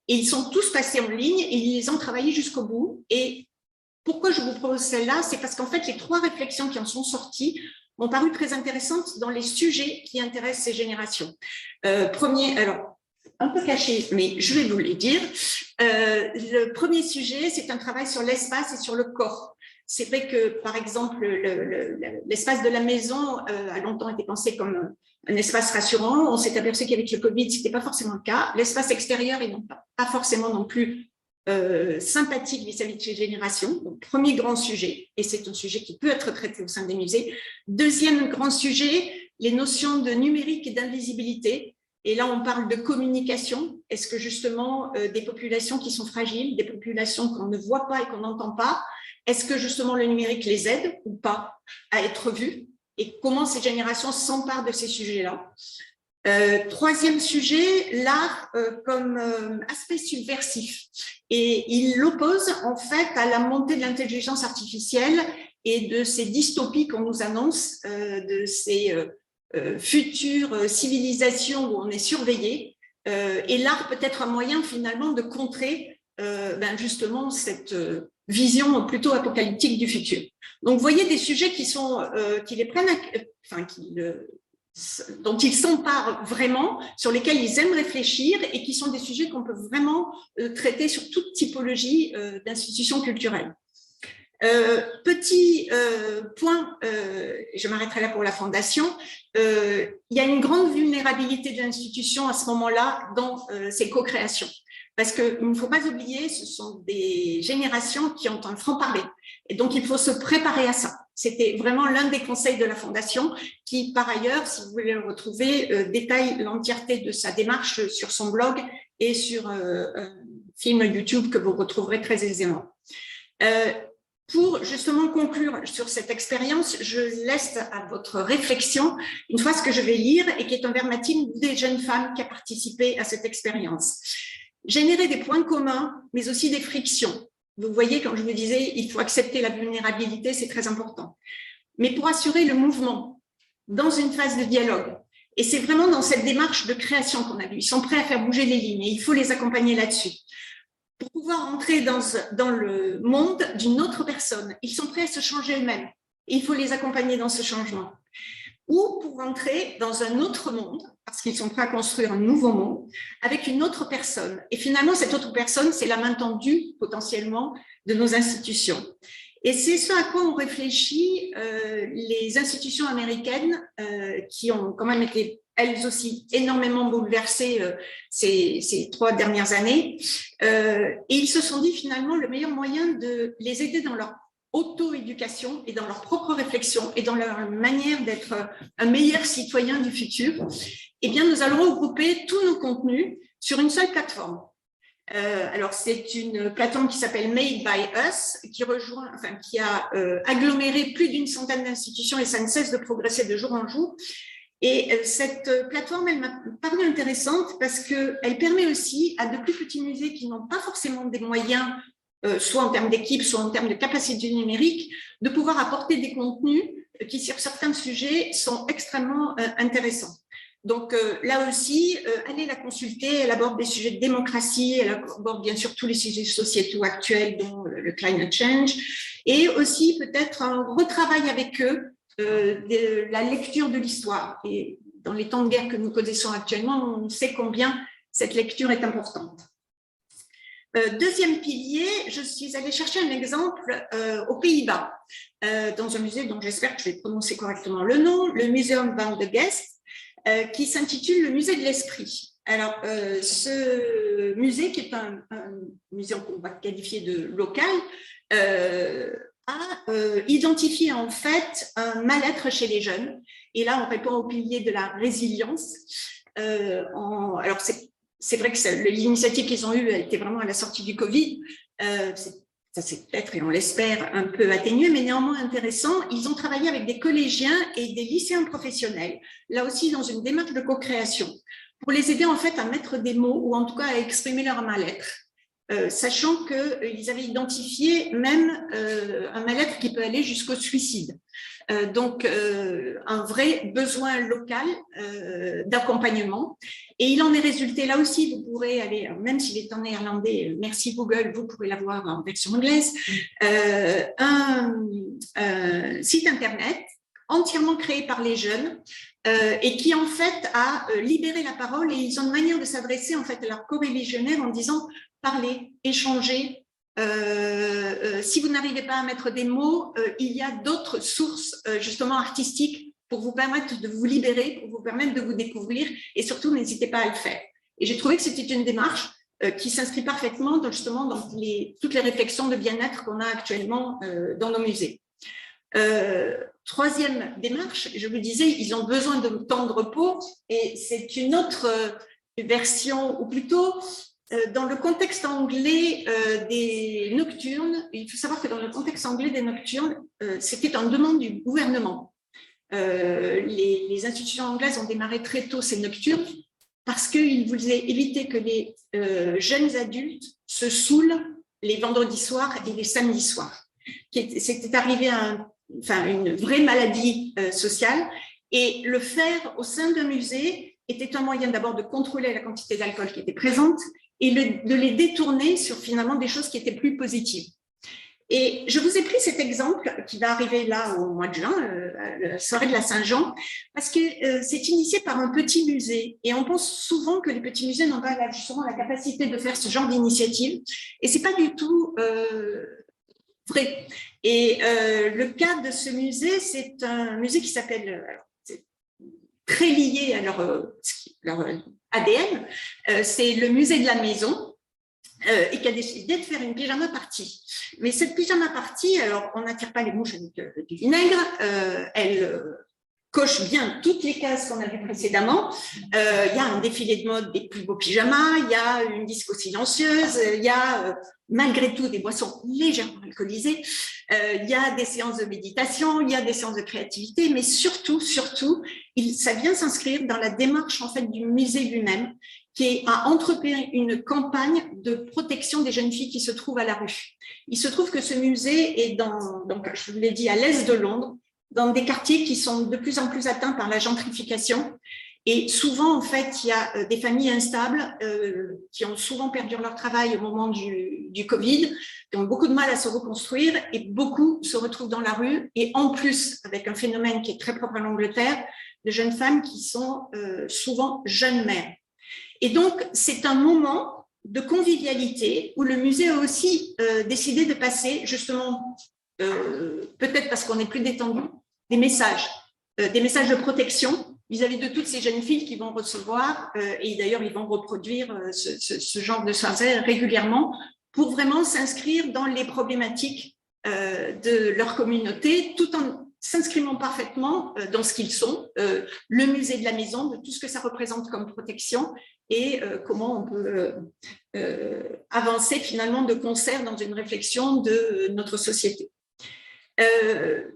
et ils sont tous passés en ligne et ils les ont travaillés jusqu'au bout. Et pourquoi je vous propose celle-là, c'est parce qu'en fait les 3 réflexions qui en sont sorties m'ont paru très intéressantes dans les sujets qui intéressent ces générations. un peu cachés, mais je vais vous les dire. Le premier sujet, c'est un travail sur l'espace et sur le corps. C'est vrai que, par exemple, l'espace de la maison a longtemps été pensé comme un espace rassurant. On s'est aperçu qu'avec le Covid, ce n'était pas forcément le cas. L'espace extérieur est non pas forcément non plus sympathique vis-à-vis de ces générations. Donc, premier grand sujet, et c'est un sujet qui peut être traité au sein des musées. Deuxième grand sujet, les notions de numérique et d'invisibilité. Et là, on parle de communication. Est-ce que justement, des populations qui sont fragiles, des populations qu'on ne voit pas et qu'on n'entend pas, est-ce que justement le numérique les aide ou pas à être vus? Et comment ces générations s'emparent de ces sujets-là? Troisième sujet, l'art comme aspect subversif. Et il l'oppose en fait à la montée de l'intelligence artificielle et de ces dystopies qu'on nous annonce, de ces futures civilisations où on est surveillé. Et l'art peut être un moyen finalement de contrer justement cette vision plutôt apocalyptique du futur. Donc, vous voyez des sujets qui les prennent, dont ils s'emparent vraiment, sur lesquels ils aiment réfléchir et qui sont des sujets qu'on peut vraiment traiter sur toute typologie d'institutions culturelles. Petit point, je m'arrêterai là pour la Fondation, il y a une grande vulnérabilité de l'institution à ce moment-là dans ses co-créations. Parce qu'il ne faut pas oublier, ce sont des générations qui ont un franc-parler. Et donc, il faut se préparer à ça. C'était vraiment l'un des conseils de la Fondation qui, par ailleurs, si vous voulez le retrouver, détaille l'entièreté de sa démarche sur son blog et sur un film YouTube que vous retrouverez très aisément. Pour justement conclure sur cette expérience, je laisse à votre réflexion une fois ce que je vais lire et qui est un verbatim des jeunes femmes qui ont participé à cette expérience. Générer des points communs, mais aussi des frictions. Vous voyez, quand je vous disais, il faut accepter la vulnérabilité, c'est très important. Mais pour assurer le mouvement, dans une phase de dialogue, et c'est vraiment dans cette démarche de création qu'on a vu, ils sont prêts à faire bouger les lignes et il faut les accompagner là-dessus. Pour pouvoir entrer dans le monde d'une autre personne, ils sont prêts à se changer eux-mêmes et il faut les accompagner dans ce changement. Ou pour entrer dans un autre monde, parce qu'ils sont prêts à construire un nouveau monde, avec une autre personne. Et finalement, cette autre personne, c'est la main tendue, potentiellement, de nos institutions. Et c'est ce à quoi ont réfléchi les institutions américaines qui ont quand même été, elles aussi, énormément bouleversées ces 3 dernières années. Et ils se sont dit, finalement, le meilleur moyen de les aider dans leur auto-éducation et dans leur propre réflexion et dans leur manière d'être un meilleur citoyen du futur, eh bien, nous allons regrouper tous nos contenus sur une seule plateforme. Alors, c'est une plateforme qui s'appelle Made by Us, qui a aggloméré plus d'une centaine d'institutions et ça ne cesse de progresser de jour en jour. Et cette plateforme, elle m'a paru intéressante parce qu'elle permet aussi à de plus petits musées qui n'ont pas forcément des moyens soit en termes d'équipe, soit en termes de capacité numérique, de pouvoir apporter des contenus qui, sur certains sujets, sont extrêmement intéressants. Donc là aussi, allez la consulter, elle aborde des sujets de démocratie, elle aborde bien sûr tous les sujets sociétaux actuels, dont le climate change, et aussi peut-être un retravail avec eux de la lecture de l'histoire. Et dans les temps de guerre que nous connaissons actuellement, on sait combien cette lecture est importante. Deuxième pilier, je suis allée chercher un exemple aux Pays-Bas, dans un musée dont j'espère que je vais prononcer correctement le nom, le Museum van de Geest, qui s'intitule le Musée de l'Esprit. Alors, ce musée, qui est un musée qu'on va qualifier de local, a identifié en fait un mal-être chez les jeunes. Et là, on répond au pilier de la résilience. Alors, c'est vrai que l'initiative qu'ils ont eue a été vraiment à la sortie du Covid. Ça s'est peut-être, et on l'espère, un peu atténué, mais néanmoins intéressant. Ils ont travaillé avec des collégiens et des lycéens professionnels, là aussi dans une démarche de co-création, pour les aider en fait à mettre des mots ou en tout cas à exprimer leur mal-être. Sachant qu'ils avaient identifié même un mal-être qui peut aller jusqu'au suicide. Donc, un vrai besoin local d'accompagnement. Et il en est résulté, là aussi, vous pourrez aller, même s'il est en néerlandais, merci Google, vous pourrez l'avoir en version anglaise, un site internet entièrement créé par les jeunes et qui en fait a libéré la parole, et ils ont une manière de s'adresser en fait à leurs co-religionnaires en disant parlez, échangez. Si vous n'arrivez pas à mettre des mots, il y a d'autres sources justement artistiques pour vous permettre de vous libérer, pour vous permettre de vous découvrir, et surtout n'hésitez pas à le faire. Et j'ai trouvé que c'était une démarche qui s'inscrit parfaitement justement dans toutes les réflexions de bien-être qu'on a actuellement dans nos musées. Troisième démarche, je vous disais, ils ont besoin de temps de repos, et c'est une autre version, ou plutôt dans le contexte anglais des nocturnes. Il faut savoir que dans le contexte anglais des nocturnes, c'était en demande du gouvernement. Les institutions anglaises ont démarré très tôt ces nocturnes parce qu'ils voulaient éviter que les jeunes adultes se saoulent les vendredis soirs et les samedis soirs. C'était arrivé à une vraie maladie sociale, et le faire au sein d'un musée était un moyen d'abord de contrôler la quantité d'alcool qui était présente et de les détourner sur finalement des choses qui étaient plus positives. Et je vous ai pris cet exemple qui va arriver là au mois de juin, la soirée de la Saint-Jean, parce que c'est initié par un petit musée, et on pense souvent que les petits musées n'ont pas justement la capacité de faire ce genre d'initiative, et c'est pas du tout vrai. Et le cas de ce musée, c'est un musée qui s'appelle, c'est très lié à leur ADN, c'est le musée de la maison, et qui a décidé de faire une pyjama party. Mais cette pyjama party, alors on n'attire pas les mouches avec du vinaigre, elle coche bien toutes les cases qu'on a vues précédemment. Il y a un défilé de mode des plus beaux pyjamas, il y a une disco silencieuse, il y a malgré tout des boissons légèrement alcoolisées, il y a des séances de méditation, il y a des séances de créativité, mais surtout, ça vient s'inscrire dans la démarche en fait du musée lui-même, qui a entrepris une campagne de protection des jeunes filles qui se trouvent à la rue. Il se trouve que ce musée est donc je vous l'ai dit, à l'est de Londres, dans des quartiers qui sont de plus en plus atteints par la gentrification. Et souvent, en fait, il y a des familles instables qui ont souvent perdu leur travail au moment du Covid, qui ont beaucoup de mal à se reconstruire, et beaucoup se retrouvent dans la rue. Et en plus, avec un phénomène qui est très propre à l'Angleterre, de jeunes femmes qui sont souvent jeunes mères. Et donc, c'est un moment de convivialité où le musée a aussi décidé de passer, justement, peut-être parce qu'on est plus détendu, des messages de protection vis-à-vis de toutes ces jeunes filles qui vont recevoir, et d'ailleurs, ils vont reproduire ce genre de soirée régulièrement pour vraiment s'inscrire dans les problématiques de leur communauté, tout en s'inscrivant parfaitement dans ce qu'ils sont, le musée de la maison, de tout ce que ça représente comme protection, et comment on peut avancer finalement de concert dans une réflexion de notre société.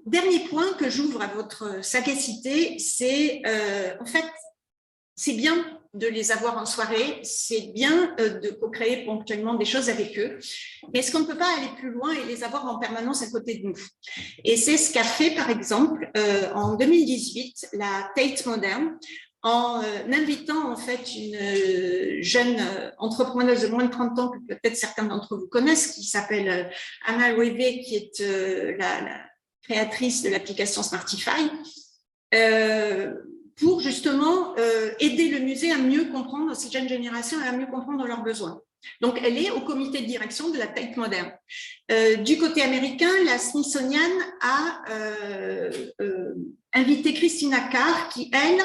Dernier point que j'ouvre à votre sagacité, c'est en fait, c'est bien de les avoir en soirée, c'est bien de co-créer ponctuellement des choses avec eux, mais est-ce qu'on ne peut pas aller plus loin et les avoir en permanence à côté de nous? Et c'est ce qu'a fait par exemple en 2018 la Tate Modern, en invitant en fait une jeune entrepreneuse de moins de 30 ans que peut-être certains d'entre vous connaissent, qui s'appelle Anna Webe, qui est la créatrice de l'application Smartify, pour justement aider le musée à mieux comprendre ces jeunes générations et à mieux comprendre leurs besoins. Donc, elle est au comité de direction de la Tate Modern. Du côté américain, la Smithsonian a invité Christina Carr, qui, elle,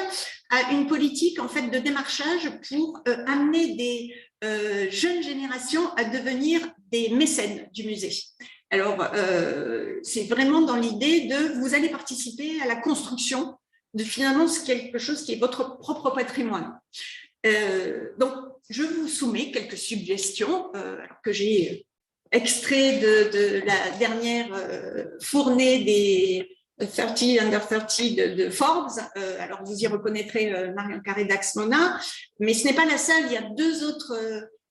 a une politique en fait de démarchage pour amener des jeunes générations à devenir des mécènes du musée. Alors, c'est vraiment dans l'idée de vous allez participer à la construction de finalement quelque chose qui est votre propre patrimoine. Donc, je vous soumets quelques suggestions que j'ai extraits de la dernière fournée des 30 Under 30 de Forbes. Alors, vous y reconnaîtrez Marion Carré-Dax-Mona, mais ce n'est pas la seule. Il y a deux autres,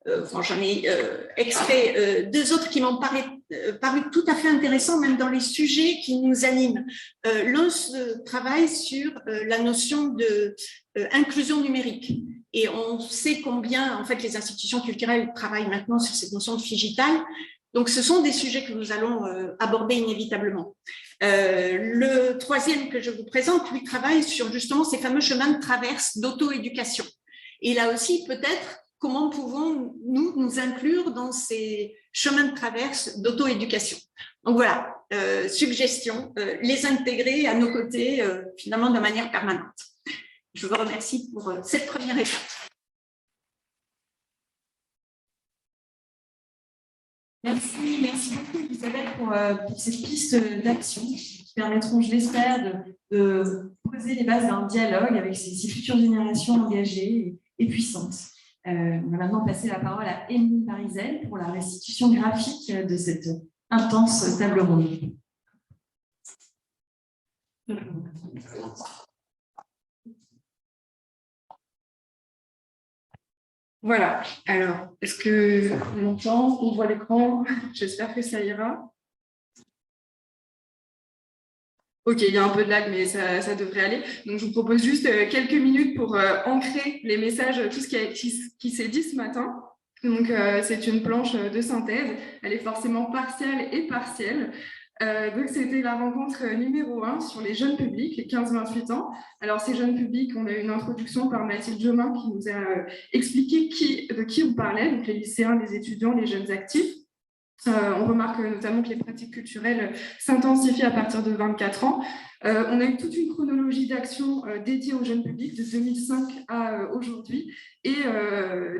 j'en ai extrait deux autres qui m'ont paru tout à fait intéressants, même dans les sujets qui nous animent. L'un travaille sur la notion d'inclusion numérique. Et on sait combien, en fait, les institutions culturelles travaillent maintenant sur cette notion de digitale. Donc, ce sont des sujets que nous allons aborder inévitablement. Le troisième que je vous présente, lui, travaille sur justement ces fameux chemins de traverse d'auto-éducation. Et là aussi, peut-être, comment pouvons-nous nous inclure dans ces chemins de traverse d'auto-éducation? Donc voilà, suggestion, les intégrer à nos côtés, finalement, de manière permanente. Je vous remercie pour cette première étape. Merci beaucoup Elisabeth pour ces pistes d'action qui permettront, je l'espère, de poser les bases d'un dialogue avec ces futures générations engagées et puissantes. On va maintenant passer la parole à Émilie Parizel pour la restitution graphique de cette intense table ronde. Voilà, alors, est-ce qu'on m'entend, on voit l'écran? J'espère que ça ira. Ok, il y a un peu de lag, mais ça devrait aller. Donc, je vous propose juste quelques minutes pour ancrer les messages, tout ce qui s'est dit ce matin. Donc, c'est une planche de synthèse. Elle est forcément partielle et partielle. Donc, c'était la rencontre numéro 1 sur les jeunes publics, les 15-28 ans. Alors, ces jeunes publics, on a eu une introduction par Mathilde Jomin qui nous a expliqué de qui on parlait, donc les lycéens, les étudiants, les jeunes actifs. On remarque notamment que les pratiques culturelles s'intensifient à partir de 24 ans. On a eu toute une chronologie d'actions dédiées aux jeunes publics de 2005 à aujourd'hui et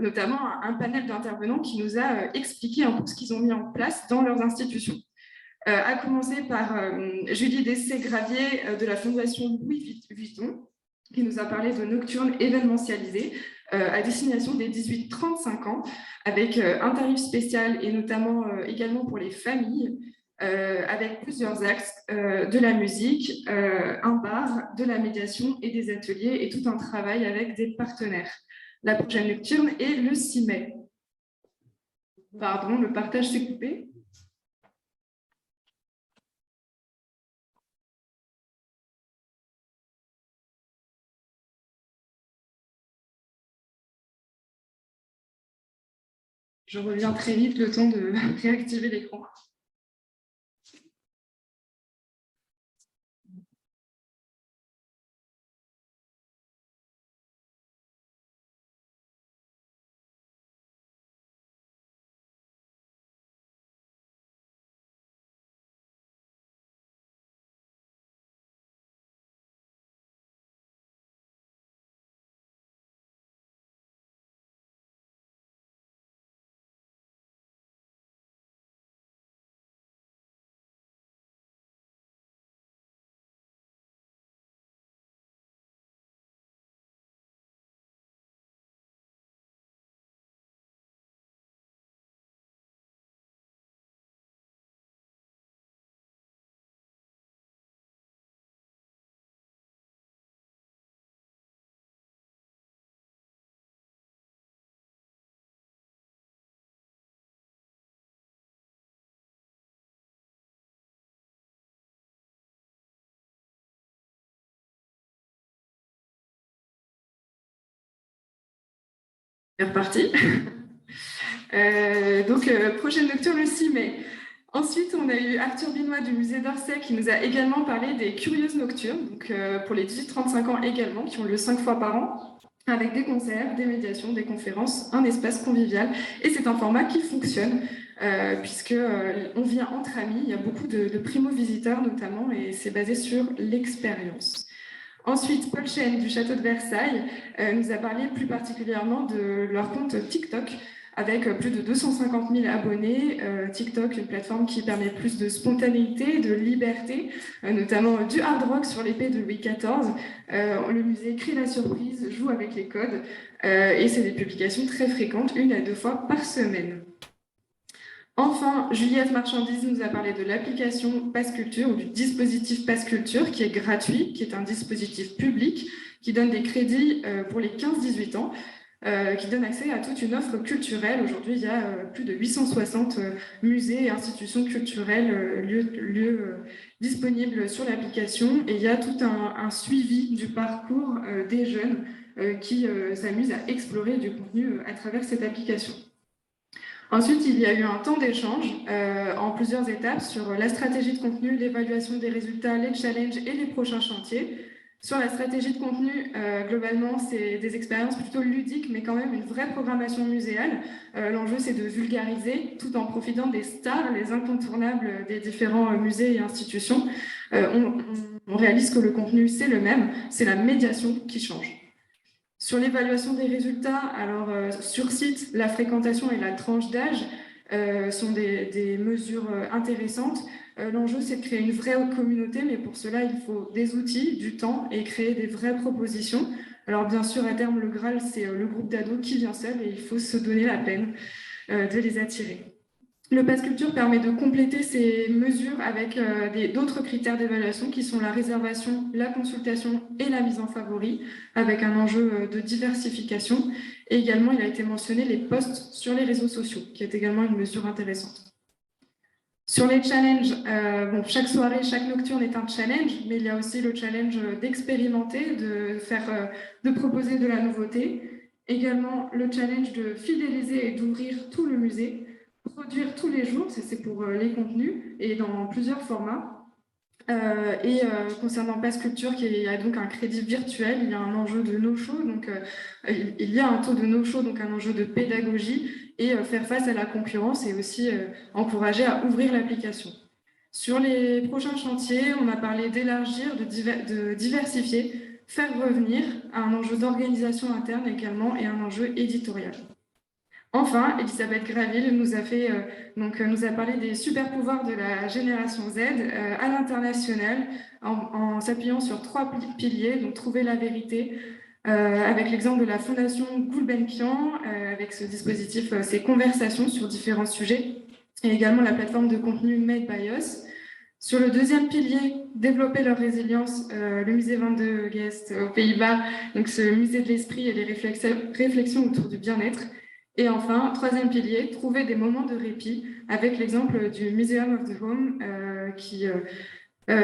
notamment un panel d'intervenants qui nous a expliqué un peu ce qu'ils ont mis en place dans leurs institutions. À commencer par Julie Dessay-Gravier de la Fondation Louis Vuitton, qui nous a parlé de nocturnes événementialisées à destination des 18-35 ans, avec un tarif spécial et notamment également pour les familles, avec plusieurs axes, de la musique, un bar, de la médiation et des ateliers et tout un travail avec des partenaires. La prochaine nocturne est le 6 mai. Pardon, le partage s'est coupé. Je reviens très vite, le temps de réactiver l'écran. C'est reparti. Prochaine nocturne le 6 mai. Ensuite, on a eu Arthur Binois du musée d'Orsay qui nous a également parlé des Curieuses Nocturnes, donc pour les 18-35 ans également, qui ont lieu 5 fois par an, avec des concerts, des médiations, des conférences, un espace convivial. Et c'est un format qui fonctionne, puisqu'on vient entre amis, il y a beaucoup de primo-visiteurs notamment, et c'est basé sur l'expérience. Ensuite, Paul Chêne du Château de Versailles nous a parlé plus particulièrement de leur compte TikTok, avec plus de 250 000 abonnés. TikTok, une plateforme qui permet plus de spontanéité, de liberté, notamment du hard rock sur l'épée de Louis XIV. Le musée crée la surprise, joue avec les codes, et c'est des publications très fréquentes, 1 à 2 fois par semaine. Enfin, Juliette Marchandise nous a parlé de l'application Pass Culture ou du dispositif Pass Culture qui est gratuit, qui est un dispositif public qui donne des crédits pour les 15-18 ans, qui donne accès à toute une offre culturelle. Aujourd'hui, il y a plus de 860 musées et institutions culturelles, lieux disponibles sur l'application. Et il y a tout un suivi du parcours des jeunes qui s'amusent à explorer du contenu à travers cette application. Ensuite, il y a eu un temps d'échange en plusieurs étapes sur la stratégie de contenu, l'évaluation des résultats, les challenges et les prochains chantiers. Sur la stratégie de contenu, globalement, c'est des expériences plutôt ludiques, mais quand même une vraie programmation muséale. L'enjeu, c'est de vulgariser tout en profitant des stars, les incontournables des différents musées et institutions. On réalise que le contenu, c'est le même, c'est la médiation qui change. Sur l'évaluation des résultats, alors sur site, la fréquentation et la tranche d'âge sont des mesures intéressantes. L'enjeu, c'est de créer une vraie communauté, mais pour cela, il faut des outils, du temps et créer des vraies propositions. Alors bien sûr, à terme, le Graal, c'est le groupe d'ados qui vient seul et il faut se donner la peine de les attirer. Le Pass Culture permet de compléter ces mesures avec d'autres critères d'évaluation qui sont la réservation, la consultation et la mise en favori, avec un enjeu de diversification. Et également, il a été mentionné les posts sur les réseaux sociaux, qui est également une mesure intéressante. Sur les challenges, chaque soirée, chaque nocturne est un challenge, mais il y a aussi le challenge d'expérimenter, de proposer de la nouveauté. Également, le challenge de fidéliser et d'ouvrir tout le musée. Produire tous les jours, c'est pour les contenus et dans plusieurs formats. Concernant Pass Culture, qui a donc un crédit virtuel, il y a un enjeu de no-show, donc il y a un taux de no-show, donc un enjeu de pédagogie, et faire face à la concurrence et aussi encourager à ouvrir l'application. Sur les prochains chantiers, on a parlé d'élargir, de diversifier, faire revenir, un enjeu d'organisation interne également et un enjeu éditorial. Enfin, Elisabeth Graville nous a parlé des super pouvoirs de la génération Z à l'international en s'appuyant sur 3 piliers, donc trouver la vérité, avec l'exemple de la Fondation Gulbenkian, avec ce dispositif, ces conversations sur différents sujets, et également la plateforme de contenu Made by Us. Sur le deuxième pilier, développer leur résilience, le musée 22 Geest aux Pays-Bas, donc ce musée de l'esprit et les réflexions autour du bien-être. Et enfin, troisième pilier, trouver des moments de répit avec l'exemple du Museum of the Home qui,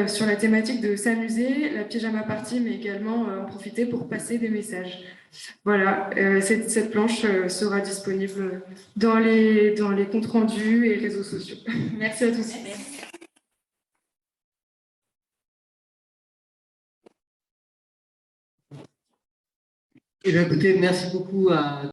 sur la thématique de s'amuser, la pyjama party, mais également en profiter pour passer des messages. Voilà, cette planche sera disponible dans les comptes rendus et réseaux sociaux. Merci à tous. Eh bien, écoutez, merci beaucoup à